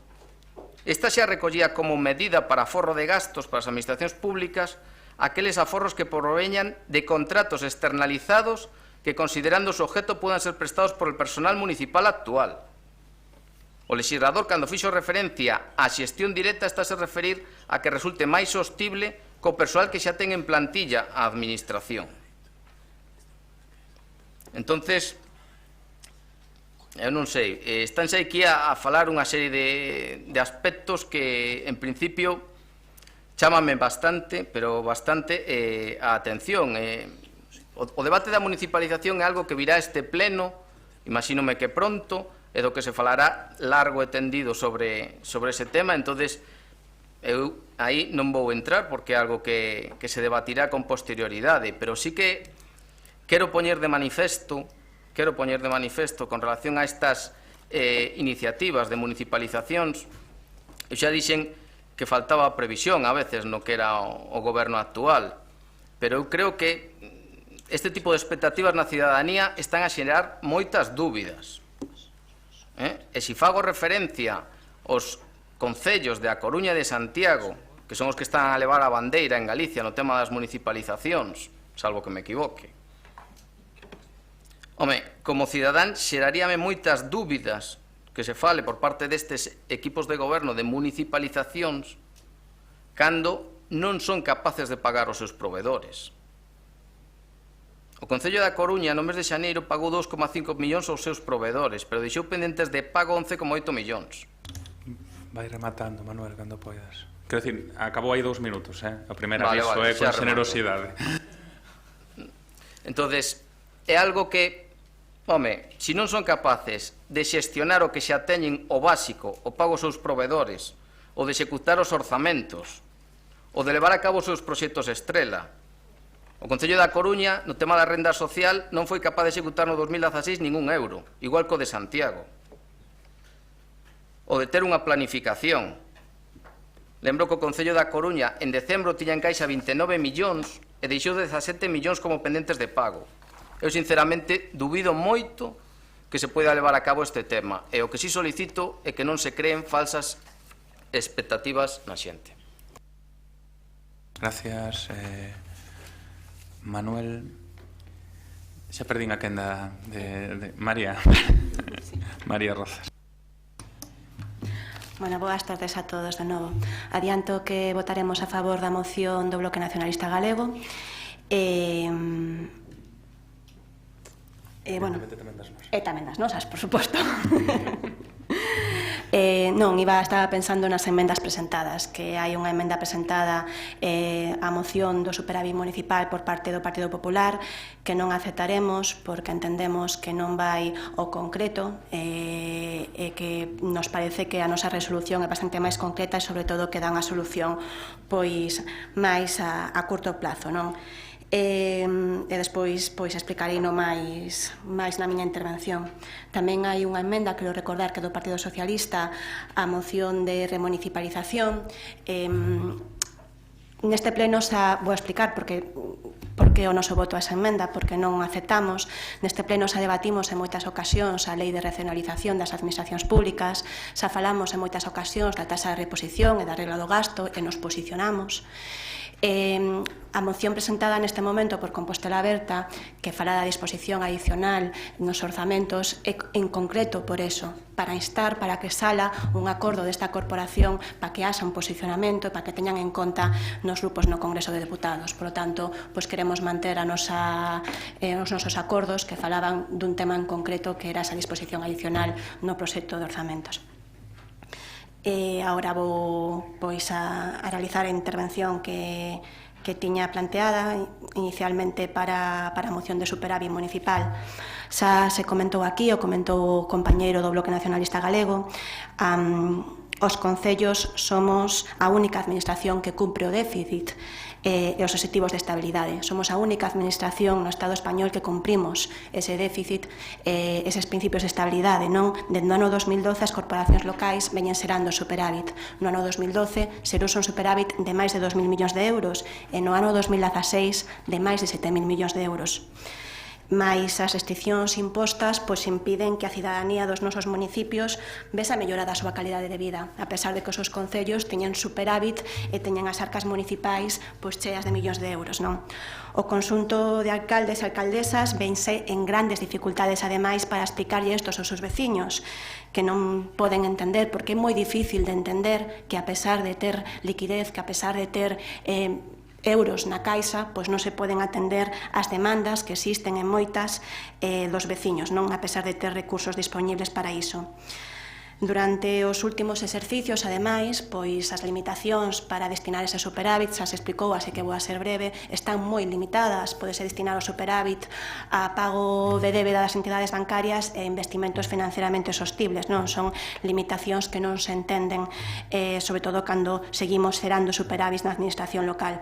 esta xa recollía como medida para aforro de gastos para as administracións públicas aqueles aforros que proveñan de contratos externalizados que, considerando su objeto, puedan ser prestados por el personal municipal actual. O legislador, cando fixo referencia á xestión directa, estáse a referir a que resulte máis sostible co persoal que xa ten en plantilla a administración. Entonces, eu non sei, estánse aquí a falar unha serie de aspectos que, en principio, chámame bastante, pero bastante a atención. O debate da municipalización é algo que virá a este pleno, imagínome que pronto, e do que se falará largo e tendido sobre ese tema. Entonces, eu aí non vou entrar porque é algo que se debatirá con posterioridade, pero sí que quero poñer de manifesto con relación a estas iniciativas de municipalizacións. Eu xa dixen que faltaba previsión a veces no que era o goberno actual, pero eu creo que este tipo de expectativas na cidadanía están a xerar moitas dúbidas. E se fago referencia aos concellos de A Coruña e de Santiago, que son os que están a levar a bandeira en Galicia no tema das municipalizacións, salvo que me equivoque, home, como cidadán xeraríame moitas dúbidas que se fale por parte destes equipos de goberno de municipalizacións cando non son capaces de pagar os seus provedores. O Concello da Coruña no mes de xaneiro pagou 2,5 millóns aos seus provedores, pero deixou pendentes de pago 11,8 millóns. Vai rematando, Manuel, cando poidas. Quero dicir, acabou aí 2 minutos, O primeiro aviso é con generosidade. Entonces, é algo que, home, se non son capaces de xestionar o que xa teñen o básico, o pago aos seus provedores, ou de executar os orzamentos, ou de levar a cabo os seus proxectos estrela. O Concello da Coruña, no tema da renda social, non foi capaz de executar no 2016 ningún euro, igual co de Santiago. O de ter unha planificación. Lembro que o Concello da Coruña en decembro tiña en caixa 29 millóns e deixou 17 millóns como pendentes de pago. Eu, sinceramente, dubido moito que se poida levar a cabo este tema. E o que si solicito é que non se creen falsas expectativas na xente. Gracias, Manuel. Xa perdín a quenda de María. María Rozas. Bueno, boas tardes a todos de novo. Adianto que votaremos a favor da moción do Bloque Nacionalista Galego. Bueno, e tamén das nosas, por suposto. Non, estaba pensando nas emendas presentadas, que hai unha emenda presentada á moción do superávit municipal por parte do Partido Popular, que non aceptaremos porque entendemos que non vai ao concreto e que nos parece que a nosa resolución é bastante máis concreta e sobre todo que dá unha solución pois máis a curto plazo, non? E despois explicarei no máis na miña intervención. Tamén hai unha emenda, quero recordar, que do Partido Socialista a moción de remunicipalización. Neste pleno xa vou explicar porque o noso voto a esa emenda, porque non aceptamos. Neste pleno xa debatimos en moitas ocasións a lei de racionalización das administracións públicas, xa falamos en moitas ocasións da taxa de reposición e da regla do gasto e nos posicionamos. A moción presentada neste momento por Compostela Aberta, que fala da disposición adicional nos orzamentos, é en concreto por eso, para instar para que sala un acordo desta corporación para que haxa un posicionamento e para que teñan en conta nos grupos no Congreso de Deputados. Por lo tanto, queremos manter os nosos acordos que falaban dun tema en concreto que era esa disposición adicional no proxecto de orzamentos. Agora vou a realizar a intervención que que tiña planteada inicialmente para a moción de superávit municipal. Xa se comentou aquí, o comentou o compañeiro do Bloque Nacionalista Galego, os concellos somos a única administración que cumpre o déficit e os obxectivos de estabilidade. Somos a única administración no Estado español que cumprimos ese déficit, eses principios de estabilidade. Dende o ano 2012 as corporacións locais veñen xerando superávit. No ano 2012 xerouse un superávit de máis de 2.000 millóns de euros e no ano 2016 de máis de 7.000 millóns de euros. Mais as restriccións impostas impiden que a cidadanía dos nosos municipios vese a mellora da súa calidade de vida, a pesar de que os seus concellos teñen superávit e teñen as arcas municipais cheas de millóns de euros. O conxunto de alcaldes e alcaldesas vense en grandes dificultades, ademais, para explicarlle isto aos seus veciños, que non poden entender, porque é moi difícil de entender que, a pesar de ter liquidez, que a pesar de ter euros na caixa, non se poden atender as demandas que existen en moitas dos veciños, a pesar de ter recursos disponibles para iso. Durante os últimos exercicios, ademais, as limitacións para destinar ese superávit, xa se explicou, así que vou a ser breve, están moi limitadas. Pódese destinar o superávit a pago de débeda das entidades bancarias e investimentos financieramente sostibles. Son limitacións que non se entenden, sobre todo cando seguimos xerando superávit na administración local.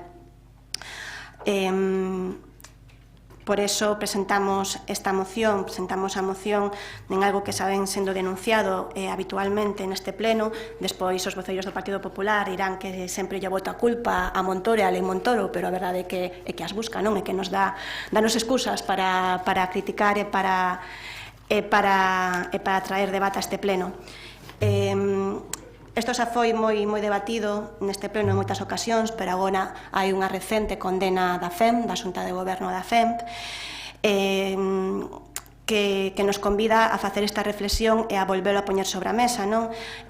Por eso presentamos esta moción, presentamos a moción en algo que saben sendo denunciado habitualmente neste pleno. Despois os vocellos do Partido Popular dirán que sempre lle bota a culpa a Montoro e a Lei Montoro, pero a verdade é que as busca, e que nos danos excusas para criticar e para traer debate a este pleno. Isto xa foi moi debatido neste pleno en moitas ocasións, pero agora hai unha recente condena da FEMP, da Xunta de Goberno da FEMP, que nos convida a facer esta reflexión e a volvelo a poñer sobre a mesa.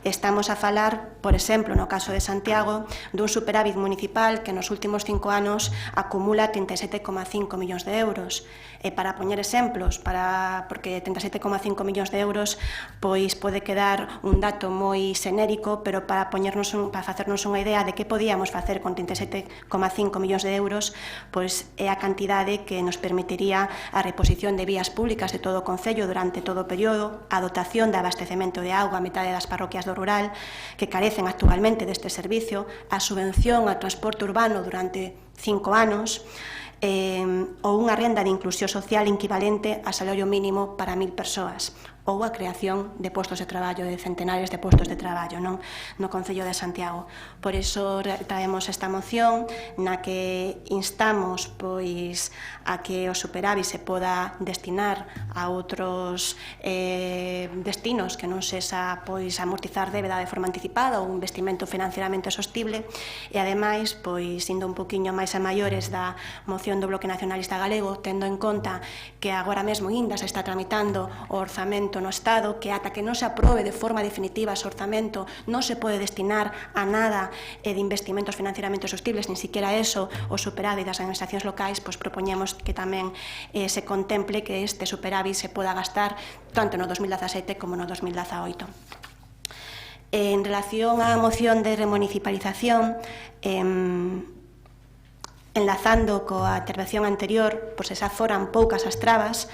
Estamos a falar, por exemplo, no caso de Santiago, dun superávit municipal que nos últimos 5 anos acumula 37,5 millóns de euros. E para poñer exemplos, porque 37,5 millóns de euros pode quedar un dato moi xenérico, pero para facernos unha idea de que podíamos facer con 37,5 millóns de euros, é a cantidade que nos permitiría a reposición de vías públicas de todo o concello durante todo o período, a dotación de abastecemento de auga a metade das parroquias do rural que carecen actualmente deste servicio, a subvención ao transporte urbano durante 5 anos, ou unha renda de inclusión social equivalente a salario mínimo para 1.000 persoas, ou a creación de postos de traballo, de centenares de postos de traballo no Concello de Santiago. Por iso traemos esta moción na que instamos a que o superávit se poda destinar a outros destinos que non sexa amortizar débeda de forma anticipada ou un investimento financieramente sostible e, ademais, indo un poquinho máis a maiores da moción do Bloque Nacionalista Galego, tendo en conta que agora mesmo ainda se está tramitando o orzamento no Estado, que ata que non se aprobe de forma definitiva ese orzamento non se pode destinar a nada de investimentos financieramente sostibles, nin siquiera eso, o superávit das administracións locais, propoñemos que tamén se contemple que este superávit se poda gastar tanto no 2017 como no 2018. En relación á moción de remunicipalización, enlazando coa intervención anterior, se xa foran poucas as trabas,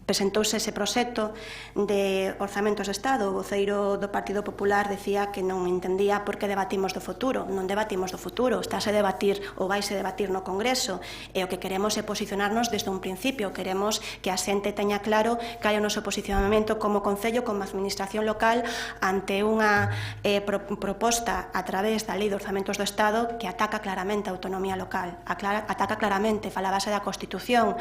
presentouse ese proxecto de orzamentos de Estado. O voceiro do Partido Popular decía que non entendía por que debatimos do futuro. Non debatimos do futuro, estáse a debatir ou vaise debatir no Congreso, e o que queremos é posicionarnos desde un principio. Queremos que a xente teña claro que hai o noso posicionamento como Concello, como Administración local, ante unha proposta a través da Lei de Orzamentos do Estado que ataca claramente a autonomía local, ataca claramente, falábase da Constitución.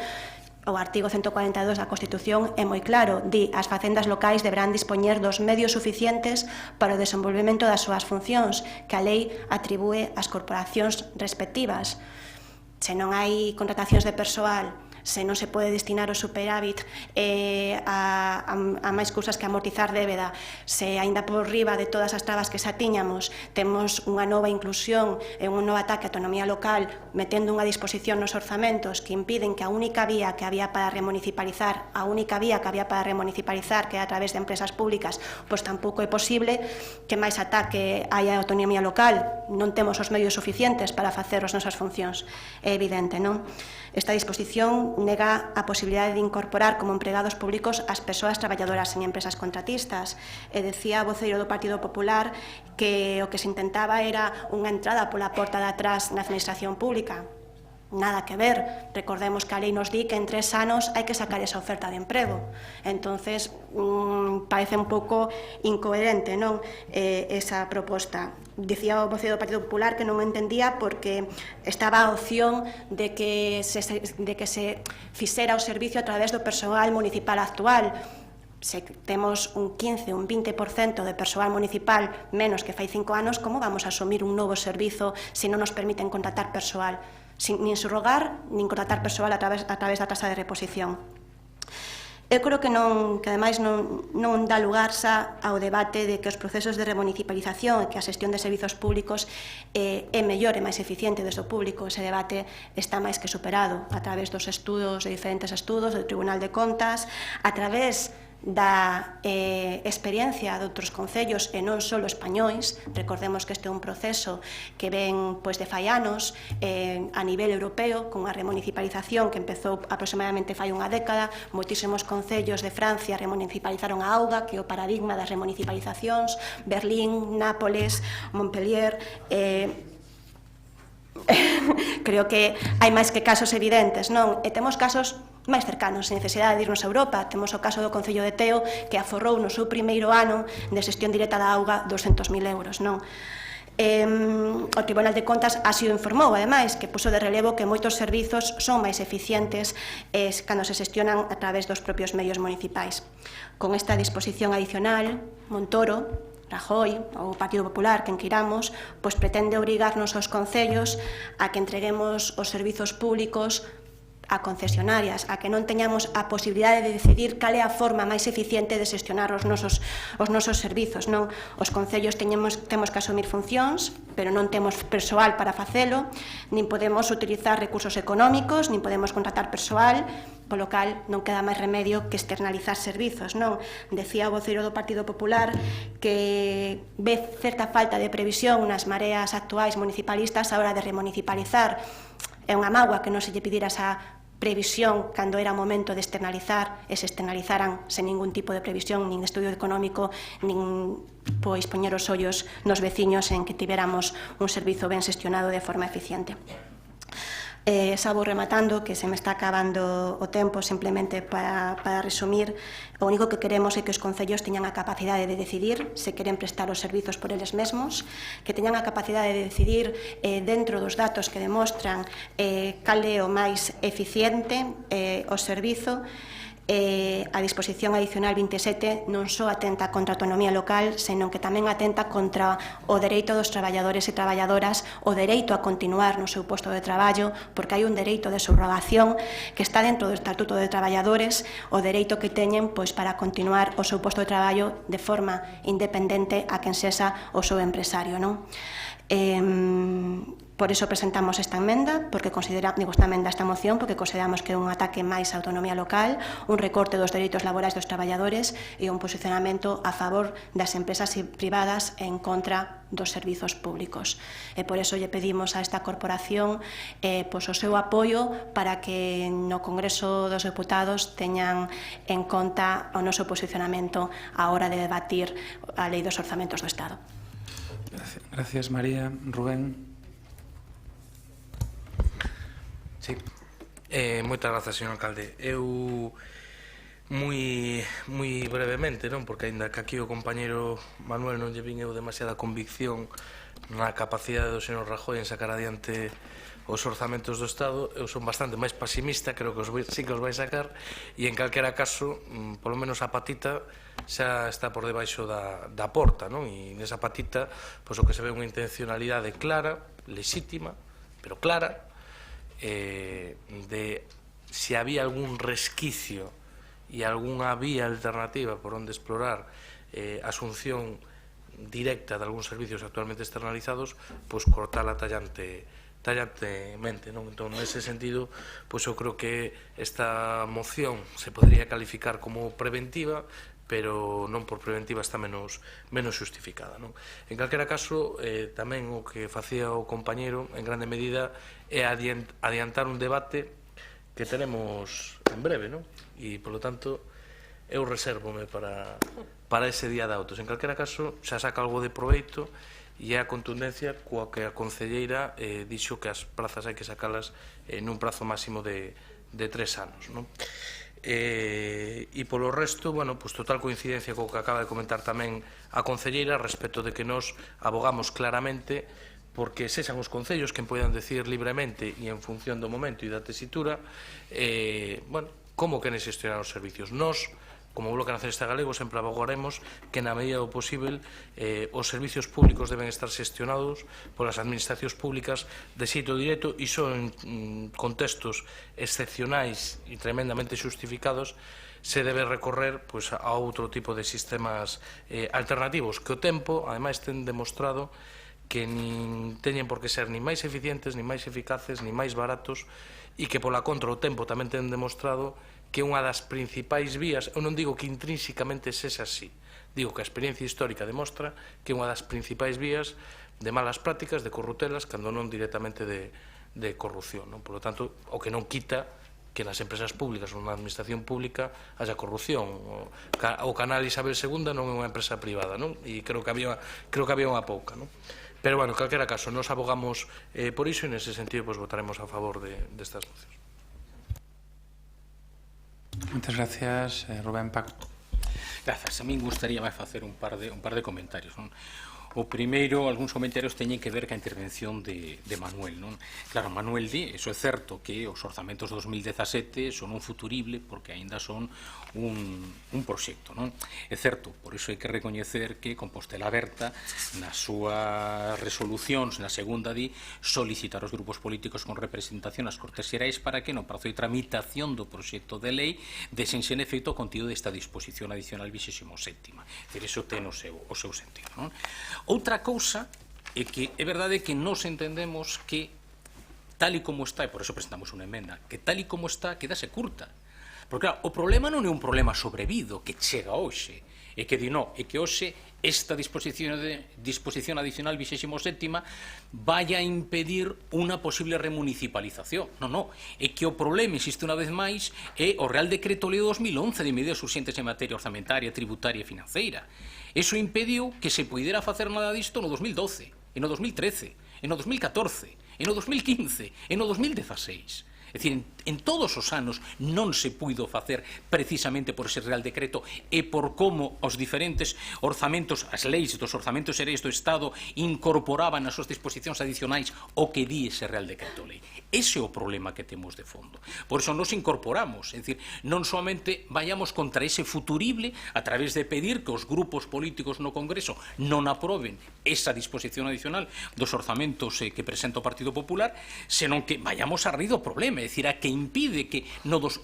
O artigo 142 da Constitución é moi claro, di as facendas locais deberán dispoñer dos medios suficientes para o desenvolvemento das súas funcións que a lei atribúe ás corporacións respectivas. Se non hai contratacións de persoal, se non se pode destinar o superávit a máis cousas que amortizar débeda, se aínda por riba de todas as trabas que xa tiñamos temos unha nova inclusión e un novo ataque á autonomía local metendo unha disposición nos orzamentos que impiden que a única vía que había para remunicipalizar que é a través de empresas públicas, pois tampouco é posible, que máis ataque hai a autonomía local, non temos os medios suficientes para facer as nosas funcións, é evidente, non? Esta disposición nega a posibilidade de incorporar como empregados públicos as persoas traballadoras en empresas contratistas. E decía o voceiro do Partido Popular que o que se intentaba era unha entrada pola porta de atrás na administración pública. Nada que ver. Recordemos que a lei nos di que en 3 anos hai que sacar esa oferta de emprego. Entonces, parece un pouco incoherente, non? Esa proposta. Dicía o voceiro do Partido Popular que non entendía porque estaba a opción de que se fixera o servicio a través do persoal municipal actual. Se temos un 15, un 20% de persoal municipal menos que fai 5 anos, como vamos a asumir un novo servizo se non nos permiten contratar persoal? Nin subrogar, nin contratar persoal a través da tasa de reposición. Eu creo que ademais non dá lugar xa ao debate de que os procesos de remunicipalización e que a xestión de servizos públicos é mellor e máis eficiente desde o público. Ese debate está máis que superado a través dos estudos, de diferentes estudos, do Tribunal de Contas, a través da experiencia de outros concellos e non só españois. Recordemos que este é un proceso que ven de fai anos a nivel europeo, con a remunicipalización que empezou aproximadamente fai unha década. Moitísimos concellos de Francia remunicipalizaron a auga, que é o paradigma das remunicipalizacións. Berlín, Nápoles, Montpellier. Creo que hai máis que casos evidentes, non? E temos casos máis cercanos, sen necesidade de irnos a Europa. Temos o caso do Concello de Teo, que aforrou no seu primeiro ano de xestión directa da auga 200.000 euros, non? O Tribunal de Contas así o informou, ademais, que puso de relevo que moitos servizos son máis eficientes cando se xestionan a través dos propios medios municipais. Con esta disposición adicional, Montoro, Rajoy ou o Partido Popular, quen queiramos, pois pretende obrigarnos aos concellos a que entreguemos os servizos públicos a concesionarias, a que non teñamos a posibilidade de decidir cal é a forma máis eficiente de xestionar os nosos servizos, non? Os concellos temos que asumir funcións, pero non temos persoal para facelo, nin podemos utilizar recursos económicos, nin podemos contratar persoal, polo cal non queda máis remedio que externalizar servizos, non? Decía o voceiro do Partido Popular que ve certa falta de previsión nas mareas actuais municipalistas a hora de remunicipalizar. É unha mágoa que non se lle pidira esa previsión cando era o momento de externalizar e se externalizaran sen ningún tipo de previsión, nin estudio económico, nin poñer os ollos nos veciños en que tiveramos un servizo ben xestionado de forma eficiente. Xa vou rematando, que se me está acabando o tempo. Simplemente para resumir, o único que queremos é que os concellos teñan a capacidade de decidir se queren prestar os servizos por eles mesmos, que teñan a capacidade de decidir dentro dos datos que demostran cal é o máis eficiente o servizo. A disposición adicional 27 non só atenta contra a autonomía local, senón que tamén atenta contra o dereito dos traballadores e traballadoras, o dereito a continuar no seu posto de traballo, porque hai un dereito de subrogación que está dentro do Estatuto de Traballadores, o dereito que teñen para continuar o seu posto de traballo de forma independente a quen sexa o seu empresario, non? Por iso presentamos esta emenda, esta moción, porque consideramos que é un ataque máis á autonomía local, un recorte dos dereitos laborais dos traballadores e un posicionamento a favor das empresas privadas en contra dos servizos públicos. E por iso lle pedimos a esta corporación o seu apoio para que no Congreso dos Deputados teñan en conta o noso posicionamento á hora de debatir a Lei dos Orzamentos do Estado. Gracias, María. Rubén. Sí. Moitas grazas, señor alcalde. Eu moi brevemente, non? Porque aínda que aquí o compañeiro Manuel non lle vin eu demasiada convicción na capacidade do señor Rajoy en sacar adiante os orzamentos do Estado, eu son bastante máis pesimista, creo que sí que os vai sacar, e en calquera caso, polo menos a patita xa está por debaixo da porta, non? E nesa patita, o que se ve unha intencionalidade clara, lexítima, pero clara, de se había algún resquicio e algunha vía alternativa por onde explorar a asunción directa de algúns servicios actualmente externalizados, pois cortala tallantemente, non? Entón, nese sentido, pois eu creo que esta moción se podría calificar como preventiva, pero non por preventiva está menos xustificada, non? En calquera caso, tamén o que facía o compañeiro, en grande medida, é adiantar un debate que tenemos en breve, non? E, polo tanto, eu resérvome para ese día de autos. En calquera caso, xa saca algo de proveito e é a contundencia coa que a concelleira dixo que as prazas hai que sacalas nun prazo máximo de 3 anos, non? E polo resto, bueno, pues total coincidencia co que acaba de comentar tamén a concelleira respecto de que nos abogamos claramente porque sexan os concellos quen poidan decir libremente e en función do momento e da tesitura bueno, como queren xestionar os servicios. Nos, como Bloque Nacionalista Galego, sempre abogaremos que na medida do posible os servicios públicos deben estar xestionados polas administracións públicas de xeito directo e son en contextos excepcionais e tremendamente xustificados se debe recorrer pois, a outro tipo de sistemas alternativos que o tempo, ademais, ten demostrado que nin teñen por que ser nin máis eficientes, nin máis eficaces, nin máis baratos e que, pola contra, o tempo tamén ten demostrado que unha das principais vías, eu non digo que intrínsecamente sexa así, digo que a experiencia histórica demostra que unha das principais vías de malas prácticas, de corrutelas, cando non directamente de corrupción, non? Por lo tanto, o que non quita que nas empresas públicas ou na administración pública haya corrupción. O canal Isabel II non é unha empresa privada, non? E creo que había unha pouca, non? Pero, bueno, en calquera caso, nos abogamos por iso e nese sentido votaremos a favor destas mocións. Muchas gracias, Rubén. Paco. Grazas. A min gustaría facer un par de comentarios, non? O primeiro, algúns comentarios teñen que ver ca intervención de Manuel, non? Claro, Manuel di, eso é certo, que os orzamentos 2017 son un futurible porque aínda son un proxecto, non? É certo, por iso hai que recoñecer que Compostela Aberta, nas súas resolucións, na segunda di, solicitar aos grupos políticos con representación ás Cortes Xerais para que no prazo de tramitación do proxecto de lei desense en efecto o contido desta disposición adicional 27ª. É dicir, iso ten o seu sentido, non? Outra cousa é que é verdade que nos entendemos que tal e como está, e por eso presentamos unha emenda, que tal e como está quedase curta. Porque claro, o problema non é un problema sobrevido que chega hoxe, é que di no, é que hoxe esta disposición adicional 27ª vaya a impedir unha posible remunicipalización. Non, é que o problema, existe unha vez máis, é o Real Decreto Lei 2011 de medidas urxentes en materia orzamentaria, tributaria e financeira. Eso impediu que se poidera facer nada disto no 2012, e no 2013, e no 2014, e no 2015, e no 2016. É dicir, en todos os anos non se puido facer precisamente por ese Real Decreto e por como os diferentes orzamentos, as leis dos orzamentos xerais do Estado incorporaban as súas disposicións adicionais o que di ese Real Decreto Lei. Ese é o problema que temos de fondo. Por iso nos incorporamos, é dicir, non somente vayamos contra ese futurible a través de pedir que os grupos políticos no Congreso non aproben esa disposición adicional dos orzamentos que presenta o Partido Popular, senón que vayamos a raíz do problema, é dicir, a que impide que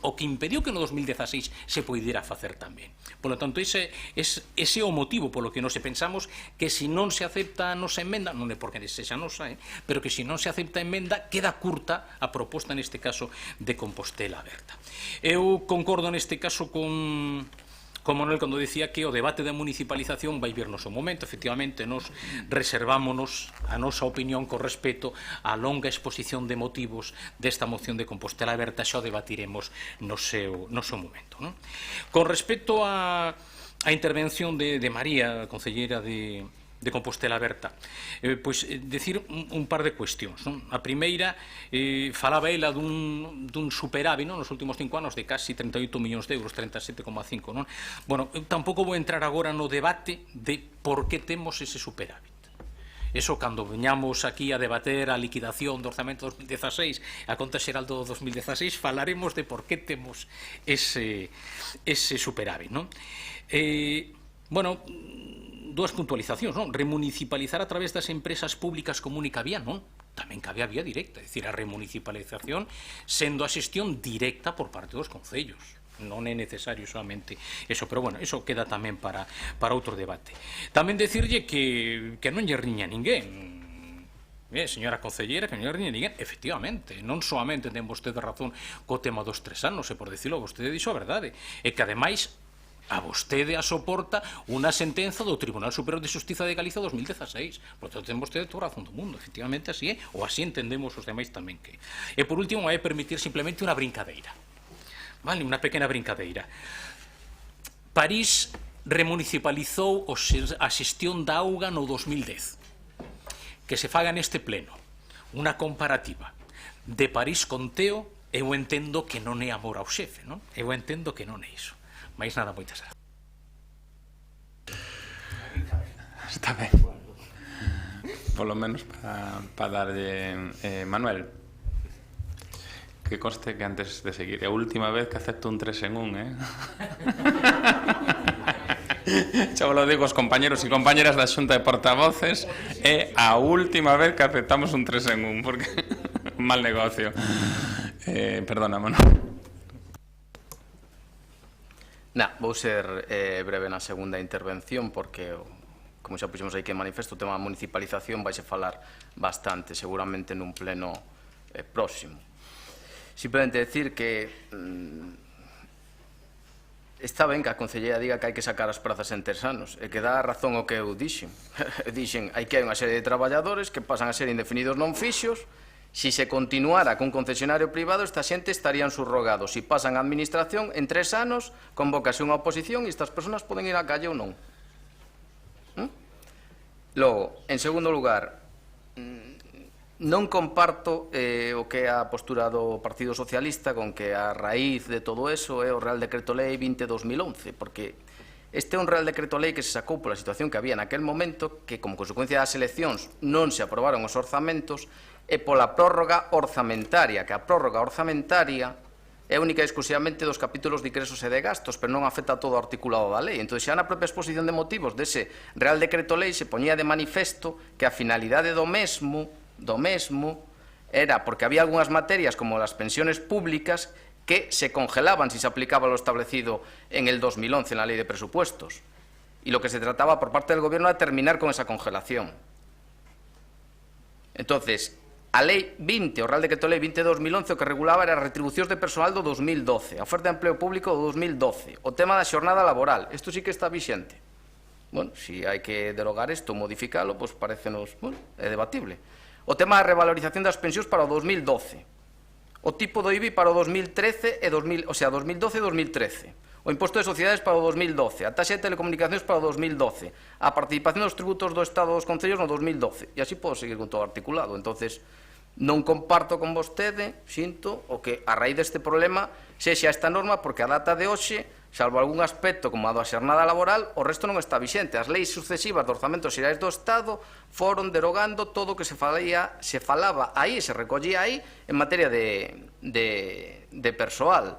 o que impediu que no 2016 se poidera facer tamén. Por lo tanto, ese é o motivo polo que nos pensamos que se non se acepta a nosa emenda, non é porque sexa nosa, pero que se non se acepta a emenda, queda curta a proposta neste caso de Compostela Aberta. Eu concordo neste caso con Manuel cando dicía que o debate da municipalización vai vir no seu momento. Efectivamente, nos reservámonos a nosa opinión con respecto á longa exposición de motivos desta moción de Compostela Aberta, xa o debatiremos no seu momento, non? Con respecto á intervención de María, concelleira de Compostela Aberta, pois decir un par de cuestións, non? A primeira, falaba ela dun superávit nos últimos 5 anos de casi 38 millóns de euros, 37,5, non? Bueno, eu tampouco vou entrar agora no debate de por que temos ese superávit. Eso, cando veñamos aquí a debater a liquidación do orzamento 2016, a conta xeral do 2016, falaremos de por que temos ese superávit, non? Bueno, dúas puntualizacións, non? Remunicipalizar a través das empresas públicas como única vía, non? tamén cabe a vía directa, é dicir, a remunicipalización sendo a xestión directa por parte dos concellos. Non é necesario solamente eso, pero bueno, eso queda tamén para outro debate. Tamén decirlle que non lle riña ninguén. Señora concelleira, que non lle riña ninguén, efectivamente, non solamente ten vostede razón co tema dos 3 anos, e por dicilo, vostede dixo a verdade, e que ademais a vostede a soporta unha sentenza do Tribunal Superior de Xustiza de Galicia 2016. Por tanto, ten vostede toda a razón do mundo, efectivamente así é, ou así entendemos os demais tamén que. E por último, vai permitir simplemente unha brincadeira. Vale, unha pequena brincadeira. París remunicipalizou a xestión da auga no 2010. Que se faga neste pleno unha comparativa de París con Teo, eu entendo que non é amor ao xefe, non? Eu entendo que non é iso. Mais nada, moitas gracias. Está ben. Polo menos para darlle... Manuel, que conste que antes de seguir, é a última vez que acepto un 3 en 1, Xa vos lo digo aos compañeros e compañeras da Xunta de Portavoces, é a última vez que aceptamos un 3 en 1, porque mal negocio. Perdona, Manuel. Vou ser breve na segunda intervención, porque, como xa puxemos aí que manifesto, o tema da municipalización vaise falar bastante, seguramente nun pleno próximo. Simplemente decir que está ben que a concelleira diga que hai que sacar as prazas en 3 anos, e que dá razón ao que eu dixen. Dixen, hai que hai unha serie de traballadores que pasan a ser indefinidos non fixos. Si se continuara cun concesionario privado, esta xente estarían subrogados. Si pasan a administración, en 3 anos, convócase unha oposición e estas persoas poden ir á calle ou non. Logo, en segundo lugar, non comparto o que é a postura do Partido Socialista con que a raíz de todo eso é o Real Decreto Lei 20-2011, porque este é un Real Decreto Lei que se sacou pola situación que había naquel momento, que como consecuencia das eleccións non se aprobaron os orzamentos, e pola prórroga orzamentaria, que a prórroga orzamentaria é única e exclusivamente dos capítulos de ingresos e de gastos, pero non afecta todo o articulado da lei. Entón, xa na propia exposición de motivos dese Real Decreto Lei se poñía de manifesto que a finalidade do mesmo era porque había algunhas materias como as pensiones públicas que se congelaban si se aplicaba lo establecido en el 2011 en la Ley de Presupuestos. Y lo que se trataba por parte del Gobierno era terminar con esa congelación. Entonces, a Lei 20, o Real Decreto Lei 20-2011, o que regulaba era as retribucións de personal do 2012, a oferta de empleo público do 2012, o tema da xornada laboral. Isto sí que está vixente. Bueno, si hai que derogar isto, modificalo, pois parecenos, bueno, é debatible. O tema da revalorización das pensións para o 2012. O tipo do IBI para o 2013 e 2012 e 2013. O imposto de sociedades para o 2012. A taxa de telecomunicacións para o 2012. A participación dos tributos do Estado dos concellos no 2012. E así podo seguir con todo o articulado. Entonces, non comparto con vostede, sinto, o que a raíz deste problema sexa esta norma, porque a data de hoxe, salvo algún aspecto como a da xornada laboral, o resto non está vixente. As leis sucesivas de orzamentos xerais do Estado foron derogando todo o que se falaba aí, se recollía aí, en materia de persoal.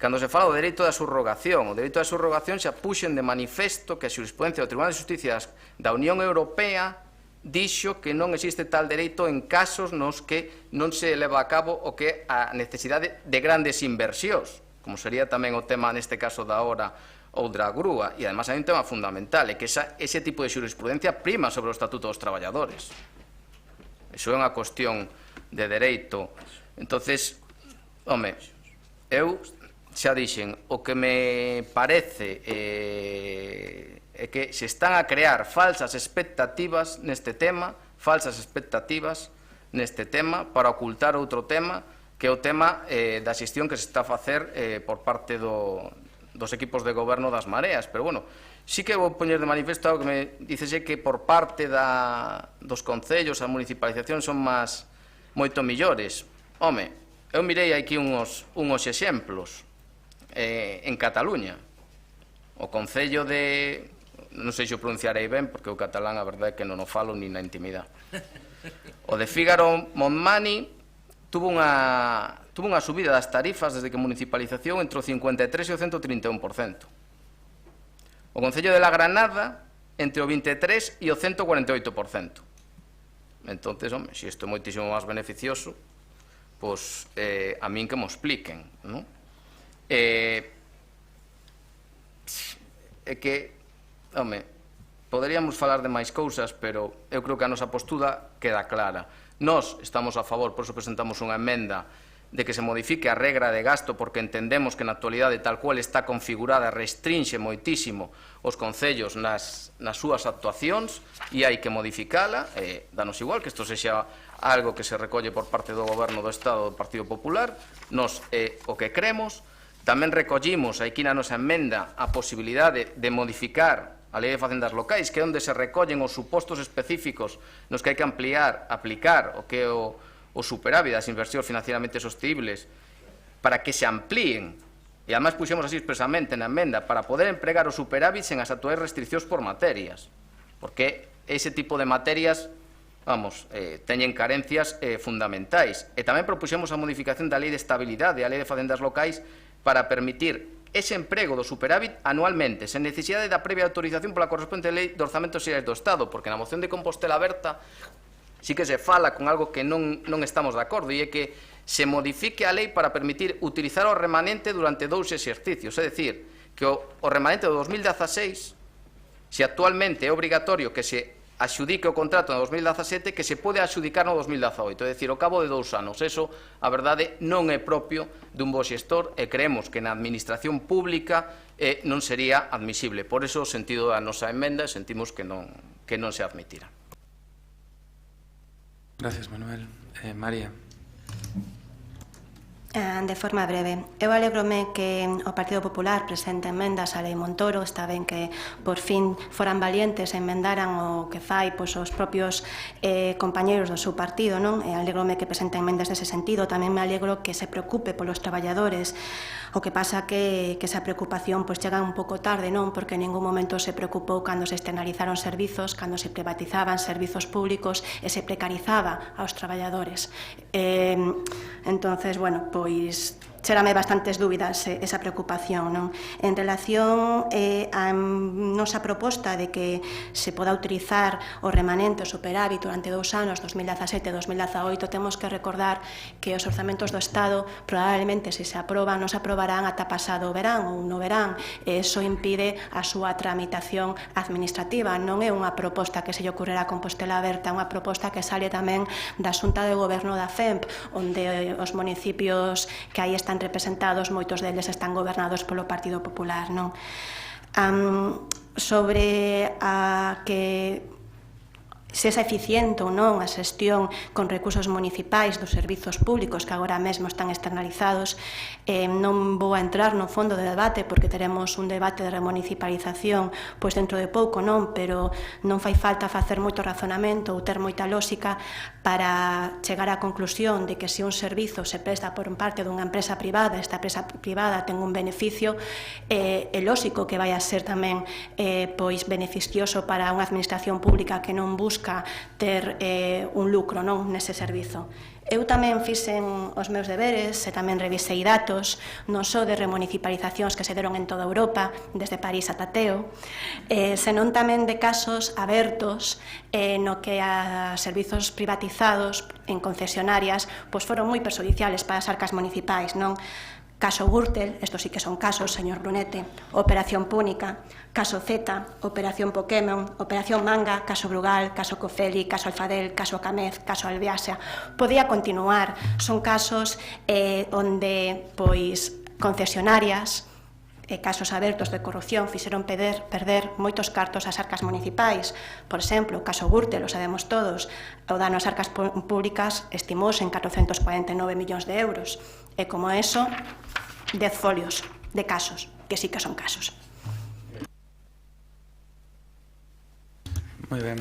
Cando se fala do dereito da subrogación, o dereito da subrogación xa puxen de manifesto que a xurisprudencia do Tribunal de Xusticia da Unión Europea dixo que non existe tal dereito en casos nos que non se leva a cabo o que é a necesidade de grandes inversións, como sería tamén o tema neste caso da hora ou da grúa. E además hai un tema fundamental, é que ese tipo de xurisprudencia prima sobre o Estatuto dos Traballadores. Iso é unha cuestión de dereito. Entonces, home, eu xa dixen, o que me parece é que se están a crear falsas expectativas neste tema para ocultar outro tema, que é o tema da xestión que se está a facer por parte dos equipos de goberno das Mareas. Pero, bueno, sí que vou poñer de manifesto algo que me dicese que por parte dos concellos, a municipalización son moito millores. Home, eu mirei aquí uns exemplos. En Cataluña, o Concello de... non sei se o pronunciarei ben, porque o catalán a verdade é que non o falo ni na intimidade. O de Fígaro-Montmany tuvo unha subida das tarifas desde que municipalización entre o 53% e o 131%. O Concello de la Granada entre o 23% e o 148%. Entonces, home, se isto é moitísimo máis beneficioso, pois a min que mo expliquen, non? É que, home, poderíamos falar de máis cousas, pero eu creo que a nosa postura queda clara. Nós estamos a favor, por iso presentamos unha emenda de que se modifique a regra de gasto porque entendemos que na actualidade tal cual está configurada restrinxe moitísimo os concellos nas súas actuacións e hai que modificala. Danos igual que isto sexa algo que se recolle por parte do Goberno do Estado do Partido Popular. Nos é o que cremos. Tamén recollimos aquí na nosa emenda a posibilidade de modificar a Lei de Facendas Locais, que é onde se recollen os supostos específicos nos que hai que aplicar o que é o superávit das inversións financieramente sostibles para que se amplíen, e además puxemos así expresamente na emenda, para poder empregar o superávit sen as actuais restriccións por materias, porque ese tipo de materias, vamos, teñen carencias fundamentais. E tamén propuxemos a modificación da Lei de Estabilidade e a Lei de Facendas Locais para permitir ese emprego do superávit anualmente, sen necesidade da previa autorización pola correspondente Lei de Orzamentos Xerais do Estado, porque na moción de Compostela Aberta sí que se fala con algo que non estamos de acordo, e é que se modifique a lei para permitir utilizar o remanente durante 2 exercicios, é dicir, que o remanente do 2016, se actualmente é obrigatorio que se axudique o contrato no 2017, que se pode axudicar no 2018, é dicir, ao cabo de 2 anos. Eso, a verdade, non é propio dun bo xestor e creemos que na administración pública non sería admisible. Por eso, o sentido da nosa emenda, sentimos que non se admitira. Gracias, Manuel. María. De forma breve, eu alegrome que o Partido Popular presente emendas á Lei Montoro. Está ben que por fin foran valientes e emendaran o que fai os propios compañeros do seu partido, non? Alegrome que presente emendas nese sentido. Tamén me alegro que se preocupe polos traballadores. O que pasa que esa preocupación chega un pouco tarde, non? Porque en ningún momento se preocupou cando se externalizaron servizos, cando se privatizaban servizos públicos e se precarizaba aos traballadores. Entonces, bueno, pois xérame bastantes dúbidas esa preocupación, non? En relación á nosa proposta de que se poda utilizar o remanente, o superávit durante 2 anos, 2017 e 2018, temos que recordar que os orzamentos do Estado probablemente, se se aproban, non se aprobarán ata pasado o verán ou no verán. Eso impide a súa tramitación administrativa. Non é unha proposta que se lle ocorrerá a Compostela Aberta, é unha proposta que sale tamén da Xunta de Goberno da FEMP, onde os municipios que aí están representados, moitos deles están gobernados polo Partido Popular, non? Sobre a que se é eficiente ou non a xestión con recursos municipais dos servizos públicos que agora mesmo están externalizados, non vou a entrar no fondo de debate porque teremos un debate de remunicipalización pois dentro de pouco, non? Pero non fai falta facer moito razonamento ou ter moita lógica para chegar á conclusión de que se un servizo se presta por parte dunha empresa privada, esta empresa privada ten un beneficio, é lógico que vai a ser tamén pois beneficioso para unha administración pública que non busca ter un lucro, non, nese servizo. Eu tamén fixen os meus deberes e tamén revisei datos, non só de remunicipalizacións que se deron en toda Europa, desde París ata Teo, senón tamén de casos abertos no que a servizos privatizados en concesionarias pois foron moi perxudiciales para as arcas municipais, non? Caso Gürtel, estos sí que son casos, señor Brunete, Operación Púnica, caso Z, Operación Pokémon, Operación Manga, caso Brugal, caso Cofeli, caso Alfadel, caso Camez, caso Albiaxa. Podía continuar, son casos onde pois concesionarias, casos abertos de corrupción fixeron perder moitos cartos ás arcas municipais. Por exemplo, o caso Gürtel, o sabemos todos, o dano ás arcas públicas estimouse en 449 millóns de euros. E como eso, 10 folios de casos, que sí que son casos. Moi ben.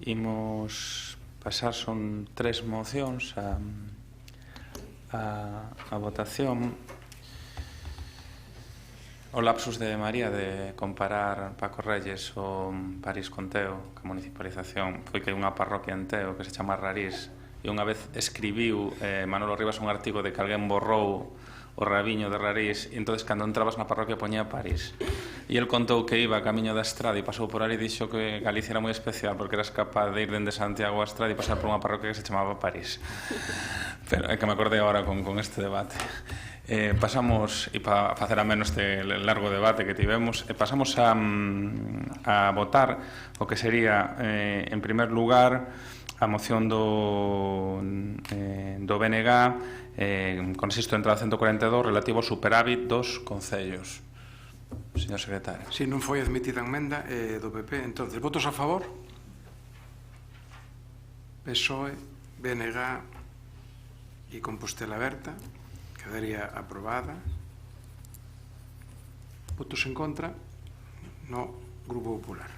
Imos pasar, son 3 mocións a votación. O lapsus de María de comparar Paco Reyes o París con Teo, que a municipalización foi que hai unha parroquia en Teo que se chama Rarís, e unha vez escribiu Manolo Rivas un artigo de que alguén borrou o rabiño de Rarís, e entonces cando entrabas na parroquia poñía París. E el contou que iba a camiño da estrada e pasou por ali e dixo que Galicia era moi especial porque eras capaz de ir dende Santiago a estrada e pasar por unha parroquia que se chamaba París. Pero é que me acordei agora con este debate. Pasamos, e para facer a menos este largo debate que tivemos, pasamos a votar o que sería, en primer lugar, a moción do BNG con registro de entrada 142 relativo ao superávit dos concellos. Señor secretario. Si non foi admitida a emenda do PP, entonces, votos a favor? PSOE, BNG e Compostela Aberta, quedaría aprobada. Votos en contra? No, Grupo Popular.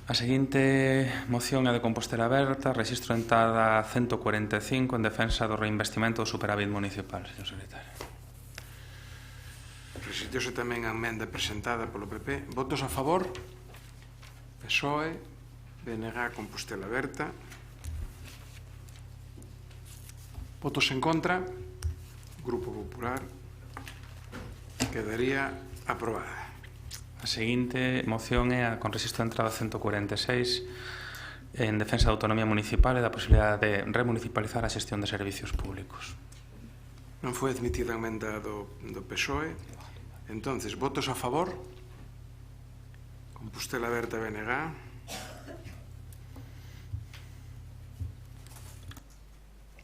A seguinte moción é de Compostela Aberta, registro de entrada 145 en defensa do reinvestimento do superávit municipal, señor secretario. Resistióse tamén a emenda presentada polo PP. Votos a favor? PSOE, BNG, Compostela Aberta. Votos en contra? Grupo Popular. Quedaría aprobada. A seguinte moción é a con registro de entrada 146 en defensa da autonomía municipal e da posibilidade de remunicipalizar a xestión de servicios públicos. Non foi admitida a emenda do PSOE. Entonces, votos a favor? Compostela Aberta, BNG.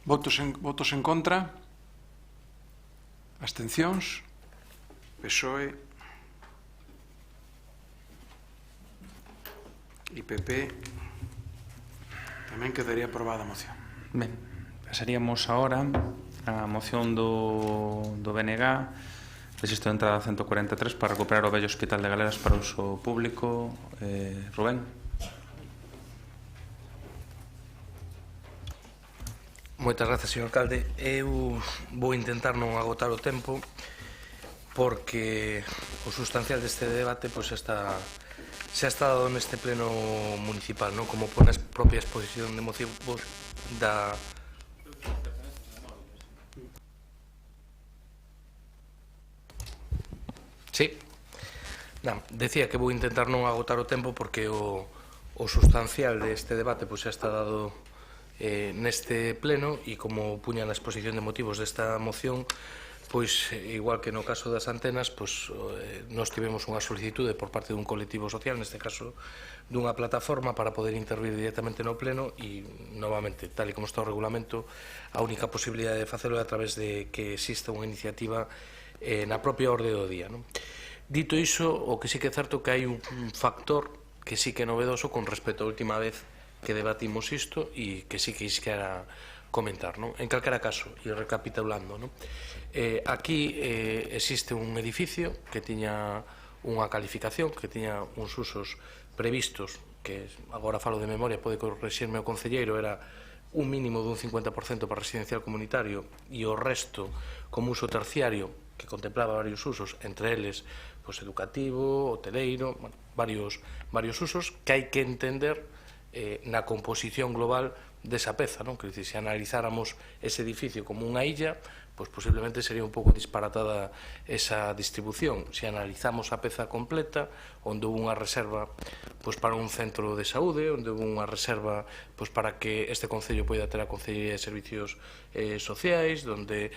Votos en contra? Abstencións? PSOE e PP. Tamén quedaría aprobada a moción. Ben, pasaríamos agora a moción do BNG, registro de entrada 143 para recuperar o vello Hospital de Galeras para uso público. Rubén. Moitas gracias, señor alcalde. Eu vou intentar non agotar o tempo porque o sustancial deste debate pois se ha estado neste pleno municipal, non? Como pone a propia exposición de motivos da... Sí. Decía que vou intentar non agotar o tempo porque o sustancial deste debate pois xa está dado neste pleno e como puña na exposición de motivos desta moción, pois igual que no caso das antenas, pois nós tivemos unha solicitude por parte dun colectivo social, neste caso dunha plataforma, para poder intervir directamente no pleno e, novamente, tal e como está o regulamento, a única posibilidade de facelo é a través de que exista unha iniciativa na propia orde do día, non? Dito iso, o que sí que é certo que hai un factor que sí que é novedoso con respecto á última vez que debatimos isto e que sí que isquera comentar, non? En calquera caso, e recapitulando, non? Aquí existe un edificio que tiña unha calificación, que tiña uns usos previstos, que agora falo de memoria, pode correxirme o concelleiro, era un mínimo dun 50% para residencial comunitario e o resto como uso terciario, que contemplaba varios usos, entre eles pois, educativo, hoteleiro, varios usos que hai que entender na composición global desa peza, non? Que se analizáramos ese edificio como unha illa, pois posiblemente sería un pouco disparatada esa distribución. Se analizamos a peza completa, onde houve unha reserva pois para un centro de saúde, onde houve unha reserva pois para que este concello poida ter a Concellería de Servicios Sociais, onde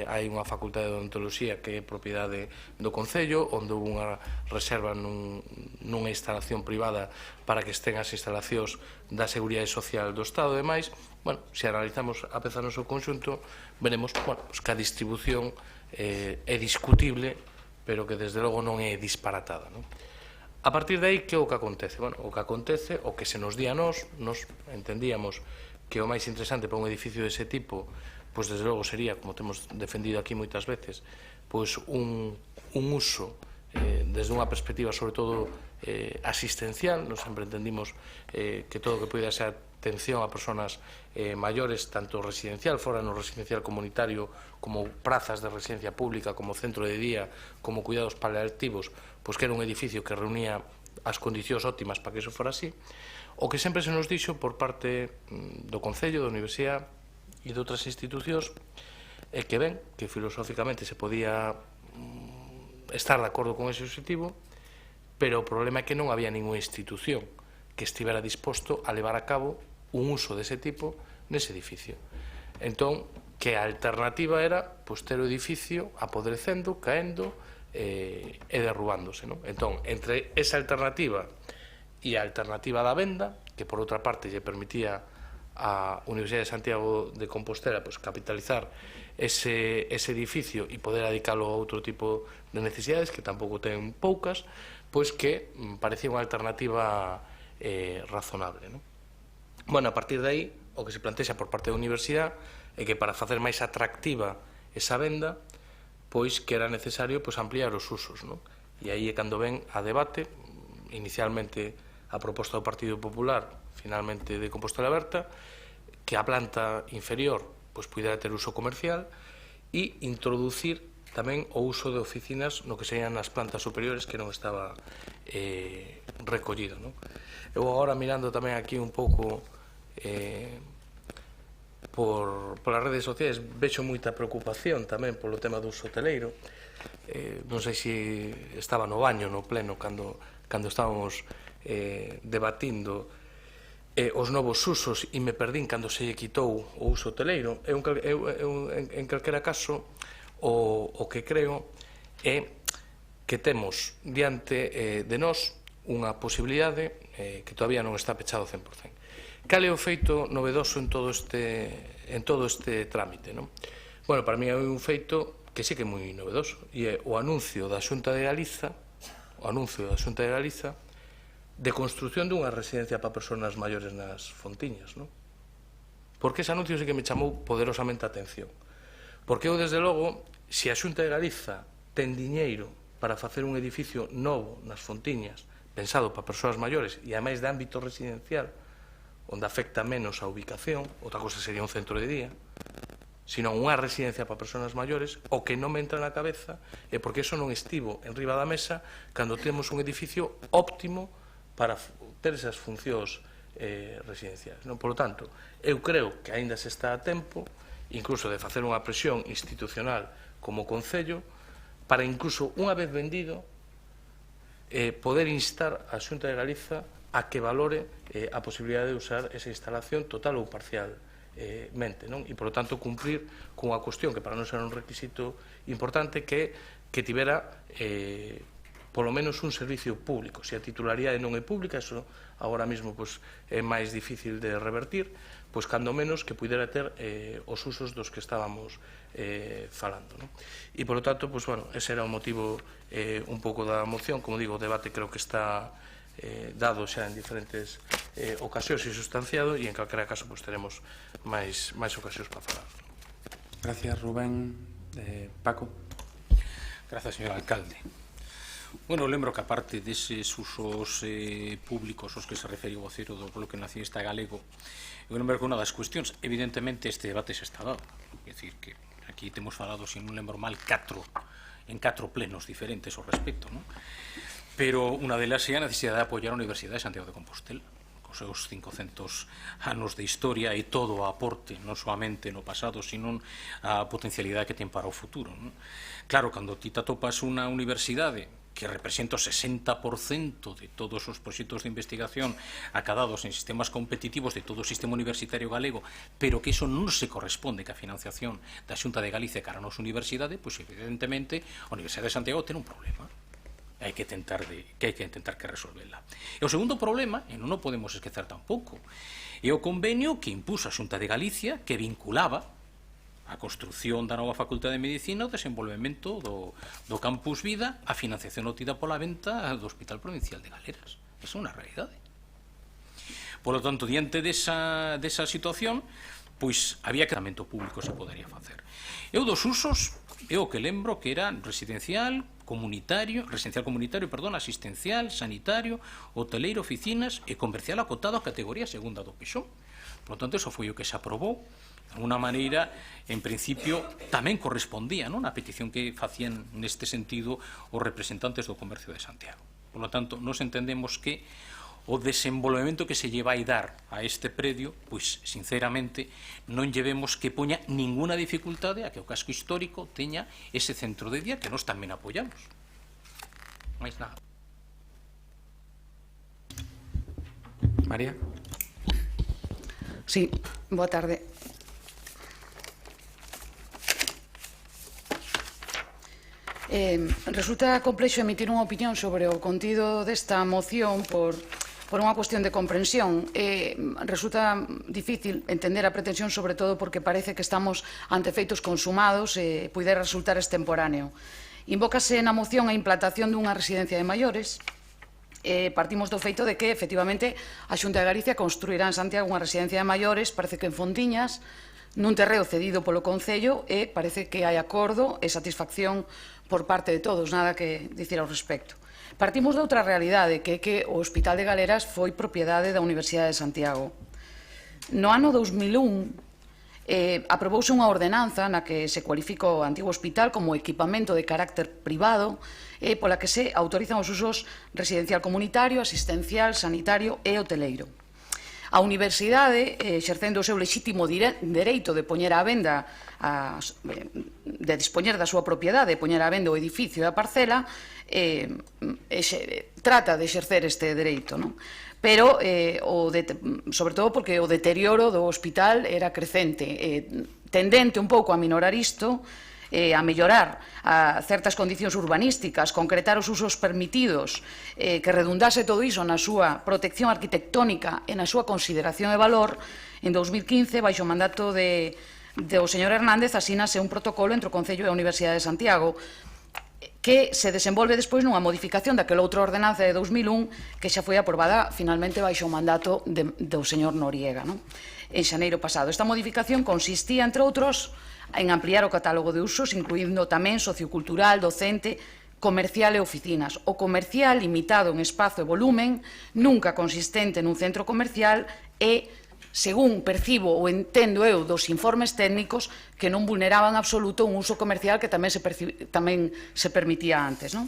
hai unha facultade de odontoloxía que é propiedade do concello, onde houve unha reserva nunha instalación privada para que estén as instalacións da Seguridade Social do Estado e demais. Bueno, se analizamos a peza no seu conxunto, veremos que a distribución é discutible, pero que desde logo non é disparatada, non? A partir de aí, que é o que acontece? Bueno, o que acontece, o que se nos di a nós entendíamos que o máis interesante para un edificio dese tipo, pois desde logo sería, como temos defendido aquí moitas veces, pois un uso desde unha perspectiva sobre todo asistencial. Nos sempre entendimos que todo o que poida ser atención a persoas maiores, tanto residencial, fora no residencial comunitario, como prazas de residencia pública, como centro de día, como cuidados paliativos, pois que era un edificio que reunía as condicións óptimas para que iso fora así. O que sempre se nos dixo por parte do Concello, da Universidade e de outras institucións é que, ben, que filosóficamente se podía estar de acordo con ese objetivo, pero o problema é que non había ninguna institución que estivera disposto a levar a cabo un uso dese tipo nese edificio. Entón, que a alternativa era ter o edificio apodrecendo, caendo e derrubándose. Entón, entre esa alternativa e a alternativa da venda, que por outra parte lle permitía a Universidade de Santiago de Compostela capitalizar ese edificio e poder adicalo a outro tipo de necesidades, que tampouco ten poucas, pois que parecía unha alternativa razonable. Bueno, a partir de aí, o que se plantexa por parte da Universidade é que para facer máis atractiva esa venda, pois que era necesario ampliar os usos. E aí é cando ven a debate, inicialmente a proposta do Partido Popular, finalmente de Compostela Aberta, que a planta inferior pudera ter uso comercial e introducir tamén o uso de oficinas no que serían as plantas superiores, que non estaba recollido. Eu agora mirando tamén aquí un pouco polas redes sociais, vexo moita preocupación tamén polo tema do uso hoteleiro. Non sei se estaba no baño, no pleno, cando estábamos debatindo os novos usos, e me perdín cando se quitou o uso hoteleiro. En calquera caso, o que creo é que temos diante de nós unha posibilidade que todavía non está pechado 100%. Cal é o feito novedoso en todo este trámite? Bueno, para mí é un feito que sí que é moi novedoso, e é o anuncio da Xunta de Galiza de construción dunha residencia para persoas maiores nas Fontiñas. Porque ese anuncio sí que me chamou poderosamente a atención. Porque eu, desde logo, se a Xunta de Galiza ten diñeiro para facer un edificio novo nas Fontiñas, pensado para persoas maiores e ademais de ámbito residencial, onde afecta menos a ubicación, outra cosa sería un centro de día, sino unha residencia para persoas maiores, o que non me entra na cabeza é porque eso non estivo en riba da mesa cando temos un edificio óptimo para ter esas funcións residenciais. Por lo tanto, eu creo que aínda se está a tempo incluso de facer unha presión institucional como Concello para incluso unha vez vendido poder instar a Xunta de Galiza a que valore a posibilidade de usar esa instalación total ou parcialmente, e, por lo tanto, cumprir con unha cuestión que para nós era un requisito importante, que tivera polo menos un servicio público. Se a titularidade non é pública, eso agora mesmo é máis difícil de revertir, cando menos que pudera ter os usos dos que estábamos falando. E, por lo tanto, ese era o motivo un pouco da moción. Como digo, o debate creo que está dado xa en diferentes ocasións e sustanciado, e en calquera caso teremos máis ocasións para falar. Gracias, Rubén. Paco. Gracias, señor alcalde. Bueno, lembro que aparte deses usos públicos aos que se referiu o vocero do Bloque Nacionalista Galego, eu lembro que unha das cuestións, evidentemente este debate se está dado, é dicir que aquí temos falado, se non lembro mal, en 4 plenos diferentes ao respecto, non? Pero unha delas é a necesidade de apoiar a Universidade de Santiago de Compostela, cos seus 500 anos de historia e todo o aporte, non soamente no pasado, sino a potencialidade que ten para o futuro. Claro, cando ti te atopas unha universidade que representa o 60% de todos os proxectos de investigación acadados en sistemas competitivos de todo o sistema universitario galego, pero que iso non se corresponde ca financiación da Xunta de Galicia cara a nosa universidade, pois evidentemente a Universidade de Santiago ten un problema. Hai que tentar que resolverla. E o segundo problema, e non o podemos esquecer tampouco, é o convenio que impuso a Xunta de Galicia, que vinculaba a construción da nova Facultade de Medicina, o desenvolvemento do Campus Vida, a financiación obtida pola venta do Hospital Provincial de Galeras. Esa é unha realidade. Por lo tanto, diante desa situación, pois había que tratamento público se podería facer. Eu dos usos, eu que lembro que era residencial comunitario, asistencial, sanitario, hoteleiro, oficinas e comercial acotado a categoría segunda do PEXón. Por lo tanto, eso foi o que se aprobou. De alguna maneira, en principio, tamén correspondía a petición que facían neste sentido os representantes do comercio de Santiago. Por lo tanto, nos entendemos que o desenvolvemento que se lle vai dar a este predio, pois, sinceramente, non llevemos que poña ninguna dificultade a que o casco histórico teña ese centro de día que nós tamén apoiamos. Mais nada. María. Sí, boa tarde. Resulta complexo emitir unha opinión sobre o contido desta moción por unha cuestión de comprensión. Resulta difícil entender a pretensión, sobre todo porque parece que estamos ante feitos consumados e puidera resultar extemporáneo. Invócase na moción a implantación dunha residencia de maiores. Partimos do feito de que, efectivamente, a Xunta de Galicia construirá en Santiago unha residencia de maiores, parece que en Fontiñas, nun terreo cedido polo Concello, e parece que hai acordo e satisfacción por parte de todos, nada que dicir ao respecto. Partimos de outra realidade, que é que o Hospital de Galeras foi propiedade da Universidade de Santiago. No ano 2001, aprobouse unha ordenanza na que se cualifica o antigo hospital como equipamento de carácter privado pola que se autorizan os usos residencial comunitario, asistencial, sanitario e hoteleiro. A Universidade, exercendo o seu lexítimo dereito de poñer á venda, de dispoñer da súa propiedade, de poñer á venda o edificio e a parcela, trata de exercer este dereito, non? Pero, sobre todo porque o deterioro do hospital era crecente, tendente un pouco a minorar isto, a mellorar a certas condicións urbanísticas, concretar os usos permitidos, que redundase todo iso na súa protección arquitectónica e na súa consideración de valor. En 2015, baixo o mandato do señor Hernández, asínase un protocolo entre o Concello e a Universidade de Santiago, que se desenvolve despois nunha modificación daquela outra ordenanza de 2001 que xa foi aprobada finalmente baixo o mandato do señor Noriega, en xaneiro pasado. Esta modificación consistía, entre outros, en ampliar o catálogo de usos, incluindo tamén sociocultural, docente, comercial e oficinas. O comercial, limitado en espazo e volumen, nunca consistente nun centro comercial e, según percibo ou entendo eu dos informes técnicos, que non vulneraban en absoluto un uso comercial que tamén se permitía antes, non?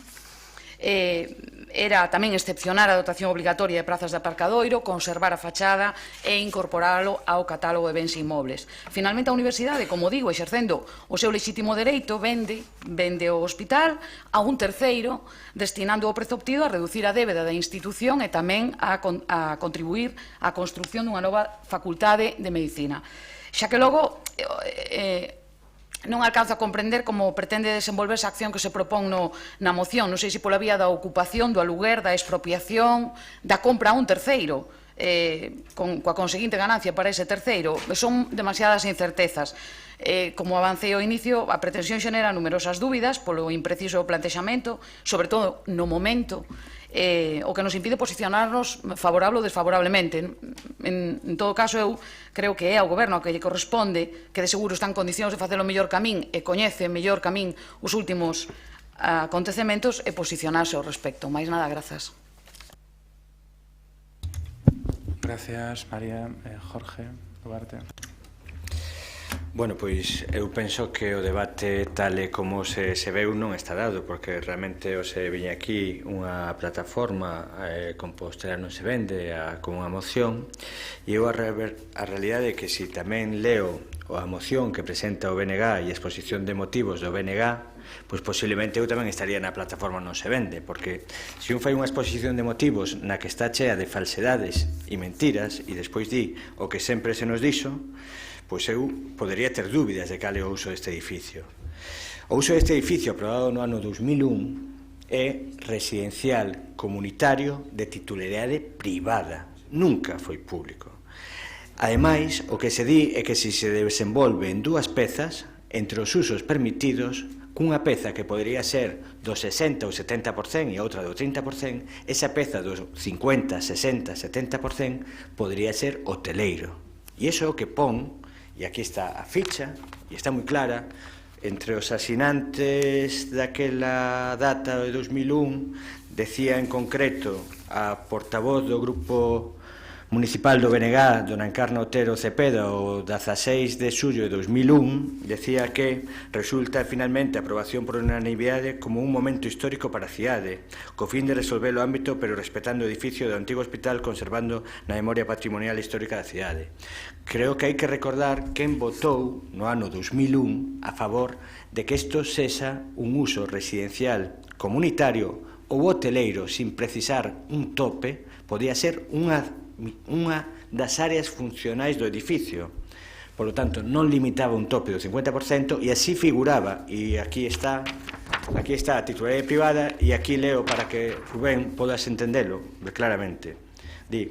Era tamén excepcionar a dotación obligatoria de prazas de aparcadoiro, conservar a fachada e incorporalo ao catálogo de bens inmobles. Finalmente, a Universidade, como digo, exercendo o seu lexítimo dereito, vende o hospital a un terceiro, destinando o prezo obtido a reducir a débeda da institución e tamén a contribuir á construción dunha nova facultade de medicina. Xa que logo non alcanzo a comprender como pretende desenvolverse a acción que se propón na moción. Non sei se pola vía da ocupación, do aluguer, da expropiación, da compra a un terceiro, coa conseguinte ganancia para ese terceiro. Son demasiadas incertezas. Como avancei ao inicio, a pretensión xenera numerosas dúbidas polo impreciso plantexamento, sobre todo no momento, o que nos impide posicionarnos favorable ou desfavorablemente. En todo caso, eu creo que é ao Goberno ao que lle corresponde, que de seguro está en condicións de facer o mellor camín e coñece mellor camín os últimos acontecementos e posicionarse ao respecto. Mais nada, grazas. Gracias, María. Jorge Duarte. Bueno, pois eu penso que o debate tal e como se veu non está dado, porque realmente se viña aquí unha plataforma Compostela non se vende como unha moción, e eu a realidade é que se tamén leo a moción que presenta o BNG e a exposición de motivos do BNG, pois posiblemente eu tamén estaría na plataforma non se vende, porque se un fai unha exposición de motivos na que está chea de falsedades e mentiras e despois di o que sempre se nos dixo, pois eu podería ter dúbidas de cal é o uso deste edificio. O uso deste edificio aprobado no ano 2001 é residencial comunitario de titularidade privada, nunca foi público. Ademais, o que se di é que se desenvolve en dúas pezas, entre os usos permitidos, cunha peza que podería ser do 60 ou 70% e outra do 30%, esa peza do 50, 60, 70% podería ser hoteleiro. E iso é o que pon, e aquí está a ficha, e está moi clara, entre os asinantes daquela data de 2001, decía en concreto a portavoz do Grupo Municipal do BNG, dona Encarna Otero Cepeda, o 16 de xullo de 2001, decía que resulta finalmente a aprobación por unanimidade como un momento histórico para a cidade, co fin de resolver o ámbito pero respetando o edificio do antigo hospital, conservando na memoria patrimonial histórica da cidade. Creo que hai que recordar quen votou no ano 2001 a favor de que isto sexa un uso residencial comunitario ou hoteleiro sin precisar un tope, podía ser unha das áreas funcionais do edificio. Por lo tanto, non limitaba un tope do 50% e así figuraba, e aquí está a titularidade privada, e aquí leo para que Rubén podas entendelo claramente. Di,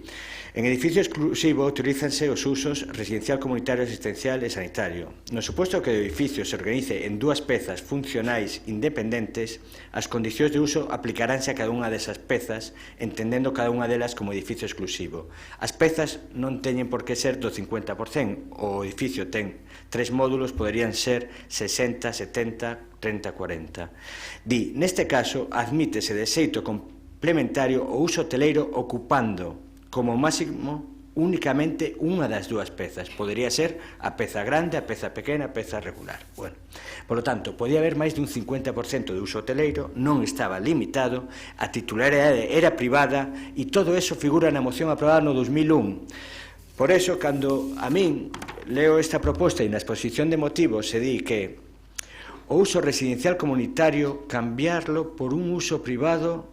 en edificio exclusivo utilízanse os usos residencial, comunitario, asistencial e sanitario. No suposto que o edificio se organice en dúas pezas funcionais independentes, as condicións de uso aplicaránse a cada unha desas pezas, entendendo cada unha delas como edificio exclusivo. As pezas non teñen por que ser do 50%. O edificio ten 3 módulos, poderían ser 60, 70, 30, 40. Di, neste caso, admítese de xeito complementario o uso hoteleiro ocupando como máximo únicamente unha das dúas pezas. Podería ser a peza grande, a peza pequena, a peza regular. Bueno, por lo tanto, podía haber máis dun 50% de uso hoteleiro, non estaba limitado, a titularidade era privada e todo eso figura na moción aprobada no 2001. Por eso, cando a min leo esta proposta e na exposición de motivos se di que o uso residencial comunitario cambiarlo por un uso privado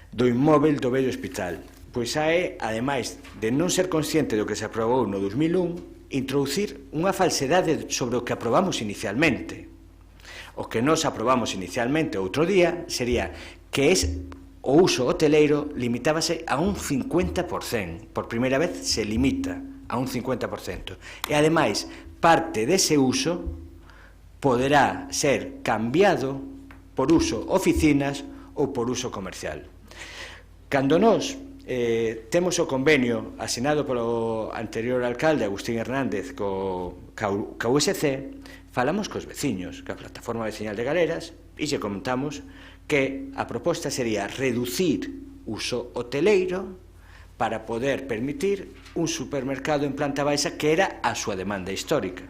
do inmóvel do vello hospital. Pois é, ademais de non ser consciente do que se aprobou no 2001, introducir unha falsedade sobre o que aprobamos inicialmente. O que nos aprobamos inicialmente outro día sería que o uso hoteleiro limitábase a un 50%. Por primeira vez se limita a un 50%. E, ademais, parte dese uso poderá ser cambiado por uso oficinas ou por uso comercial. Cando nós temos o convenio asinado polo anterior alcalde Agustín Hernández ca USC, falamos cos veciños, ca Plataforma Veciñal de Galeras, e lle comentamos que a proposta sería reducir uso hoteleiro para poder permitir un supermercado en planta baixa que era a súa demanda histórica.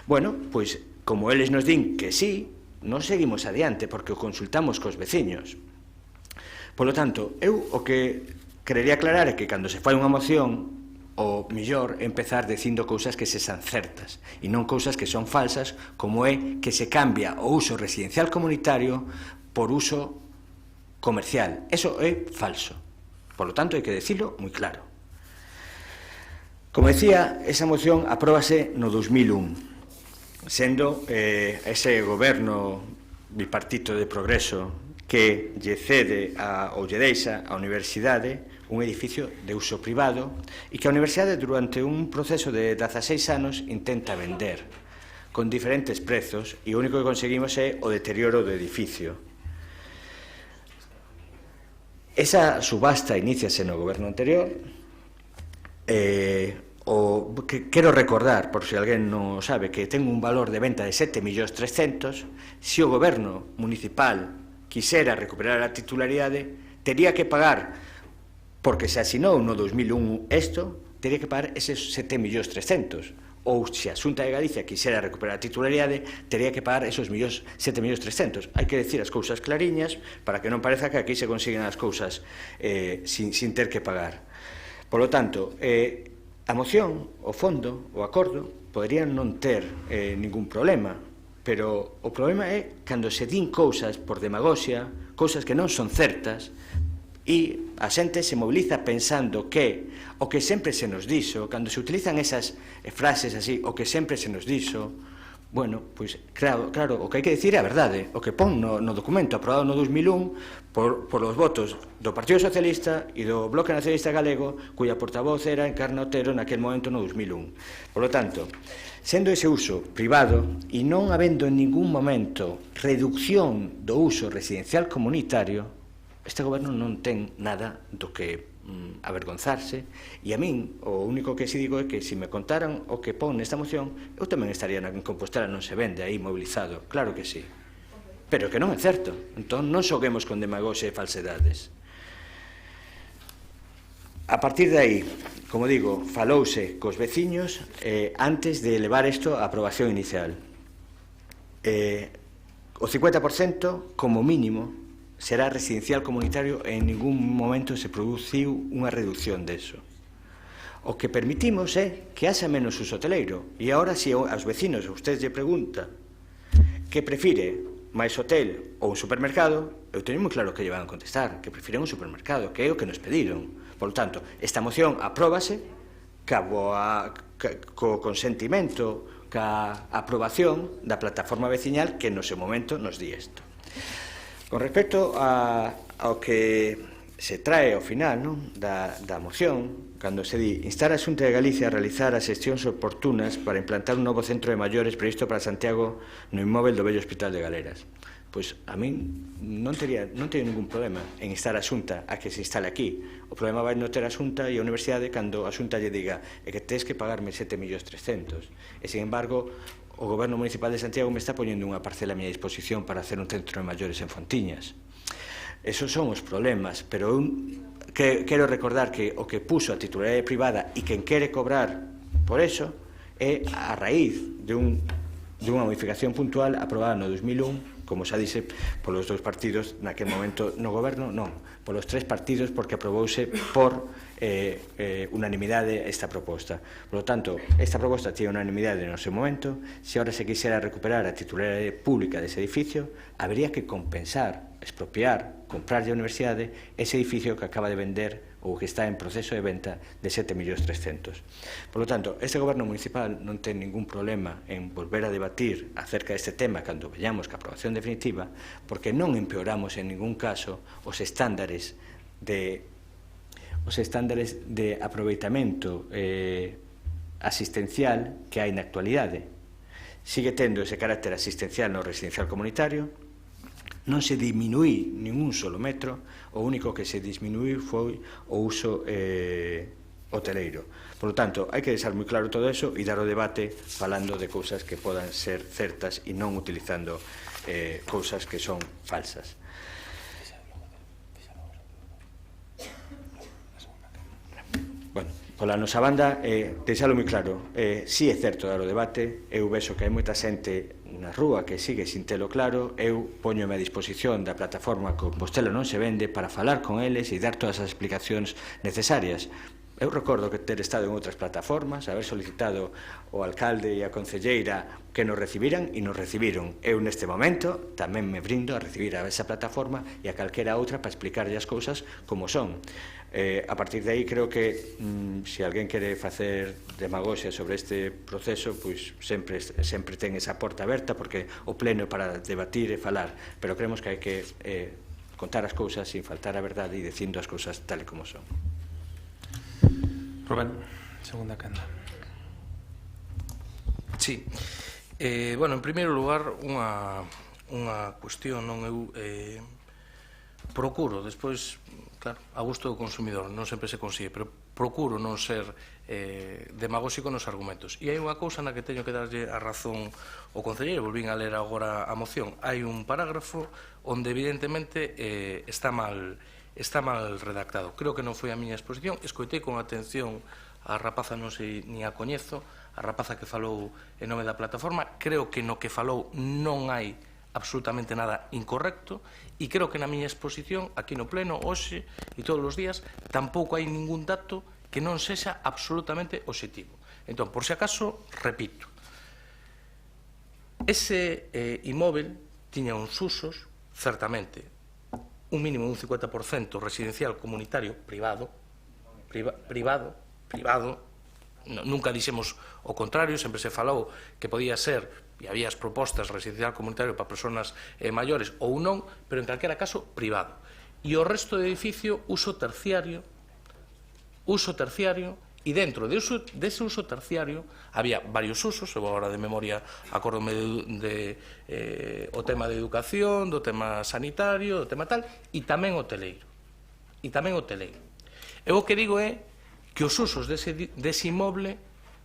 Bueno, pois, como eles nos din que sí, non seguimos adiante porque o consultamos cos veciños. Por lo tanto, eu o que querería aclarar é que cando se fai unha moción, o mellor empezar dicindo cousas que se san certas e non cousas que son falsas, como é que se cambia o uso residencial comunitario por uso comercial. Eso é falso. Por lo tanto, hai que decirlo moi claro. Como decía, esa moción apróbase no 2001, sendo ese goberno bipartito de progreso que lle cede ou lle deixa á universidade un edificio de uso privado e que a universidade durante un proceso de 16 anos intenta vender con diferentes prezos e o único que conseguimos é o deterioro do edificio. Esa subasta iníciase no goberno anterior. Quero recordar, por se alguén non sabe, que ten un valor de venta de 7.300.000. Se o goberno municipal quisera recuperar a titularidade, tería que pagar, porque se asinou no 2001 isto, tería que pagar eses 7.300.000. Ou se a Xunta de Galicia quisera recuperar a titularidade, tería que pagar esos 7.300.000. Hai que decir as cousas clariñas para que non pareza que aquí se consiguen as cousas sin ter que pagar. Por lo tanto, a moción, o fondo, o acordo, poderían non ter ningún problema, pero o problema é cando se din cousas por demagoxia, cousas que non son certas, e a xente se moviliza pensando que o que sempre se nos dixo, cando se utilizan esas frases así, o que sempre se nos dixo, bueno, pois claro, o que hai que dicir é a verdade, o que pon no documento aprobado no 2001 por os votos do Partido Socialista e do Bloque Nacionalista Galego, cuya portavoz era Encarna Otero naquel momento no 2001. Por lo tanto, sendo ese uso privado e non habendo en ningún momento reducción do uso residencial comunitario, este goberno non ten nada do que avergonzarse, e a min o único que si digo é que se me contaran o que pon nesta moción, eu tamén estaría en Compostela, non se vende aí mobilizado, claro que sí, pero que non é certo. Entón non xoguemos con demagoxia e falsedades. A partir de aí, como digo, falouse cos veciños antes de elevar isto á aprobación inicial. O 50% como mínimo será residencial comunitario e en ningún momento se produciu unha reducción deso. O que permitimos é que haxa menos uso hoteleiro. E agora, se aos vecinos a usted lle pregunta que prefire máis hotel ou un supermercado, eu teño moi claro que lle van a contestar que prefiren un supermercado, que é o que nos pediron, Por tanto, esta moción apróbase co consentimento, ca aprobación da plataforma veciñal que no seu momento nos di isto. Con respecto ao que se trae ao final da moción, cando se di instar a Xunta de Galicia a realizar as xestións oportunas para implantar un novo centro de maiores previsto para Santiago no inmóvel do vello Hospital de Galeras. Pois a min non teño ningún problema en instar a Xunta a que se instale aquí. O problema vai non ter a Xunta e a Universidade cando a Xunta lle diga que tens que pagarme 7.300.000. E, sin embargo, o Goberno Municipal de Santiago me está poñendo unha parcela a miña disposición para hacer un centro de maiores en Fontiñas. Esos son os problemas, pero quero recordar que o que puso a titularidade privada e quen quere cobrar por eso é a raíz dunha modificación puntual aprobada no 2001, como xa dixe, polos 2 partidos naquel momento no goberno, non, polos 3 partidos, porque aprobouse por unanimidade esta proposta. Por lo tanto, esta proposta tiene unanimidade no seu momento. Se ahora se quixera recuperar a titularidade pública dese edificio, habría que compensar, expropiar, comprarlle a universidade ese edificio que acaba de vender ou que está en proceso de venta de 7.300.000. Por lo tanto, este goberno municipal non ten ningún problema en volver a debatir acerca deste tema cando veñamos que a aprobación definitiva, porque non empeoramos en ningún caso os estándares de aproveitamento asistencial que hai na actualidade. Sigue tendo ese carácter asistencial no residencial comunitario, non se diminuí ningún solo metro, o único que se disminuí foi o uso hoteleiro. Por lo tanto, hai que deixar moi claro todo eso e dar o debate falando de cousas que podan ser certas e non utilizando cousas que son falsas. Bueno, pola nosa banda, deixalo moi claro, si é certo dar o debate, eu vexo que hai moita xente na rúa que sigue sin telo claro, eu poñome a disposición da plataforma Compostela non se vende para falar con eles e dar todas as explicacións necesarias. Eu recordo que ter estado en outras plataformas, haber solicitado ao alcalde e a concelleira que nos recibiran e nos recibiron. Eu neste momento tamén me brindo a recibir a esa plataforma e a calquera outra para explicarlle as cousas como son. A partir de aí creo que se alguén quere facer demagoxia sobre este proceso, pois sempre ten esa porta aberta, porque o pleno é para debatir e falar, pero creemos que hai que contar as cousas sin faltar a verdade e dicindo as cousas tal e como son. Rubén, segunda canda. Sí. Bueno, en primeiro lugar, unha cuestión, non eu procuro, despois, claro, a gusto do consumidor, non sempre se consigue, pero procuro non ser demagóxico nos argumentos. E hai unha cousa na que teño que darlle a razón ao concelleiro, volvín a ler agora a moción. Hai un parágrafo onde evidentemente está mal redactado. Creo que non foi a miña exposición. Escoitei con atención a rapaza, non sei, ni a coñezo, a rapaza que falou en nome da plataforma. Creo que no que falou non hai absolutamente nada incorrecto e creo que na miña exposición, aquí no pleno, hoxe e todos os días, tampouco hai ningún dato que non sexa absolutamente obxectivo. Entón, por si acaso, repito, ese inmóvel tiña uns usos, certamente, un mínimo de un 50% residencial comunitario privado, nunca dixemos o contrario, sempre se falou que podía ser, e había as propostas residencial comunitario para persoas maiores ou non, pero en calquera caso privado. E o resto do edificio, uso terciario, e dentro dese uso terciario había varios usos. Eu agora de memoria acórdome o tema de educación, do tema sanitario, do tema tal, e tamén hoteleiro. Eu o que digo é que os usos dese inmoble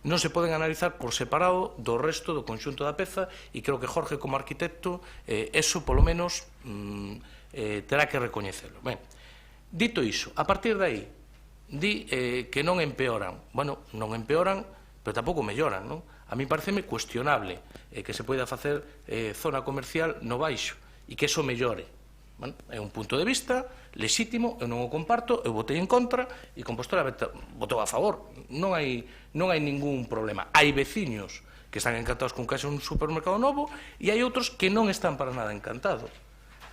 non se poden analizar por separado do resto do conxunto da peza, e creo que Jorge, como arquitecto, eso, polo menos, terá que recoñecelo. Ben, dito iso, a partir de aí, di que non empeoran. Bueno, non empeoran, pero tampouco melloran, non? A mí pareceme cuestionable que se poida facer zona comercial no baixo e que eso mellore. Bueno, é un punto de vista lexítimo, eu non o comparto, eu votei en contra e Compostela votou a favor. Non hai ningún problema. Hai veciños que están encantados con que haxe un supermercado novo e hai outros que non están para nada encantados.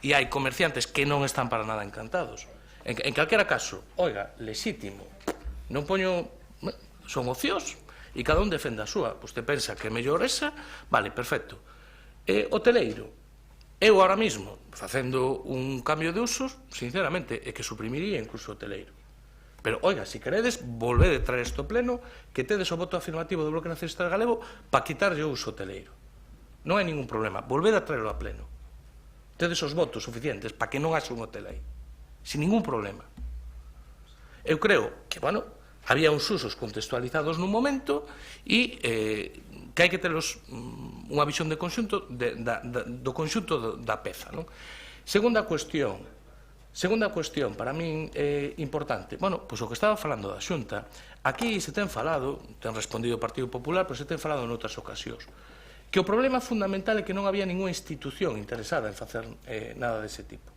E hai comerciantes que non están para nada encantados. En calquera caso, oiga, lexítimo, non poño, son ocios, e cada un defende a súa. Vostede pensa que é mellor esa, vale, perfecto. Hoteleiro, eu ahora mismo, facendo un cambio de usos, sinceramente, é que suprimiría incluso o hoteleiro. Pero, oiga, se queredes, volvede traer isto pleno, que tedes o voto afirmativo do Bloque Nacionalista Galego para quitarlle o uso hoteleiro. Non hai ningún problema, volvede a traerlo a pleno. Tedes os votos suficientes para que non haxa un hotel aí. Sin ningún problema. Eu creo que, bueno, había uns usos contextualizados nun momento e que hai que telos unha visión de conxunto do conxunto da peza. Segunda cuestión, para min importante, bueno, pois o que estaba falando da Xunta, aquí se ten falado, ten respondido o Partido Popular, pero se ten falado noutras ocasións, que o problema fundamental é que non había ninguna institución interesada en facer nada dese tipo.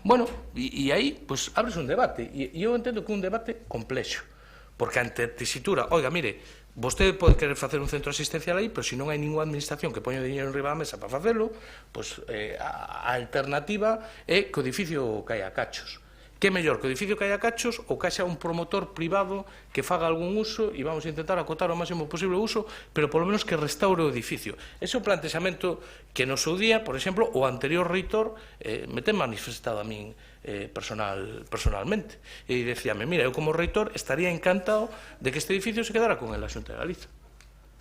Bueno, e aí, pois, abres un debate, e eu entendo que é un debate complexo, porque ante a tesitura, oiga, mire, vostede pode querer facer un centro asistencial aí, pero se non hai ninguna administración que poña dinheiro enriba da mesa para facelo, pois a alternativa é que o edificio caia a cachos. Que é mellor que o edificio caia a cachos ou que haxa un promotor privado que faga algún uso e vamos a intentar acotar o máximo posible o uso, pero polo menos que restaure o edificio. Ese é o plantexamento que no seu día, por exemplo, o anterior reitor me ten manifestado a min personalmente. E decíame, mira, eu como reitor estaría encantado de que este edificio se quedara con el a Xunta de Galiza.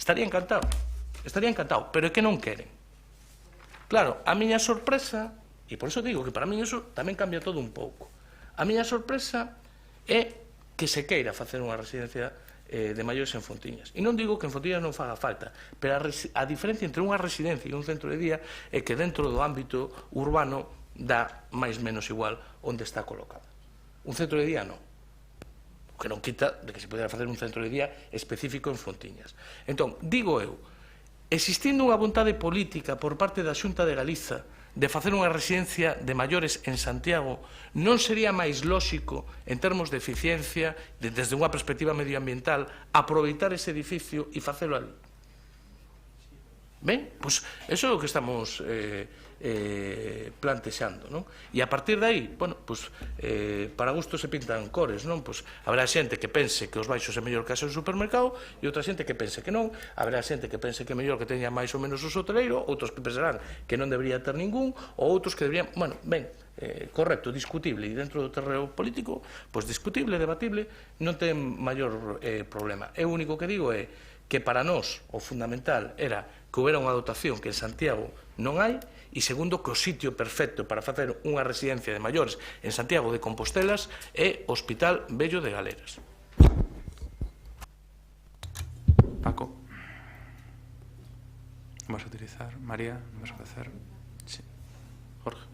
Estaría encantado, pero é que non queren. Claro, a miña sorpresa, e por iso digo que para mí iso tamén cambia todo un pouco. A miña sorpresa é que se queira facer unha residencia de maiores en Fontiñas. E non digo que en Fontiñas non faga falta, pero a diferencia entre unha residencia e un centro de día é que dentro do ámbito urbano dá máis menos igual onde está colocada. Un centro de día non. O que non quita de que se podera facer un centro de día específico en Fontiñas. Entón, digo eu, existindo unha vontade política por parte da Xunta de Galiza de facer unha residencia de maiores en Santiago, non sería máis lóxico, en termos de eficiencia, desde unha perspectiva medioambiental, aproveitar ese edificio e facelo ali? Ben, pois, eso é o que estamos plantexando, non? E a partir de aí, bueno, pois, para gusto se pintan cores, non? Pois, haberá xente que pense que os baixos é mellor que haxe o supermercado e outra xente que pense que non, haberá xente que pense que é mellor que teña máis ou menos uso hoteleiro, outros que pensarán que non debería ter ningún, ou outros que deberían, bueno, ben, correcto, discutible, e dentro do terreo político, pois discutible, debatible, non ten maior problema. O único que digo é que para nós o fundamental era que houbera unha dotación que en Santiago non hai, e segundo, que o sitio perfecto para facer unha residencia de maiores en Santiago de Compostelas é o Hospital Vello de Galeras. Paco. ¿Vas a utilizar? María, ¿vas a hacer? Sí. Jorge.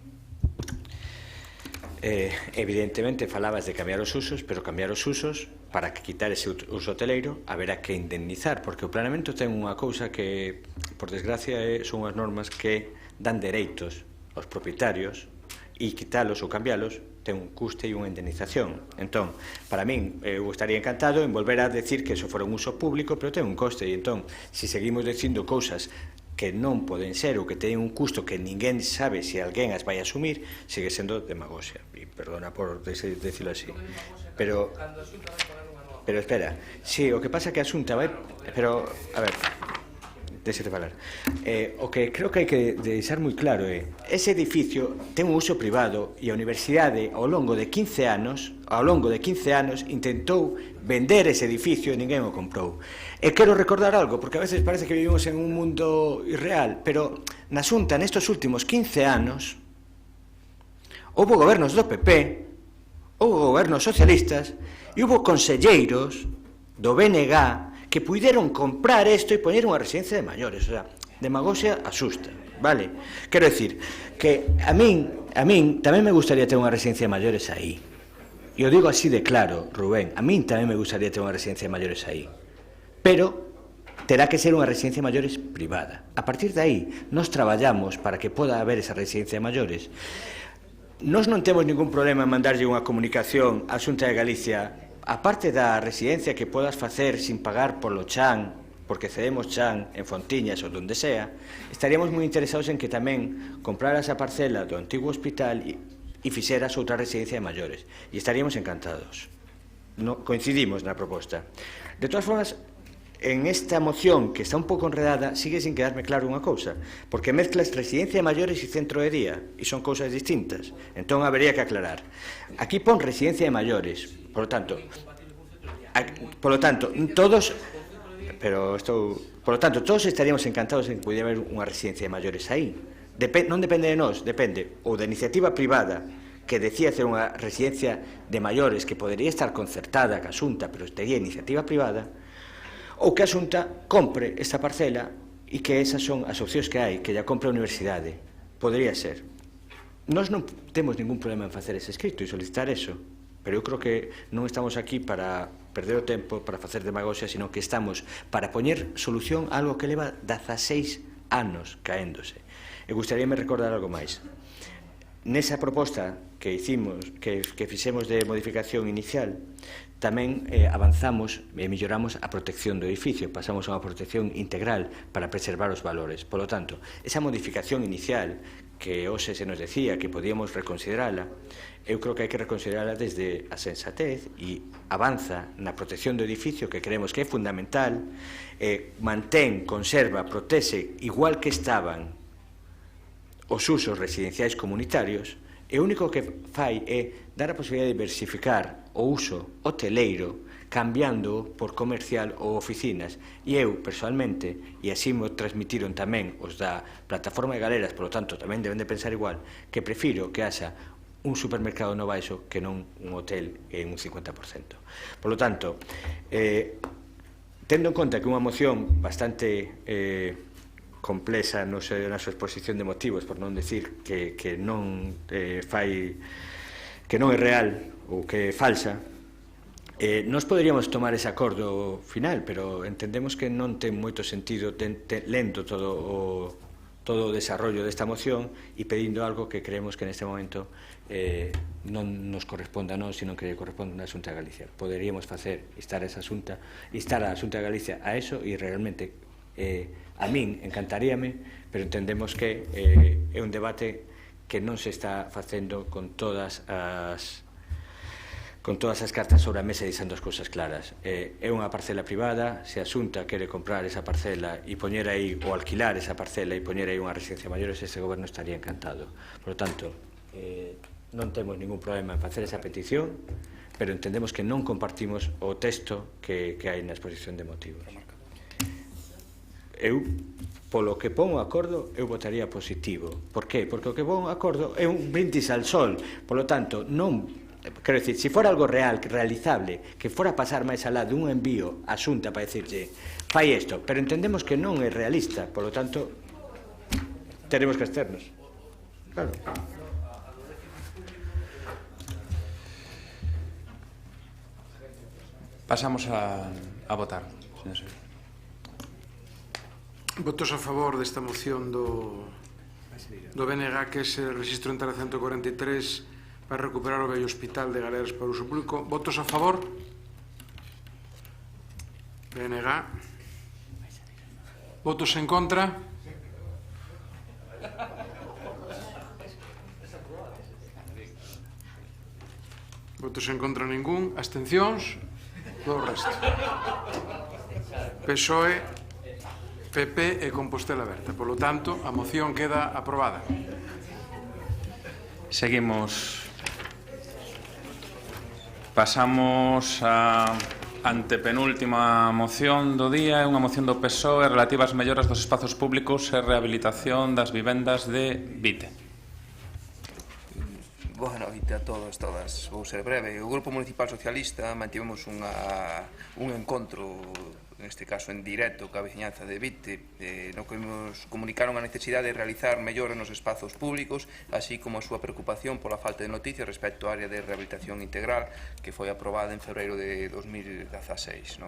Evidentemente falabas de cambiar os usos, pero cambiar os usos para que quitar ese uso hoteleiro haberá que indemnizar, porque o planeamento ten unha cousa que, por desgracia, son as normas que dan dereitos aos propietarios e quitalos ou cambialos ten un custe e unha indemnización. Entón, para min, eu estaría encantado en volver a decir que eso fora un uso público, pero ten un coste, e entón, se seguimos dicindo cousas que non poden ser ou que teñen un custo que ninguén sabe se alguén as vai asumir, sigue sendo demagoxia. E perdona por decirlo así. Pero espera, sí, o que pasa é que a Xunta vai... Pero, a ver, deixete falar. O que creo que hai que deixar moi claro é ese edificio ten un uso privado e a Universidade ao longo de 15 anos intentou vender ese edificio e ninguén o comprou. E quero recordar algo, porque a veces parece que vivimos en un mundo irreal, pero na Xunta nestos últimos 15 anos houbo gobernos do PP, houbo gobernos socialistas e houbo conselleiros do BNG que puideron comprar isto e poñer unha residencia de maiores. O sea, demagoxia asusta, vale? Quero decir que a min tamén me gustaría ter unha residencia de maiores aí. E o digo así de claro, Rubén, a min tamén me gustaría ter unha residencia de maiores aí. Pero terá que ser unha residencia de maiores privada. A partir de aí, nos traballamos para que poda haber esa residencia de maiores. Nós non temos ningún problema en mandarlle unha comunicación á Xunta de Galicia, aparte da residencia que podas facer sin pagar polo chan, porque cedemos chan en Fontiñas ou donde sea, estaríamos moi interesados en que tamén compraras a parcela do antigo hospital e fixeras outra residencia de maiores. E estaríamos encantados. Coincidimos na proposta. De todas formas, en esta moción, que está un pouco enredada, sigue sin quedarme claro unha cousa, porque mezclas residencia de maiores e centro de día, e son cousas distintas. Entón, habería que aclarar. Aquí pon residencia de maiores, por lo tanto, todos... Por lo tanto, todos estaríamos encantados en que pudiera haber unha residencia de maiores aí. Non depende de nós, depende ou da iniciativa privada que decía hacer unha residencia de maiores que podería estar concertada ca Xunta, pero tería iniciativa privada, ou que a Xunta compre esta parcela e que esas son as opcións que hai, que lla compre a universidade. Podría ser. Nós non temos ningún problema en facer ese escrito e solicitar eso, pero eu creo que non estamos aquí para perder o tempo, para facer demagogia, sino que estamos para poñer solución a algo que leva 16 anos caéndose. E gustaríame recordar algo máis. Nesa proposta que fixemos de modificación inicial, tamén avanzamos e melloramos a protección do edificio, pasamos a unha protección integral para preservar os valores. Por lo tanto, esa modificación inicial que hoxe se nos decía que podíamos reconsiderala, eu creo que hai que reconsiderala desde a sensatez e avanza na protección do edificio, que creemos que é fundamental, mantén, conserva, protexe, igual que estaban os usos residenciais comunitarios, e o único que fai é dar a posibilidad de diversificar o uso hoteleiro cambiando por comercial ou oficinas. E eu, personalmente, e así mo transmitiron tamén os da plataforma de galeras, por lo tanto, tamén deben de pensar igual, que prefiro que haxa un supermercado no Baixo que non un hotel en un 50%. Por lo tanto, tendo en conta que unha moción bastante complexa na súa exposición de motivos, por non decir que non é real ou que é falsa, nós poderíamos tomar ese acordo final, pero entendemos que non ten moito sentido lendo todo o desarrollo desta moción e pedindo algo que creemos que neste momento non nos corresponde a nós, sino que corresponde a Xunta de Galicia. Poderíamos instar a Xunta de Galicia a eso e realmente a min encantaríame, pero entendemos que é un debate que non se está facendo con todas as cartas sobre a mesa e deixando as cousas claras. É unha parcela privada, se a Xunta quere comprar esa parcela e poñer aí, ou alquilar esa parcela e poñer aí unha residencia de maiores, ese goberno estaría encantado. Por lo tanto, non temos ningún problema en facer esa petición, pero entendemos que non compartimos o texto que hai na exposición de motivos. Eu, polo que pon o acordo, eu votaría positivo. Por qué? Porque o que pon o acordo é un brindis al sol. Por lo tanto, non... Quero dicir, se fora algo real, realizable, que fora pasar máis alá dun envío a Xunta para decirlle fai isto, pero entendemos que non é realista, por lo tanto, teremos que absternos. Claro. Pasamos a votar, señor. Votos a favor desta moción do BNG, que se registro en 143 para recuperar o vello hospital de Galeras para uso público. Votos a favor? BNG. Votos en contra? Votos en contra ningún. Abstencións? Do resto. PSOE, PP e Compostela Aberta. Por lo tanto, a moción queda aprobada. Seguimos. Pasamos a antepenúltima moción do día, é unha moción do PSOE relativa ás melloras dos espazos públicos e rehabilitación das vivendas de Vite. Boa noite a todos, todas. Vou ser breve. O Grupo Municipal Socialista mantivemos un encontro, neste caso en directo, coa veciñanza de Vite, no que nos comunicaron a necesidade de realizar mellores nos espazos públicos, así como a súa preocupación pola falta de noticias respecto á área de rehabilitación integral que foi aprobada en febreiro de 2016.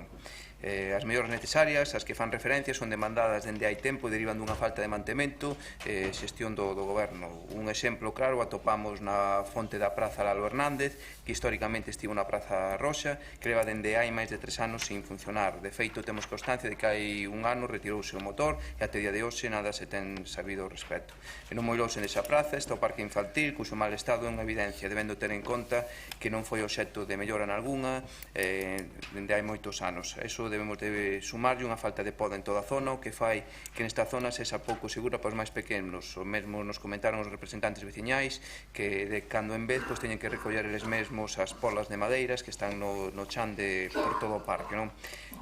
As mellores necesarias, as que fan referencia, son demandadas dende hai tempo e derivan dunha falta de mantemento e xestión do goberno. Un exemplo claro atopamos na fonte da Praza Lalo Hernández, que históricamente estivo na Praza Roxa, que leva dende hai máis de 3 anos sin funcionar. De feito, temos constancia de que hai un ano retirouse o motor e até día de hoxe nada se ten sabido ao respecto. E non moilouse nesa praza está o parque infantil, cuxo mal estado é unha evidencia, debendo ter en conta que non foi obxecto de mellora nalgúna dende hai moitos anos. Eso debemos de sumarlle unha falta de poda en toda a zona, o que fai que nesta zona sexa pouco segura para os máis pequenos. O mesmo nos comentaron os representantes veciñais que de cando en vez teñen que recoller eles mesmos as polas de madeiras que están no chan por todo o parque.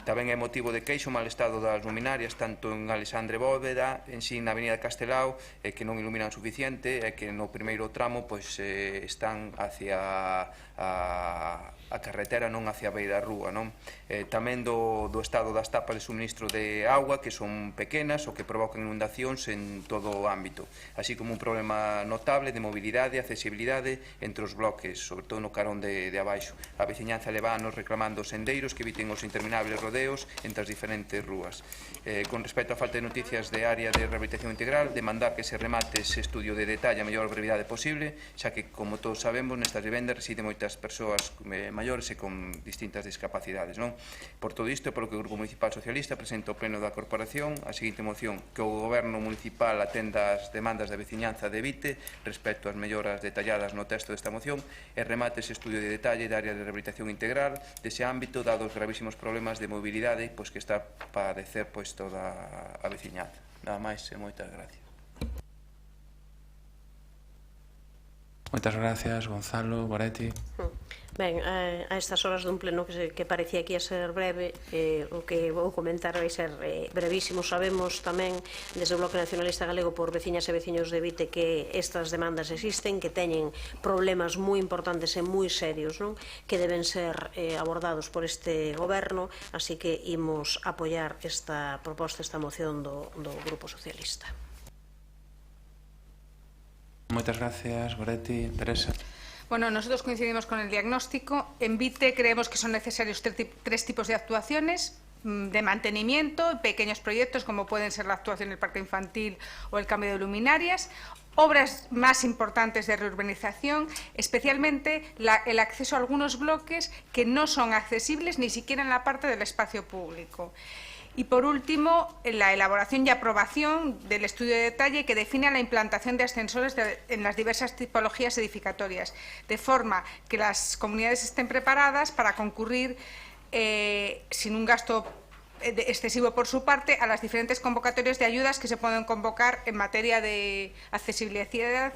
Tamén é motivo de queixo o mal estado das luminarias tanto en Alexandre Bóveda, en si na avenida Castelao, que non iluminan suficiente e que no primeiro tramo están hacia a carretera, non hacia a beira da rúa. Tamén do estado das tapas de suministro de auga que son pequenas ou que provocan inundacións en todo o ámbito, así como un problema notable de mobilidade e accesibilidade entre os bloques, sobre todo no carón de abaixo. A veciñanza leva anos reclamando sendeiros que eviten os interminables rodeos entre as diferentes rúas. Con respecto á falta de noticias de área de rehabilitación integral, demandar que se remate ese estudio de detalle a mellor brevidade posible, xa que, como todos sabemos, nestas vivendas residen moitas persoas maiores e con distintas discapacidades. Por todo isto, polo que o Grupo Municipal Socialista presenta ao Pleno da Corporación a seguinte moción: que o Goberno Municipal atenda as demandas da veciñanza de Vite respecto ás melloras detalladas no texto desta moción e remate ese estudio de detalle da área de rehabilitación integral dese ámbito, dados os gravísimos problemas de mobilidade que está a padecer toda a veciñanza. Nada máis e moitas gracias. Moitas gracias, Gonzalo, Goretti. Ben, a estas horas dun pleno que parecía que ia ser breve, o que vou comentar vai ser brevísimo. Sabemos tamén, desde o Bloque Nacionalista Galego, por veciñas e veciños de Vite, que estas demandas existen, que teñen problemas moi importantes e moi serios, que deben ser abordados por este goberno, así que imos apoiar esta proposta, esta moción do Grupo Socialista. Moitas gracias, Goretti. Teresa. Bueno, nosotros coincidimos con el diagnóstico. En Vite creemos que son necesarios tres tipos de actuaciones de mantenimiento, pequeños proyectos como pueden ser la actuación del parque infantil o el cambio de luminarias, obras más importantes de reurbanización, especialmente el acceso a algunos bloques que no son accesibles ni siquiera en la parte del espacio público. Y, por último, la elaboración y aprobación del estudio de detalle que define la implantación de ascensores en las diversas tipologías edificatorias, de forma que las comunidades estén preparadas para concurrir sin un gasto excesivo por su parte a las diferentes convocatorias de ayudas que se pueden convocar en materia de accesibilidad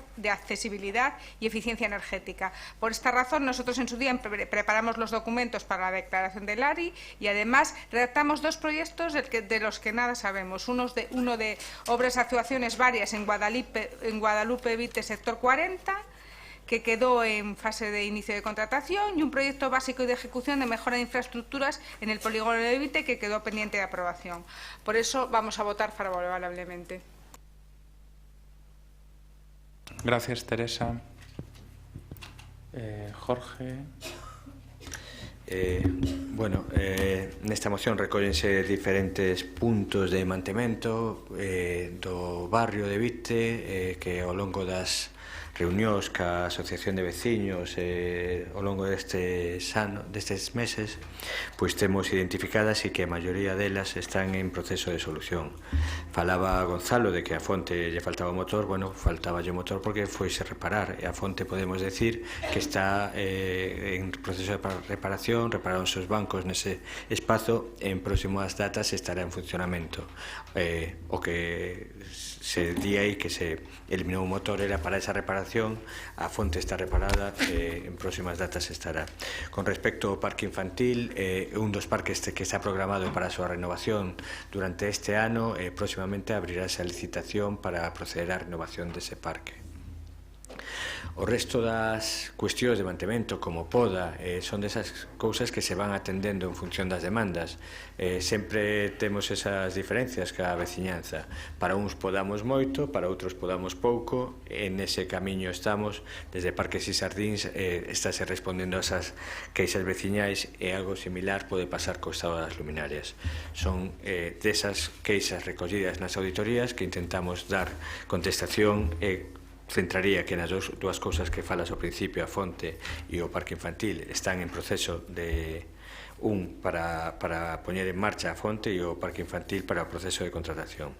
y eficiencia energética. Por esta razón, nosotros en su día preparamos los documentos para la declaración del ARI y además redactamos dos proyectos de los que nada sabemos. Uno de obras y actuaciones varias en Guadalupe Vite, sector 40, que quedó en fase de inicio de contratación, y un proyecto básico y de ejecución de mejora de infraestructuras en el polígono de Vite, que quedó pendiente de aprobación. Por eso vamos a votar favorablemente. Gracias, Teresa. Jorge. Nesta moción recóllense diferentes puntos de mantemento do barrio de Vite que ao longo das reunións ca Asociación de Veciños ao longo destes meses pois temos identificadas e que a maioría delas están en proceso de solución. Falaba Gonzalo de que a fonte lle faltaba o motor. Bueno, faltaba o motor porque foise reparar, e a fonte podemos decir que está en proceso de reparación, repararon os bancos nese espazo e en próximas datas estará en funcionamento. O que se di aí que se eliminou o motor era para esa reparación, a fonte está reparada e en próximas datas estará. Con respecto ao parque infantil, un dos parques que está programado para a súa renovación durante este ano, próximamente abrirase a licitación para proceder á renovación dese parque. O resto das cuestións de mantemento, como poda, son desas cousas que se van atendendo en función das demandas. Sempre temos esas diferencias ca veciñanza. Para uns podamos moito, para outros podamos pouco, e nese camiño estamos. Desde Parques e Sardíns estáse respondendo a esas queixas veciñais, e algo similar pode pasar co estado das luminarias. Son desas queixas recollidas nas auditorías que intentamos dar contestación e centraría que nas dúas cousas que falas ao principio, a fonte e o parque infantil, están en proceso de un para poñer en marcha a fonte e o parque infantil para o proceso de contratación.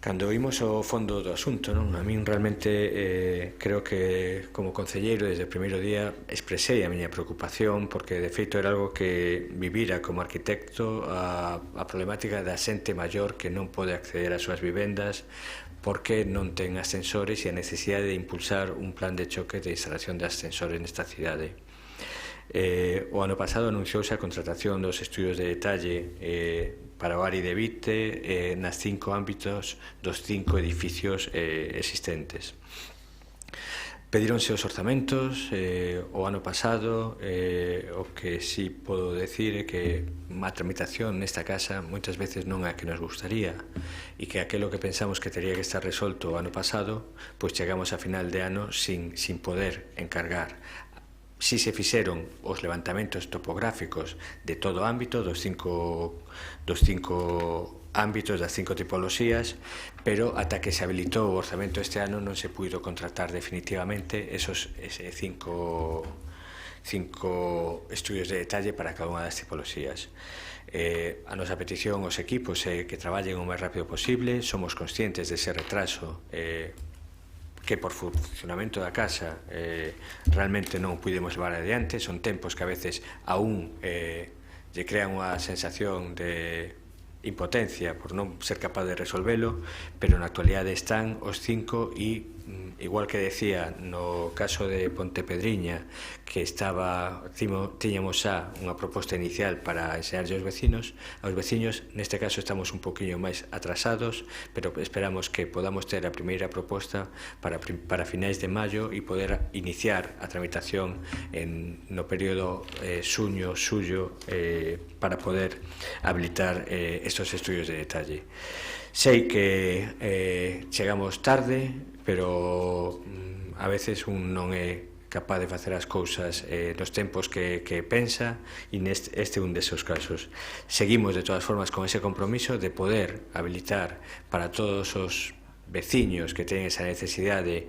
Cando oímos o fondo do asunto, non? A min realmente creo que como concelleiro desde o primeiro día expresei a miña preocupación porque de feito era algo que vivira como arquitecto a problemática da xente maior que non pode acceder ás súas vivendas porque non ten ascensores e a necesidade de impulsar un plan de choque de instalación de ascensores nesta cidade. O ano pasado anunciouse a contratación dos estudios de detalle para o ARI de Vite nas 5 ámbitos dos 5 edificios existentes. Pedíronse os orzamentos o ano pasado, o que sí podo decir é que a tramitación nesta casa moitas veces non é a que nos gustaría e que aquilo que pensamos que teria que estar resolto o ano pasado, pois chegamos a final de ano sin poder encargar. Si se fixeron os levantamentos topográficos de todo o ámbito dos cinco ámbitos, das 5 tipoloxías, pero ata que se habilitou o orzamento este ano non se puido contratar definitivamente esos 5 estudios de detalle para cada unha das tipoloxías. A nosa petición aos equipos é que traballen o máis rápido posible. Somos conscientes dese retraso que por funcionamento da casa realmente non pudemos levar adiante. Son tempos que a veces aún lle crean unha sensación de impotencia por non ser capaz de resolvelo, pero na actualidade están os 5 e igual que decía no caso de Pontepedriña que tiñamos xa unha proposta inicial para enseñarlle aos veciños, neste caso estamos un poquinho máis atrasados, pero esperamos que podamos ter a primeira proposta para finais de maio e poder iniciar a tramitación no período xuño-xullo para poder habilitar estos estudios de detalle. Sei que chegamos tarde, pero a veces un non é capaz de facer as cousas nos tempos que pensa e este é un desos casos. Seguimos de todas formas con ese compromiso de poder habilitar para todos os veciños que teñen esa necesidade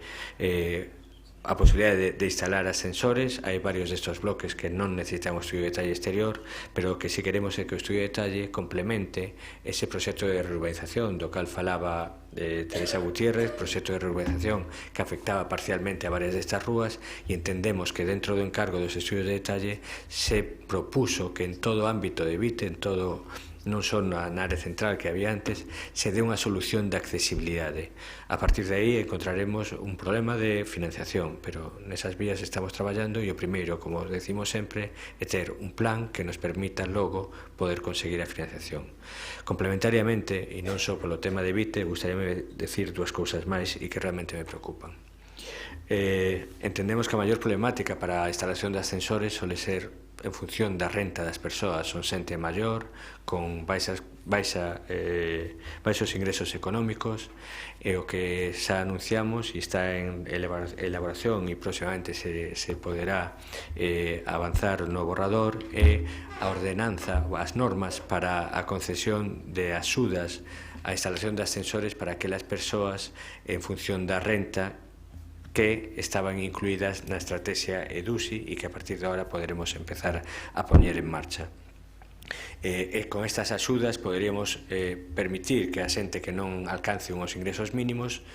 a posibilidade de instalar ascensores. Hai varios destes bloques que non necesitan o estudio de detalle exterior, pero o que si queremos é que o estudio de detalle complemente ese proxecto de reurbanización do cal falaba Teresa Gutiérrez, proxecto de reurbanización que afectaba parcialmente a varias destas rúas, e entendemos que dentro do encargo dos estudios de detalle se propuso que en todo o ámbito de Vite, en todo, non só na área central que había antes, se dé unha solución de accesibilidade. A partir de aí encontraremos un problema de financiación, pero nesas vías estamos traballando e o primeiro, como decimos sempre, é ter un plan que nos permita logo poder conseguir a financiación. Complementariamente, e non só polo tema de Vite, gustaríame decir dúas cousas máis e que realmente me preocupan. Entendemos que a maior problemática para a instalación de ascensores suele ser en función da renta das persoas. Son xente maior con baixos ingresos económicos, e o que xa anunciamos e está en elaboración e próximamente se poderá avanzar no borrador é a ordenanza, as normas para a concesión de axudas á instalación de ascensores para aquelas persoas en función da renta que estaban incluídas na estrategia EDUSI e que a partir de agora poderemos empezar a poñer en marcha. Con estas axudas poderíamos permitir que a xente que non alcance unhos ingresos mínimos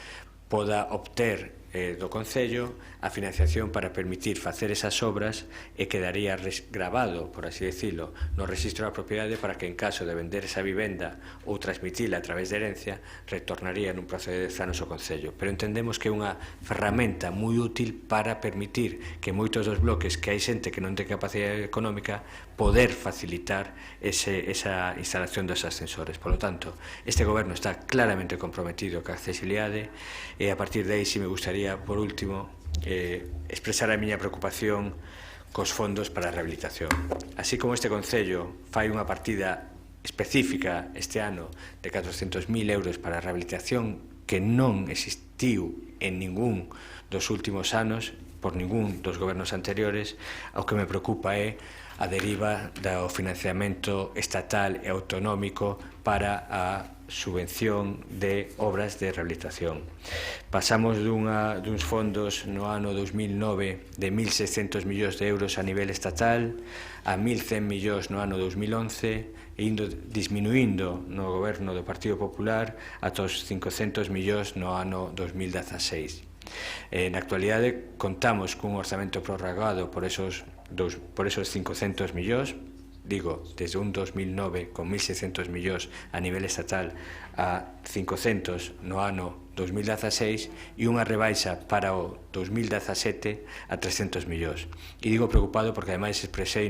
poda obter do Concello a financiación para permitir facer esas obras e quedaría gravado, por así decirlo, no registro da propiedade para que en caso de vender esa vivenda ou transmitila a través de herencia retornaría nun prazo de 10 anos ao Concello. Pero entendemos que é unha ferramenta moi útil para permitir que moitos dos bloques que hai xente que non ten capacidade económica poder facilitar esa instalación dos ascensores. Por lo tanto, este goberno está claramente comprometido ca accesibilidade e a partir de aí si me gustaría, por último, expresar a miña preocupación cos fondos para a rehabilitación. Así como este Concello fai unha partida específica este ano de 400.000 euros para a rehabilitación que non existiu en ningún dos últimos anos, por ningún dos gobernos anteriores. O que me preocupa é a deriva do financiamento estatal e autonómico para a subvención de obras de rehabilitación. Pasamos duns fondos no ano 2009 de 1.600 millóns de euros a nivel estatal a 1.100 millóns no ano 2011 e indo disminuindo no goberno do Partido Popular ata os 500 millóns no ano 2016. Na actualidade contamos cun orzamento prorrogado por esos 500 millóns, digo, desde un 2009 con 1.600 millóns a nivel estatal a 500 no ano 2016 e unha rebaixa para o 2017 a 300 millóns. E digo preocupado porque ademais expresei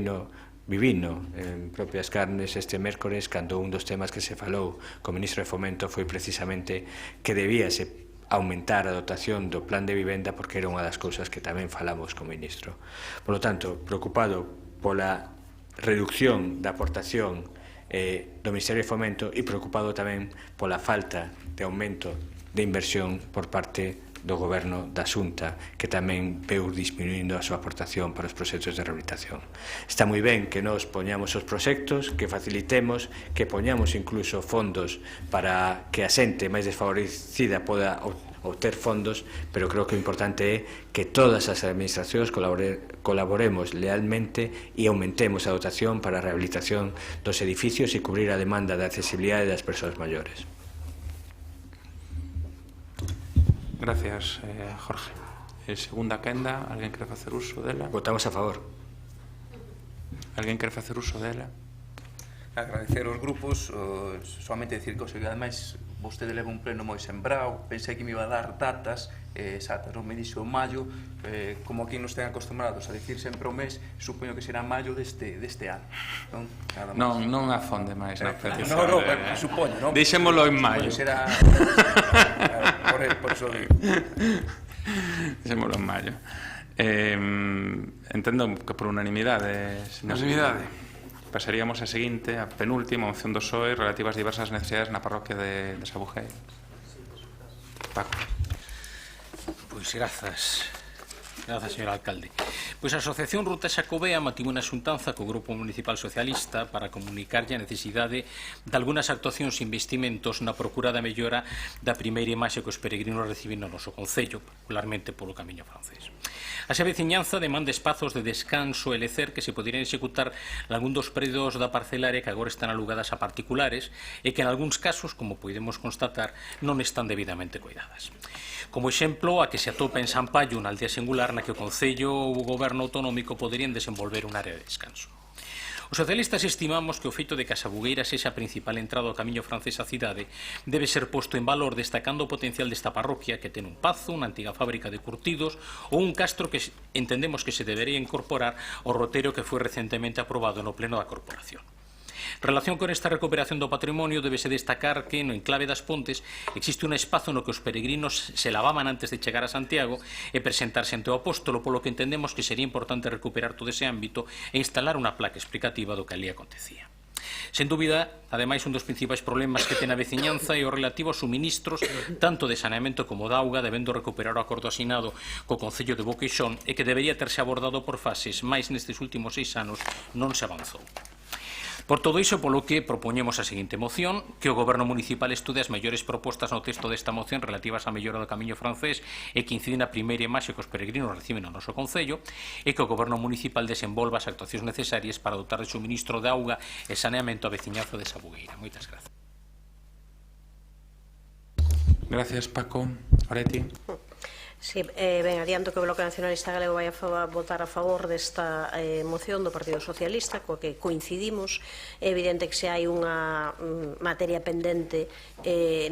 vivino en propias carnes este mércores cando un dos temas que se falou co ministro de Fomento foi precisamente que debíase aumentar a dotación do plan de vivenda porque era unha das cousas que tamén falamos co ministro. Por lo tanto, preocupado pola reducción da aportación do Ministerio de Fomento e preocupado tamén pola falta de aumento de inversión por parte do Goberno da Xunta, que tamén veu disminuindo a súa aportación para os proxectos de rehabilitación. Está moi ben que nos poñamos os proxectos, que facilitemos, que poñamos incluso fondos para que a xente máis desfavorecida poda obter fondos, pero creo que o importante é que todas as administracións colaboremos lealmente e aumentemos a dotación para a rehabilitación dos edificios e cubrir a demanda da accesibilidade das persoas maiores. Gracias, Jorge. Segunda quenda, alguén quere facer uso dela? Votamos a favor. Alguén quere facer uso dela? Agradecer aos grupos, solamente decir que ademais vostede leva un pleno moi sembrado, pensei que me iba a dar datas exactas, non me dixo maio, como aquí nos ten acostumbrados a dicir sempre o mes, supoño que será maio deste ano. Non afonde máis na petición. Non, supoño, non? Dixémolo en maio. Será... Por eso digo. Dixémolo en maio. Entendo que por unanimidade. Unanimidade. Pasaríamos a seguinte, a penúltima moción do PSOE relativa ás diversas necesidades na parroquia de Sabuguei. Paco. Pois grazas, señor alcalde. Pois a Asociación Ruta Xacobea mantivo unha xuntanza co Grupo Municipal Socialista para comunicarlle a necesidade de algunhas actuacións e investimentos na procura da mellora da primeira imaxe que os peregrinos reciben no noso concello, particularmente polo Camiño Francés. A xa veciñanza demanda espazos de descanso e lecer que se poderían executar nalgún dos predios da parcelaria que agora están alugadas a particulares e que en algúns casos, como podemos constatar, non están debidamente cuidadas. Como exemplo, a que se atopa en San Pallo, unha aldea singular na que o Concello ou o Goberno Autonómico poderían desenvolver un área de descanso. Os socialistas estimamos que o feito de que a Sabugueira sexa a principal entrada ao Camiño Francés á cidade debe ser posto en valor destacando o potencial desta parroquia que ten un pazo, unha antiga fábrica de curtidos ou un castro que entendemos que se debería incorporar ao roteiro que foi recentemente aprobado no pleno da Corporación. En relación con esta recuperación do patrimonio, debese destacar que no enclave das Pontes existe un espazo no que os peregrinos se lavaban antes de chegar a Santiago e presentarse ante o apóstolo, polo que entendemos que sería importante recuperar todo ese ámbito e instalar unha placa explicativa do que ali acontecía. Sen dúbida, ademais, un dos principais problemas que ten a veciñanza é o relativo aos suministros tanto de saneamento como de auga, debendo recuperar o acordo asinado co Concello de Boqueixón e que debería terse abordado por fases, máis nestes últimos 6 anos non se avanzou. Por todo iso, polo que propoñemos a seguinte moción, que o Goberno Municipal estude as mellores propostas no texto desta moción relativas á mellora do Camiño Francés e que inciden na primeira imaxe que os peregrinos reciben no noso Concello e que o Goberno Municipal desenvolva as actuacións necesarias para dotar de suministro de auga e saneamento a veciñanza de Sabugueira. Moitas grazas. Gracias, Paco. Oreti. Sí, ben, adianto que o Bloque Nacionalista Galego vai a votar a favor desta moción do Partido Socialista, coa que coincidimos. É evidente que se hai unha materia pendente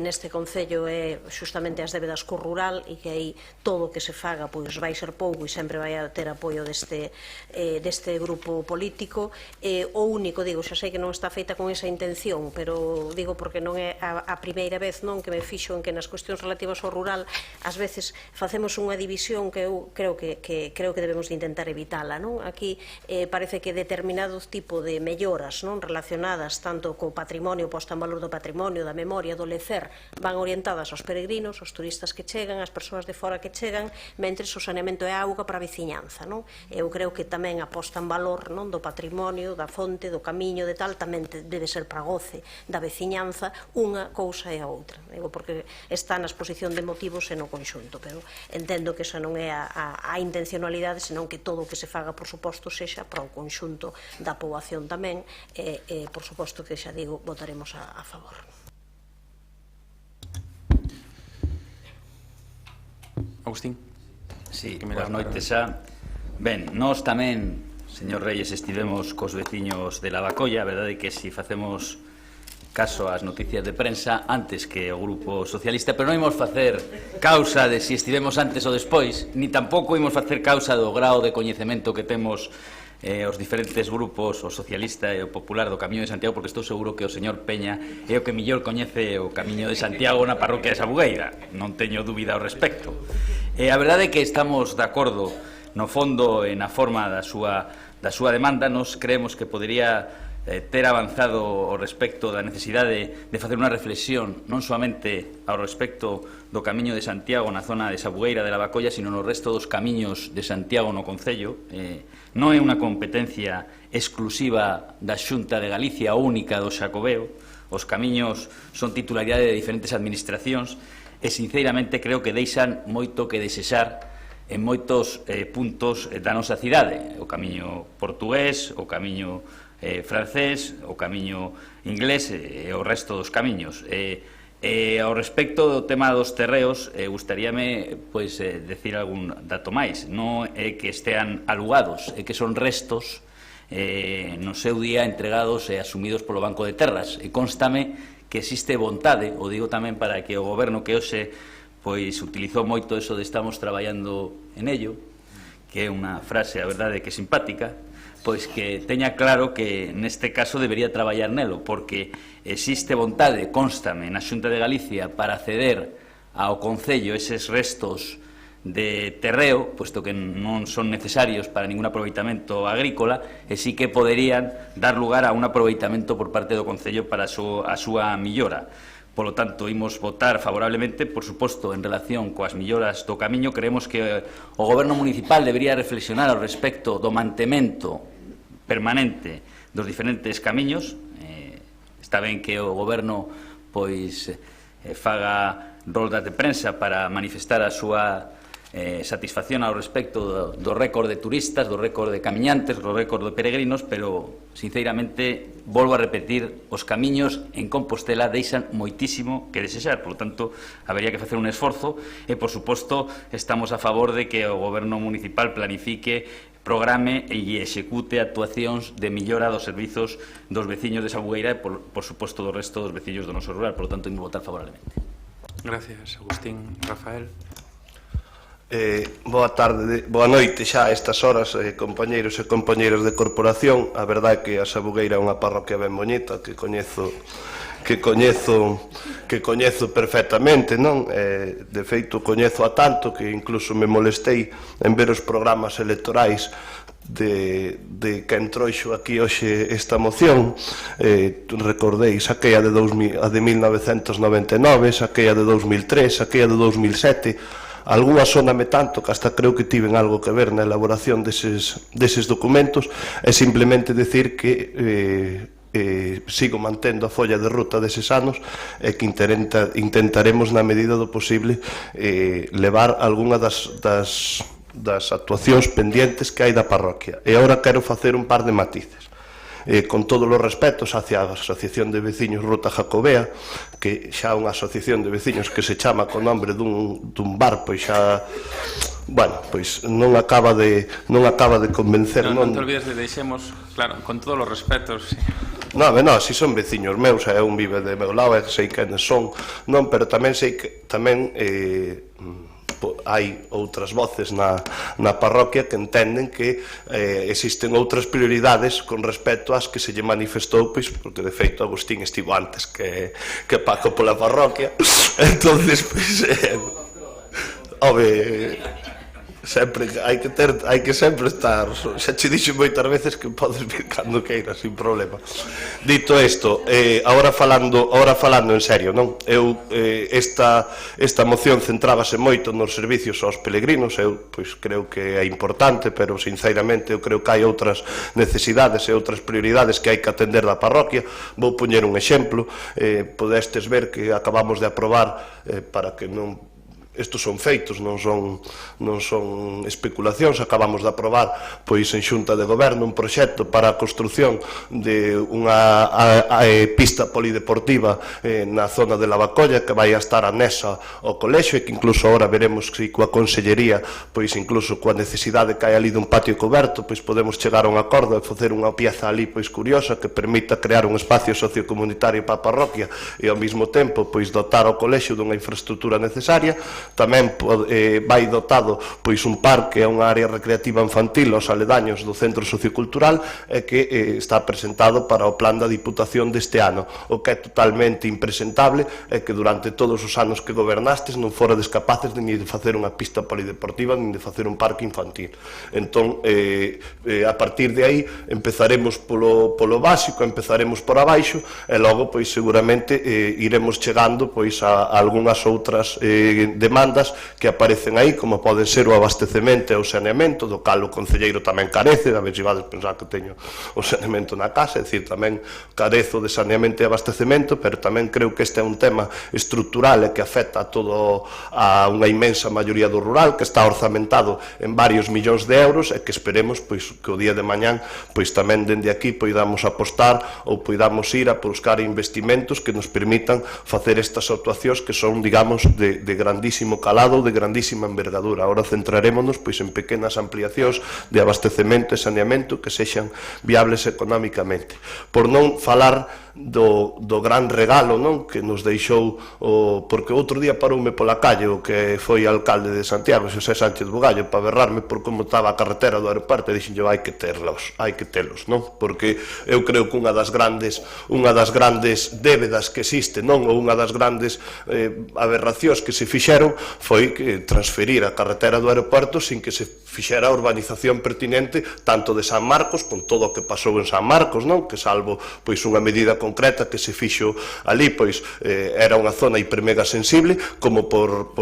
neste Concello é xustamente as débedas co rural e que aí todo o que se faga pois vai ser pouco e sempre vai a ter apoio deste grupo político. O único, digo, xa sei que non está feita con esa intención, pero digo porque non é a primeira vez non que me fixo en que nas cuestións relativas ao rural ás veces facemos facemos unha división que eu creo que debemos de intentar evitala, non? Aquí parece que determinado tipo de melloras, non, relacionadas tanto co patrimonio, posta en valor do patrimonio, da memoria, do lecer, van orientadas aos peregrinos, aos turistas que chegan, ás persoas de fora que chegan, mentres o saneamento e a auga para a veciñanza, non? Eu creo que tamén a posta en valor, non, do patrimonio, da fonte, do camiño, de tal, tamén debe ser para goce da veciñanza unha cousa e a outra. Digo, porque está na exposición de motivos e no conxunto, pero entendo que esa non é a intencionalidade, senón que todo o que se faga, por suposto, sexa para o conxunto da poboación tamén, e, por suposto, que xa digo, votaremos a favor. Agustín. Sí, boas noites xa. Ben, nós tamén, señor Reyes, estivemos cos veciños de Lavacolla. A verdade é que si facemos caso ás noticias de prensa antes que o Grupo Socialista, pero non imos facer causa de si estivemos antes ou despois, ni tampouco imos facer causa do grao de coñecemento que temos os diferentes grupos, o socialista e o popular do Camiño de Santiago, porque estou seguro que o señor Peña é o que mellor coñece o Camiño de Santiago na parroquia de Sabugueira, non teño dúbida ao respecto. A verdade é que estamos de acordo no fondo e na forma da súa demanda. Nos creemos que podería ter avanzado ao respecto da necesidade de facer unha reflexión non soamente ao respecto do Camiño de Santiago na zona de Sabugueira de Lavacolla, sino no resto dos camiños de Santiago no Concello. Non é unha competencia exclusiva da Xunta de Galicia, única do Xacobeo. Os camiños son titularidade de diferentes administracións e, sinceramente, creo que deixan moito que desexar en moitos puntos da nosa cidade. O camiño portugués, o camiño francés, o camiño inglés e o resto dos camiños. Ao respecto do tema dos terreos, gustaríame decir algún dato máis. Non é que estean alugados, é que son restos no seu día entregados e asumidos polo Banco de Terras. E constame que existe vontade, o digo tamén para que o goberno que hoxe utilizou moito eso de estamos traballando en ello, que é unha frase, a verdade, que é simpática, pois que teña claro que neste caso debería traballar nelo, porque existe vontade, constame, na Xunta de Galicia para ceder ao Concello eses restos de terreo, posto que non son necesarios para ningún aproveitamento agrícola, e sí que poderían dar lugar a un aproveitamento por parte do Concello para a súa millora. Polo tanto, imos votar favorablemente, por suposto, en relación coas melloras do camiño. Creemos que o Goberno municipal debería reflexionar ao respecto do mantemento permanente dos diferentes camiños. Está ben que o Goberno faga roldas de prensa para manifestar a súa satisfacción ao respecto do récord de turistas, do récord de camiñantes, do récord de peregrinos, pero, sinceramente, volvo a repetir, os camiños en Compostela deixan moitísimo que desexar. Por lo tanto, habería que facer un esforzo e, por suposto, estamos a favor de que o Goberno municipal planifique, programe e execute actuacións de millora dos servizos dos veciños de Sabugueira e, por suposto, do resto dos veciños do noso rural. Por lo tanto, imos votar favorablemente. Gracias, Agustín. Rafael. Boa tarde, boa noite xa a estas horas, compañeiros e compañeiras de corporación. A verdade é que a Sabugueira é unha parroquia ben bonita que coñezo perfectamente, non? De feito, coñezo a tanto que incluso me molestei en ver os programas electorais de quen trouxo aquí hoxe esta moción. Recordei, saquei a de 1999, saquei a de 2003, saquei a de 2007. Algúa sóname tanto que hasta creo que tiven algo que ver na elaboración deses documentos. É simplemente decir que sigo mantendo a folla de ruta deses anos e que intentaremos na medida do posible levar algunha das actuacións pendientes que hai da parroquia. E agora quero facer un par de matices. Con todos os respetos hacia a Asociación de Veciños Ruta Jacobea, que xa é unha asociación de veciños que se chama con nombre dun bar, pois xa, bueno, pois non acaba de convencer. Non te olvides de deixemos, claro, con todos os respetos. Non, si son veciños meus, un vive de meu lado, sei quenes son, non, pero tamén sei que tamén hai outras voces na parroquia que entenden que existen outras prioridades con respecto ás que se lle manifestou, pois, porque de feito Agustín estivo antes que Paco pola parroquia. Entonces, pois, Home, sempre hai que sempre estar, xa che dixo moitas veces que podes vir cando queiras sin problema. Dito isto, agora falando en serio, non? Esta moción centrábase moito nos servicios aos peregrinos. Eu pois creo que é importante, pero sinceramente eu creo que hai outras necesidades e outras prioridades que hai que atender da parroquia. Vou poñer un exemplo. Podestes ver que acabamos de aprobar, para que non... Estos son feitos, non son especulacións. Acabamos de aprobar pois en Xunta de Goberno un proxecto para a construción de unha pista polideportiva na zona de Lavacolla, que vai a estar anexa ao colexio, e que incluso ahora veremos se coa Consellería, pois incluso coa necesidade que hai ali dun patio coberto, pois podemos chegar a un acordo e facer unha pieza ali pois curiosa que permita crear un espacio sociocomunitario para a parroquia e ao mesmo tempo pois dotar ao colexio dunha infraestructura necesaria. Tamén vai dotado pois un parque e unha área recreativa infantil aos aledaños do centro sociocultural, e que está presentado para o plan da Diputación deste ano. O que é totalmente impresentable é que durante todos os anos que gobernastes non forades capaces de ni de facer unha pista polideportiva nin de facer un parque infantil. Entón, a partir de aí empezaremos polo básico, empezaremos por abaixo, e logo pois seguramente iremos chegando pois a algunhas outras demandas que aparecen aí, como pode ser o abastecemento e o saneamento, do cal o concelleiro tamén carece. A ver se vades pensar que teño o saneamento na casa, é dicir, tamén carezo de saneamento e abastecemento, pero tamén creo que este é un tema estrutural e que afecta a unha inmensa maioría do rural, que está orzamentado en varios millóns de euros, e que esperemos pois que o día de mañán pois tamén dende aquí poidamos apostar ou poidamos ir a buscar investimentos que nos permitan facer estas actuacións que son, digamos, de grandísimo calado, de grandísima envergadura. Ahora centrarémonos pois en pequenas ampliacións de abastecemento e saneamento que sexan viables económicamente. Por non falar do gran regalo, non, que nos deixou porque outro día paroume pola calle o que foi alcalde de Santiago, Xosé Sánchez Bugallo, para berrarme por como estaba a carretera do aeroporto, e dixenlle, hai que telos, non? Porque eu creo que unha das grandes débedas que existe, non, ou unha das grandes aberracións que se fixeron foi que transferir a carretera do aeroporto sin que se fixera a urbanización pertinente tanto de San Marcos, con todo o que pasou en San Marcos, non? Que salvo pois unha medida concreta que se fixo ali, pois era unha zona hipermega sensible, como por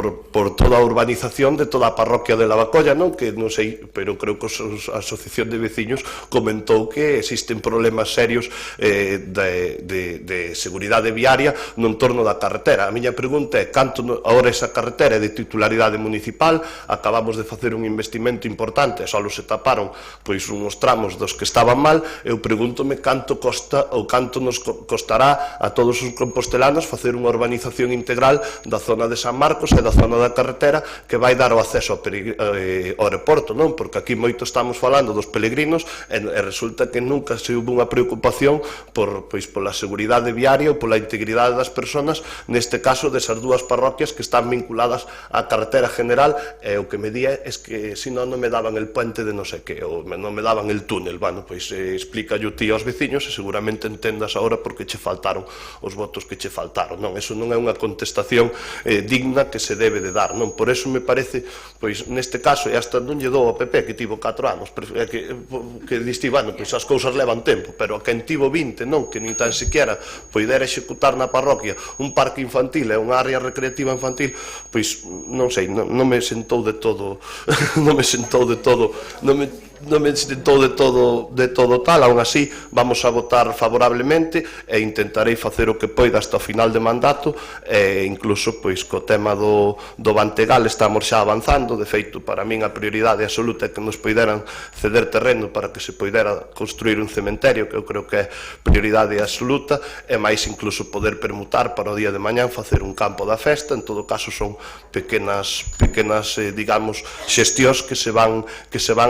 toda a urbanización de toda a parroquia de Lavacolla, non? Que non sei, pero creo que a Asociación de Veciños comentou que existen problemas serios de seguridade viaria no entorno da carretera. A miña pregunta é, canto agora esa carretera é de titularidade municipal? Acabamos de facer un investimento importante, só se taparon pois uns tramos dos que estaban mal. Eu pregúntome canto costa ou canto nos costará a todos os compostelanos facer unha urbanización integral da zona de San Marcos e da zona da carretera que vai dar o acceso ao aeroporto, non? Porque aquí moito estamos falando dos peregrinos e resulta que nunca se houve unha preocupación pola seguridade viaria ou pola integridade das persoas, neste caso desas dúas parroquias que están vinculadas á carretera general, e o que me di é que se non me daban el puente de non sei que, ou non me daban el túnel. Bueno, pois explica yo ti aos veciños e seguramente entendas agora porque che faltaron os votos que che faltaron, non? Eso non é unha contestación digna que se debe de dar, non? Por eso me parece, pois neste caso, e hasta non lle dou ao PP que tivo 4 anos, que diste, bueno, pois as cousas levan tempo, pero a quen tivo 20, non? Que nin tan sequera poidera executar na parroquia un parque infantil e unha área recreativa infantil, pois non sei, non me sentou de todo non me sentou de todo tal. Aún así vamos a votar favorablemente e intentarei facer o que poida hasta o final de mandato, e incluso pois co tema do Bantegal estamos xa avanzando. De feito, para min a prioridade absoluta é que nos poideran ceder terreno para que se poidera construir un cementerio, que eu creo que é prioridade absoluta, e máis incluso poder permutar para o día de mañán facer un campo da festa. En todo caso son pequenas digamos, xestións que se van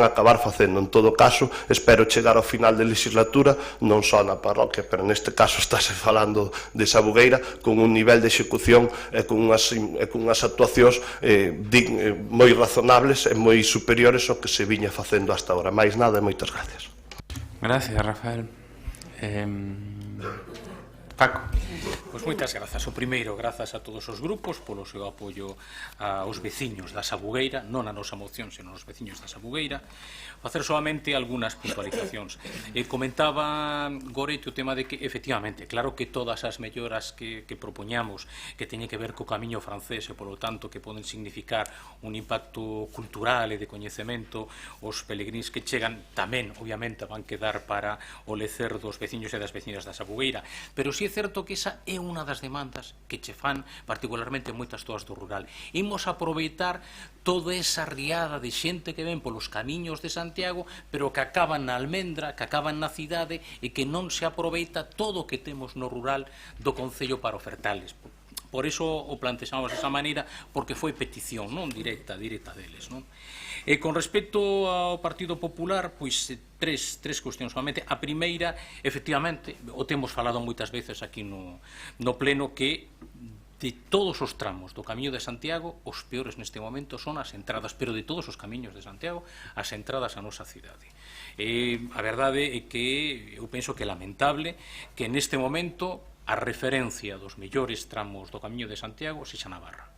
a acabar facendo. En todo caso, espero chegar ao final de legislatura non só na parroquia, pero neste caso estáse falando de Sabugueira con un nivel de execución e con unhas actuacións moi razonables e moi superiores ao que se viña facendo hasta ahora. Máis nada e moitas gracias. Gracias, Rafael. Paco. Pois moitas grazas. O primeiro, grazas a todos os grupos polo seu apoio aos veciños da Sabugueira, non a nosa moción, senón aos veciños da Sabugueira. Facer solamente algunhas puntualizacións. Comentaba Goretti o tema de que, efectivamente, claro que todas as melloras que propoñamos que teñen que ver co camiño francés e, polo tanto, que poden significar un impacto cultural e de coñecemento, os pelegríns que chegan tamén, obviamente, van quedar para o lecer dos veciños e das veciñas da Sabugueira. Pero si é certo que esa é unha das demandas que che fan particularmente moitas todas do rural. Imos aproveitar toda esa riada de xente que ven polos camiños de Santiago, pero que acaban na almendra, que acaban na cidade e que non se aproveita todo o que temos no rural do Concello para ofertales. Por iso o plantexamos desa maneira, porque foi petición non directa deles. Non? E con respecto ao Partido Popular, pois tres cuestións solamente. A primeira, efectivamente, o temos falado moitas veces aquí no pleno, que de todos os tramos do Camiño de Santiago, os peores neste momento son as entradas, pero de todos os camiños de Santiago, as entradas á nosa cidade. A verdade é que eu penso que é lamentable que neste momento a referencia dos mellores tramos do Camiño de Santiago sexa Navarra.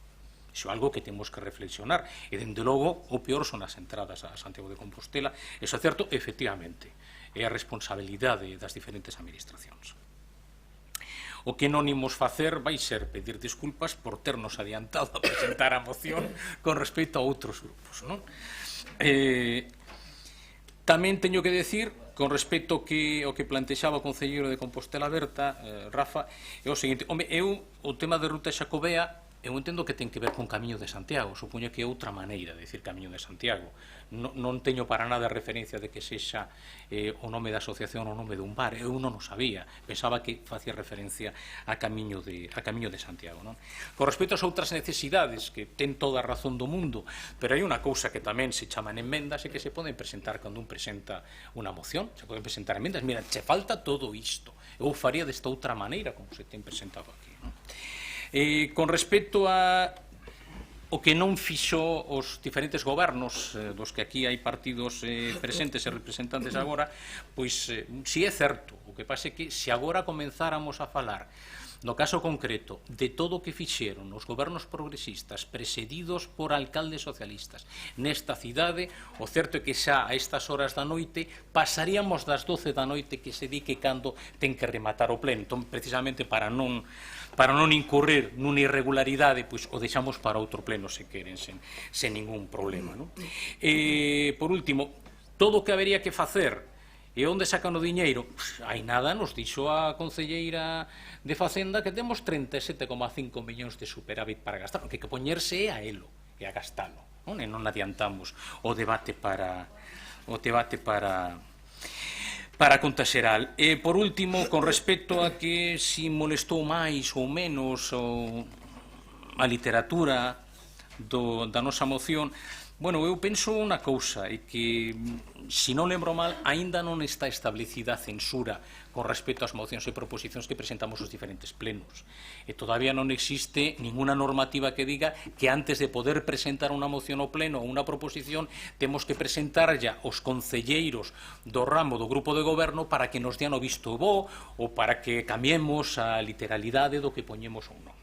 Iso é algo que temos que reflexionar e, dende logo, o peor son as entradas a Santiago de Compostela. Iso é certo, efectivamente, é a responsabilidade das diferentes administracións. O que non imos facer vai ser pedir disculpas por ternos adiantado a presentar a moción con respecto a outros grupos. Non? Tamén teño que decir, con respecto ao que plantexaba o concelleiro de Compostela Berta, Rafa, é o seguinte: o tema de ruta Xacobea, eu entendo que ten que ver con Camiño de Santiago, supoño que é outra maneira de decir Camiño de Santiago. Non teño para nada referencia de que sexa o nome da asociación ou o nome dun bar, eu non o sabía, pensaba que facía referencia a Camiño de Santiago. Non? Con respecto ás outras necesidades, que ten toda a razón do mundo, pero hai unha cousa que tamén se chaman enmendas e que se poden presentar cando un presenta unha moción, se poden presentar enmendas, mira, che falta todo isto, eu faría desta outra maneira como se ten presentado aquí. Non? Con respecto a o que non fixo os diferentes gobernos dos que aquí hai partidos presentes e representantes agora, pois si é certo, o que pasa é que se agora comenzáramos a falar no caso concreto de todo o que fixeron os gobernos progresistas precedidos por alcaldes socialistas nesta cidade, o certo é que xa a estas horas da noite pasaríamos das 12 da noite, que se di que cando ten que rematar o pleno. Entón, precisamente para non incurrir nunha irregularidade, pois o deixamos para outro pleno se queren, sen ningún problema. Non? Por último, todo o que habería que facer e onde sacan o diñeiro? Hai nada, nos dixo a concelleira de Facenda que temos 37,5 millóns de superávit para gastar, porque hai que poñerse a elo e a gastalo, non? E non adiantamos o debate para a conta xeral. E, por último, con respecto a que si molestou máis ou menos a literatura da nosa moción, bueno, eu penso unha cousa, é que, se non lembro mal, aínda non está establecida a censura con respecto ás mocións e proposicións que presentamos os diferentes plenos. E todavía non existe ninguna normativa que diga que antes de poder presentar unha moción ao pleno ou unha proposición temos que presentar ya os concelleiros do ramo do grupo de goberno para que nos dian o visto bo ou para que cambiemos a literalidade do que poñemos ou non.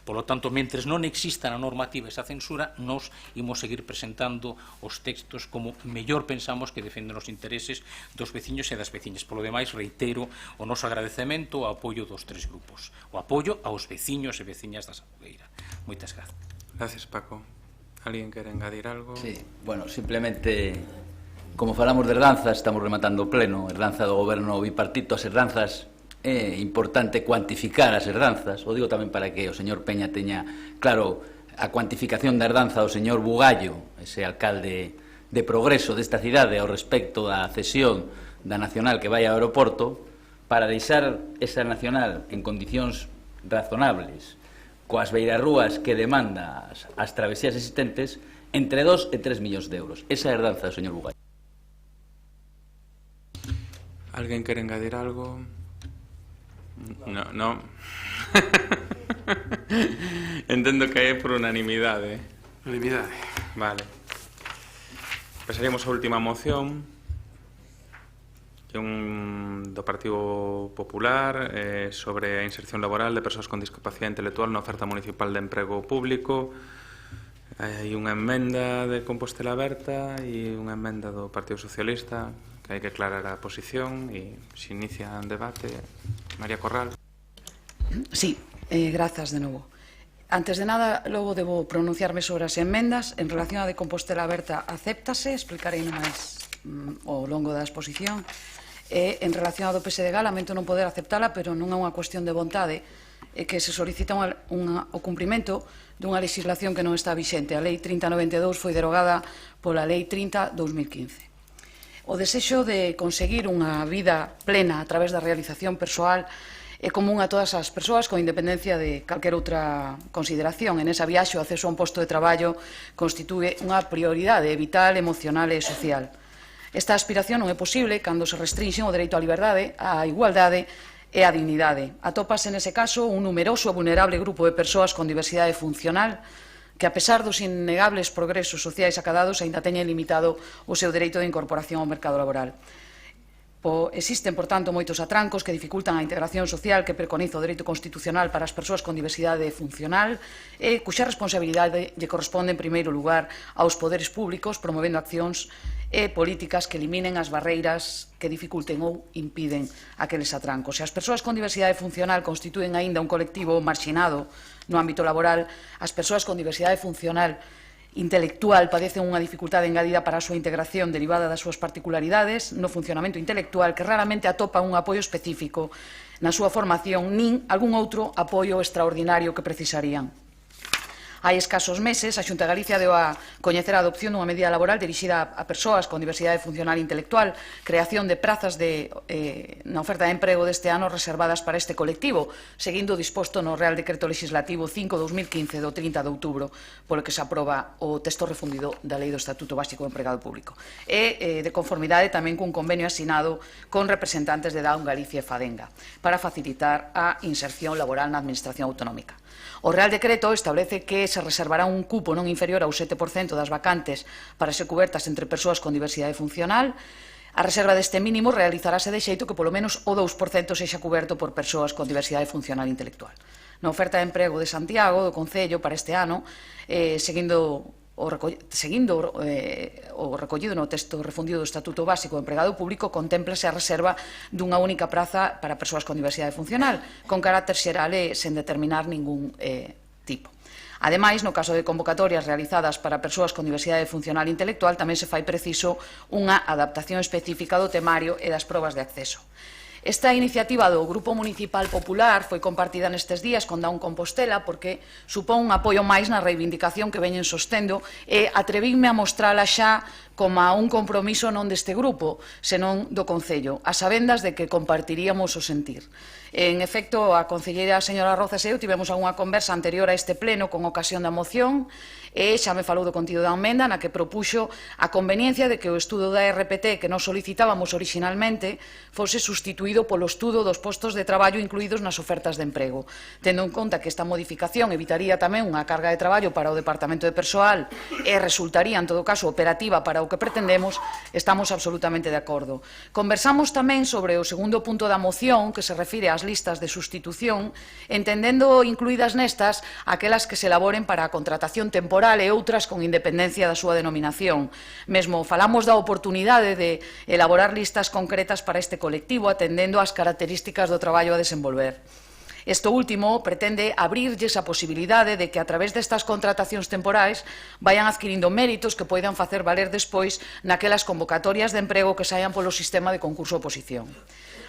Por lo tanto, mentres non exista na normativa esa censura, nos imos seguir presentando os textos como mellor pensamos que defenden os intereses dos veciños e das veciñas. Por lo demais, reitero o noso agradecemento ao apoio dos tres grupos, o apoio aos veciños e veciñas da Sabugueira. Moitas grazas. Gracias, Paco. Alguén quere engadir algo? Sí, bueno, simplemente, como falamos de herdanzas, estamos rematando o pleno, herdanza do goberno bipartito, as herdanzas. É importante cuantificar as herdanzas, o digo tamén para que o señor Peña teña claro a cuantificación da herdanza do señor Bugallo, ese alcalde de progreso desta cidade ao respecto da cesión da Nacional que vai ao aeroporto, para deixar esa Nacional en condicións razonables, coas beirarrúas que demanda as travesías existentes, entre 2 e 3 millóns de euros. Esa é a herdanza do señor Bugallo. Alguén quere engadir algo? No. Entendo que é por unanimidade. Unanimidade. Vale. Pasaríamos á última moción, que do Partido Popular sobre a inserción laboral de persoas con discapacidade intelectual na oferta municipal de emprego público. Hai unha emenda de Compostela Aberta e unha emenda do Partido Socialista que hai que aclarar a posición e se inicia un debate. María Corral. Sí, grazas de novo. Antes de nada, logo debo pronunciarme sobre as enmendas. En relación a de Compostela Aberta, acéptase, explicarei máis ao longo da exposición. En relación a do PSDG, lamento non poder aceptala, pero non é unha cuestión de vontade, que se solicita o cumprimento dunha legislación que non está vixente. A Lei 3092 foi derogada pola Lei 30/2015. O desexo de conseguir unha vida plena a través da realización persoal é común a todas as persoas con independencia de calquer outra consideración. En esa viaxe, o acceso a un posto de traballo constitúe unha prioridade vital, emocional e social. Esta aspiración non é posible cando se restrinxen o dereito á liberdade, á igualdade e á dignidade. Atópase nese caso un numeroso e vulnerable grupo de persoas con diversidade funcional que, a pesar dos innegables progresos sociais acadados, aínda teñen limitado o seu dereito de incorporación ao mercado laboral. Existen, por tanto, moitos atrancos que dificultan a integración social que preconiza o dereito constitucional para as persoas con diversidade funcional e cuxa responsabilidade lle corresponde, en primeiro lugar, aos poderes públicos, promovendo accións e políticas que eliminen as barreiras que dificulten ou impiden aqueles atrancos. Se as persoas con diversidade funcional constituen aínda un colectivo marxinado no ámbito laboral, as persoas con diversidade funcional intelectual padecen unha dificultade engadida para a súa integración derivada das súas particularidades no funcionamento intelectual que raramente atopa un apoio específico na súa formación nin algún outro apoio extraordinario que precisarían. Hai escasos meses, a Xunta de Galicia deu a coñecer a adopción dunha medida laboral dirixida a persoas con diversidade funcional intelectual, creación de prazas na oferta de emprego deste ano reservadas para este colectivo, seguindo o disposto no Real Decreto Legislativo 5/2015 do 30 de outubro, polo que se aproba o texto refundido da Lei do Estatuto Básico do Empregado Público. E de conformidade tamén cun convenio asinado con representantes de Daun, Galicia e Fadenga para facilitar a inserción laboral na Administración Autonómica. O Real Decreto establece que se reservará un cupo non inferior ao 7% das vacantes para ser cubertas entre persoas con diversidade funcional. A reserva deste mínimo realizarase de xeito que polo menos o 2% sexa cuberto por persoas con diversidade funcional intelectual. Na oferta de emprego de Santiago, do Concello, para este ano, seguindo o recollido no texto refundido do Estatuto Básico do Empregado Público, contémplase a reserva dunha única praza para persoas con diversidade funcional, con carácter xeral e sen determinar ningún tipo. Ademais, no caso de convocatorias realizadas para persoas con diversidade funcional intelectual, tamén se fai preciso unha adaptación específica do temario e das probas de acceso. Esta iniciativa do Grupo Municipal Popular foi compartida nestes días con Daun Compostela porque supón un apoio máis na reivindicación que veñen sostendo e atrevíme a mostrala xa como un compromiso non deste grupo, senón do Concello, a sabendas de que compartiríamos o sentir. En efecto, a concelleira señora Rozas e eu tivemos algunha conversa anterior a este pleno con ocasión da moción e xa me falou do contido da emenda na que propuxo a conveniencia de que o estudo da RPT que nos solicitábamos originalmente fose sustituído polo estudo dos postos de traballo incluídos nas ofertas de emprego. Tendo en conta que esta modificación evitaría tamén unha carga de traballo para o Departamento de Persoal e resultaría, en todo caso, operativa para o que pretendemos, estamos absolutamente de acordo. Conversamos tamén sobre o segundo punto da moción que se refire ás listas de sustitución, entendendo incluídas nestas aquelas que se elaboren para a contratación temporal e outras con independencia da súa denominación. Mesmo falamos da oportunidade de elaborar listas concretas para este colectivo atendendo ás características do traballo a desenvolver. Isto último pretende abrirlles a posibilidade de que a través destas contratacións temporais vayan adquirindo méritos que poidan facer valer despois naquelas convocatorias de emprego que saian polo sistema de concurso-oposición.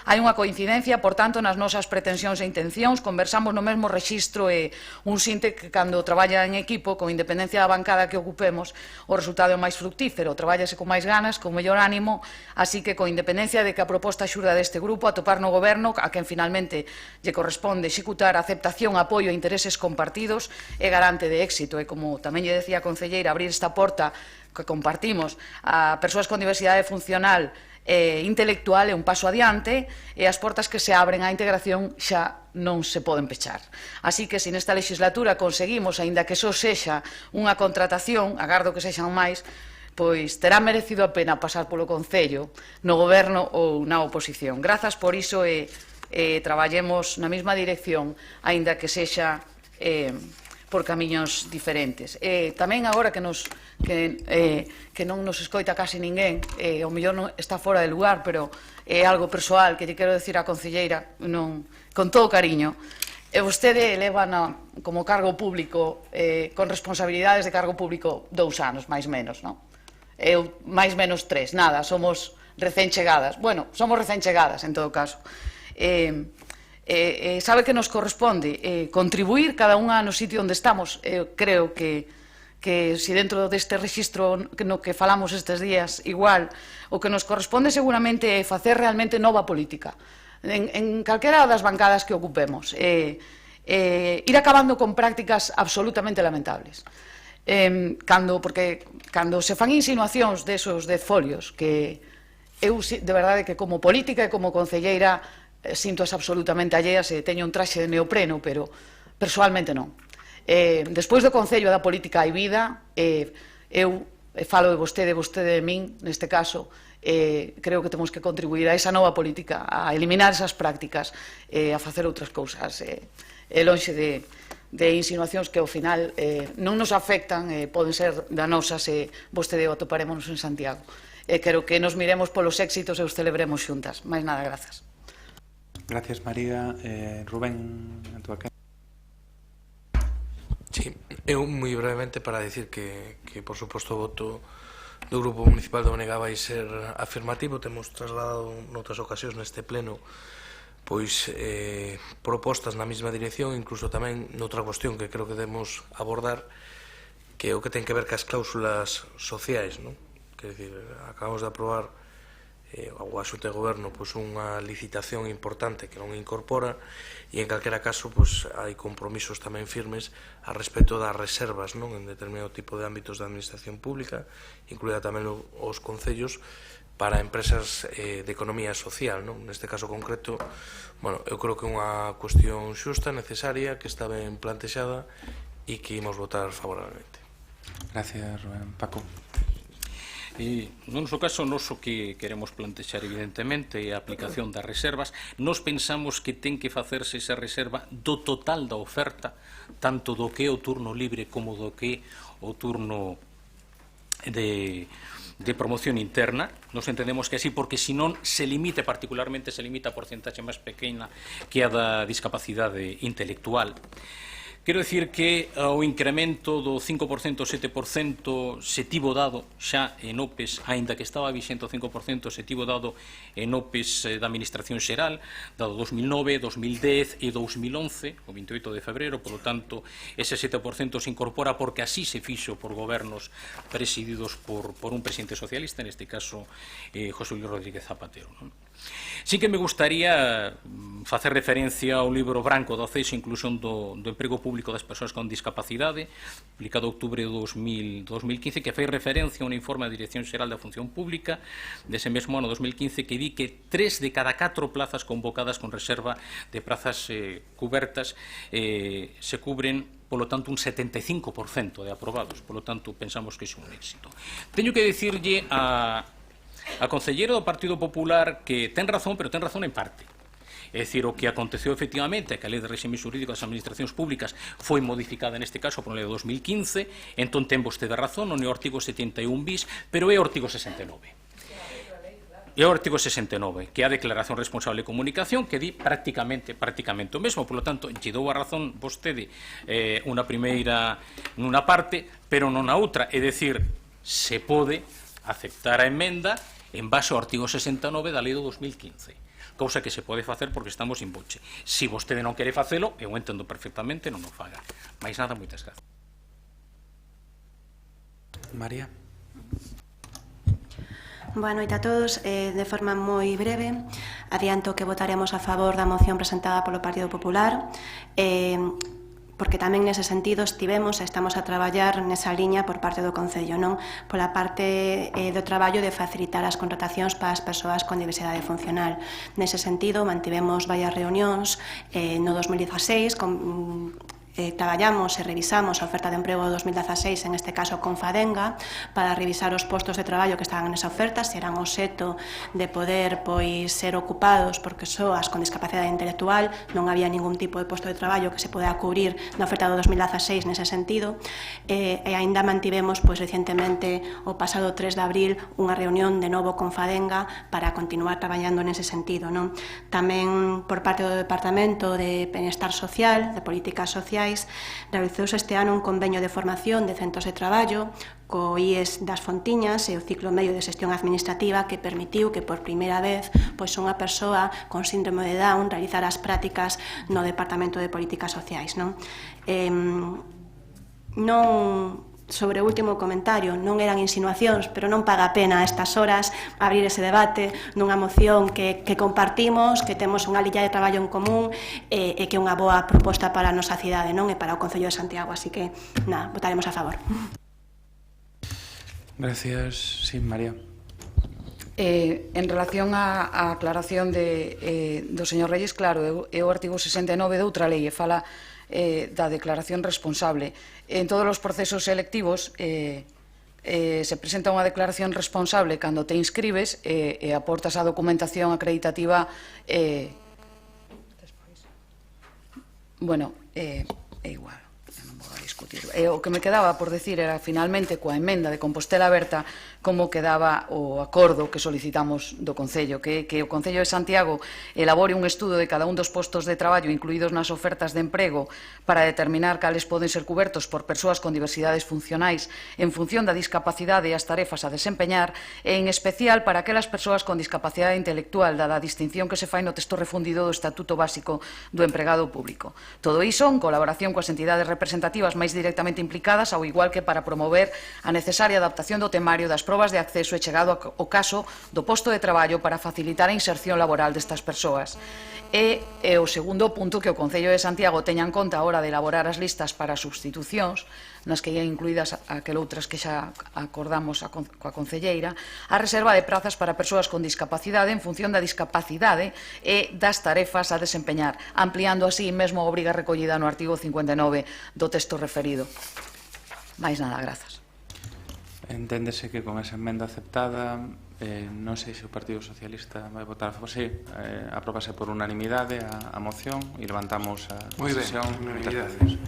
Hai unha coincidencia, por tanto, nas nosas pretensións e intencións, conversamos no mesmo rexistro e un sinte que cando traballa en equipo, con independencia da bancada que ocupemos, o resultado é máis fructífero, traballase con máis ganas, con mellor ánimo, así que, con independencia de que a proposta xurda deste grupo, atopar no goberno, a quen finalmente lle corresponde executar a aceptación, apoio e intereses compartidos, é garante de éxito, e como tamén lle decía a concelleira, abrir esta porta que compartimos a persoas con diversidade funcional intelectual é un paso adiante e as portas que se abren á integración xa non se poden pechar. Así que, se nesta legislatura conseguimos, aínda que só sexa unha contratación, agardo que sexan máis, pois terá merecido a pena pasar polo Concello, no Goberno ou na oposición. Grazas por iso e traballemos na mesma dirección, aínda que sexa por camiños diferentes. Tamén agora que non nos escoita casi ninguén, o mellor non está fora de lugar, pero é algo persoal que lle quero decir á concelleira con todo cariño. Vostede leva como cargo público, con responsabilidades de cargo público 2 anos, máis menos, non? Eu máis menos 3, nada, somos recén chegadas. Bueno, somos recén chegadas, en todo caso. Sabe que nos corresponde contribuir cada unha no sitio onde estamos. Creo que se dentro deste rexistro no que falamos estes días, igual, o que nos corresponde seguramente é facer realmente nova política en calquera das bancadas que ocupemos, ir acabando con prácticas absolutamente lamentables, porque cando se fan insinuacións desos de folios, que eu de verdade que como política e como concelleira sinto absolutamente alleas e teño un traxe de neopreno, pero persoalmente non. Despois do Concello da Política hai vida, eu falo de vostede de min, neste caso, creo que temos que contribuir a esa nova política, a eliminar esas prácticas, a facer outras cousas, lonxe de insinuacións que ao final non nos afectan, poden ser danosas, e vostede o atoparemos en Santiago. Quero que nos miremos polos éxitos e os celebremos xuntas. Mais nada, grazas. Gracias, María. Rubén, a túa que... Sí, eu moi brevemente para decir que por suposto o voto do Grupo Municipal de Onega vai ser afirmativo. Temos trasladado noutras ocasións neste pleno pois propostas na mesma dirección, incluso tamén noutra cuestión que creo que debemos abordar, que é o que ten que ver cas cláusulas sociais, non? Quer dizer, acabamos de aprobar a Xunta de Goberno unha licitación importante que non incorpora, e en calquera caso hai compromisos tamén firmes a respecto das reservas en determinado tipo de ámbitos da administración pública, incluída tamén os concellos, para empresas de economía social. Neste caso concreto, eu creo que é unha cuestión xusta, necesaria, que está ben plantexada e que imos votar favorablemente. Gracias, Rubén. Paco. No noso caso, nos o que queremos plantexar evidentemente é a aplicación das reservas. Nos pensamos que ten que facerse esa reserva do total da oferta, tanto do que é o turno libre como do que é o turno de promoción interna. Nos entendemos que así, porque senón se limita, particularmente se limita a porcentaxe máis pequena que a da discapacidade intelectual. Quero dicir que o incremento do 5% ou 7% se tivo dado xa en OPEs, aínda que estaba vixente o 5%, se tivo dado en OPEs da Administración Xeral, dado 2009, 2010 e 2011, o 28 de febrero, por lo tanto, ese 7% se incorpora porque así se fixo por gobernos presididos por un presidente socialista, neste caso José Luis Rodríguez Zapatero. Sí que me gustaría facer referencia ao libro branco do acceso e inclusión do emprego público das persoas con discapacidade, publicado en outubro de 2015, que fai referencia a un informe da Dirección Xeral da Función Pública dese mesmo ano 2015, que di que 3 de cada 4 plazas convocadas con reserva de plazas cubertas se cubren, polo tanto, un 75% de aprobados. Polo tanto, pensamos que é un éxito. Teño que dicirlle a concelleira do Partido Popular que ten razón, pero ten razón en parte. É dicir, o que aconteceu efectivamente é que a Lei de Réxime Xurídico das Administracións Públicas foi modificada neste caso por a Lei de 2015, entón ten vostede razón, non é o artigo 71 bis, pero é o artigo 69. É o artigo 69, que é a Declaración Responsable de Comunicación, que di prácticamente o mesmo. Por lo tanto, lle dou a razón vostede unha primeira nunha parte, pero non na outra. É dicir, se pode aceptar a emenda en base ao artigo 69 da Lei do 2015, cousa que se pode facer porque estamos in voce. Se vostede non quere facelo, eu entendo perfectamente, non o faga. Mais nada, moitas gracias. María. Boa noite a todos. De forma moi breve, adianto que votaremos a favor da moción presentada polo Partido Popular, porque tamén nese sentido estamos a traballar nesa liña por parte do Concello, non pola parte do traballo de facilitar as contratacións para as persoas con diversidade funcional. Nese sentido, mantivemos varias reunións no 2016 traballamos e revisamos a oferta de emprego de 2016, en este caso con Fadenga, para revisar os postos de traballo que estaban nesa oferta, se eran o xeto de poder ser ocupados por persoas con discapacidade intelectual, non había ningún tipo de posto de traballo que se podea cubrir na oferta do 2016 nese sentido, e aínda mantivemos recentemente o pasado 3 de abril unha reunión de novo con Fadenga para continuar traballando nese sentido. Tamén por parte do Departamento de Benestar Social, de Políticas Sociais, realizouse este ano un convenio de formación de centros de traballo co IES das Fontiñas e o ciclo medio de xestión administrativa que permitiu que por primeira vez unha persoa con síndrome de Down realizara as prácticas no Departamento de Políticas Sociais. Sobre o último comentario, non eran insinuacións, pero non paga pena a estas horas abrir ese debate nunha moción que compartimos, que temos unha lilla de traballo en común e que é unha boa proposta para a nosa cidade e para o Concello de Santiago, así que, votaremos a favor. Gracias. Sí, María. En relación á aclaración do señor Reyes, claro, é o artigo 69 de outra lei e fala da declaración responsable. En todos os procesos selectivos se presenta unha declaración responsable cando te inscribes e aportas a documentación acreditativa. Bueno, é igual, non vou a discutir. O que me quedaba por decir era, finalmente, coa emenda de Compostela Aberta, como quedaba o acordo que solicitamos do Concello, que o Concello de Santiago elabore un estudo de cada un dos postos de traballo incluídos nas ofertas de emprego para determinar cales poden ser cubertos por persoas con diversidades funcionais en función da discapacidade e as tarefas a desempeñar, e en especial para aquelas persoas con discapacidade intelectual, dada a distinción que se fai no texto refundido do Estatuto Básico do Empregado Público. Todo iso en colaboración coas entidades representativas máis directamente implicadas, ao igual que para promover a necesaria adaptación do temario das probas de acceso e chegado ao caso do posto de traballo para facilitar a inserción laboral destas persoas. E o segundo punto, que o Concello de Santiago teña en conta a hora de elaborar as listas para substitucións, nas que ian incluídas aqueloutras que xa acordamos coa concelleira, a reserva de prazas para persoas con discapacidade en función da discapacidade e das tarefas a desempeñar, ampliando así mesmo a obriga recollida no artigo 59 do texto referido. Máis nada, grazas. Enténdese que con esa emenda aceptada, non sei se o Partido Socialista vai votar a favor. Sí, apróbase por unanimidade a moción e levantamos a sesión. Moi ben, unanimidade.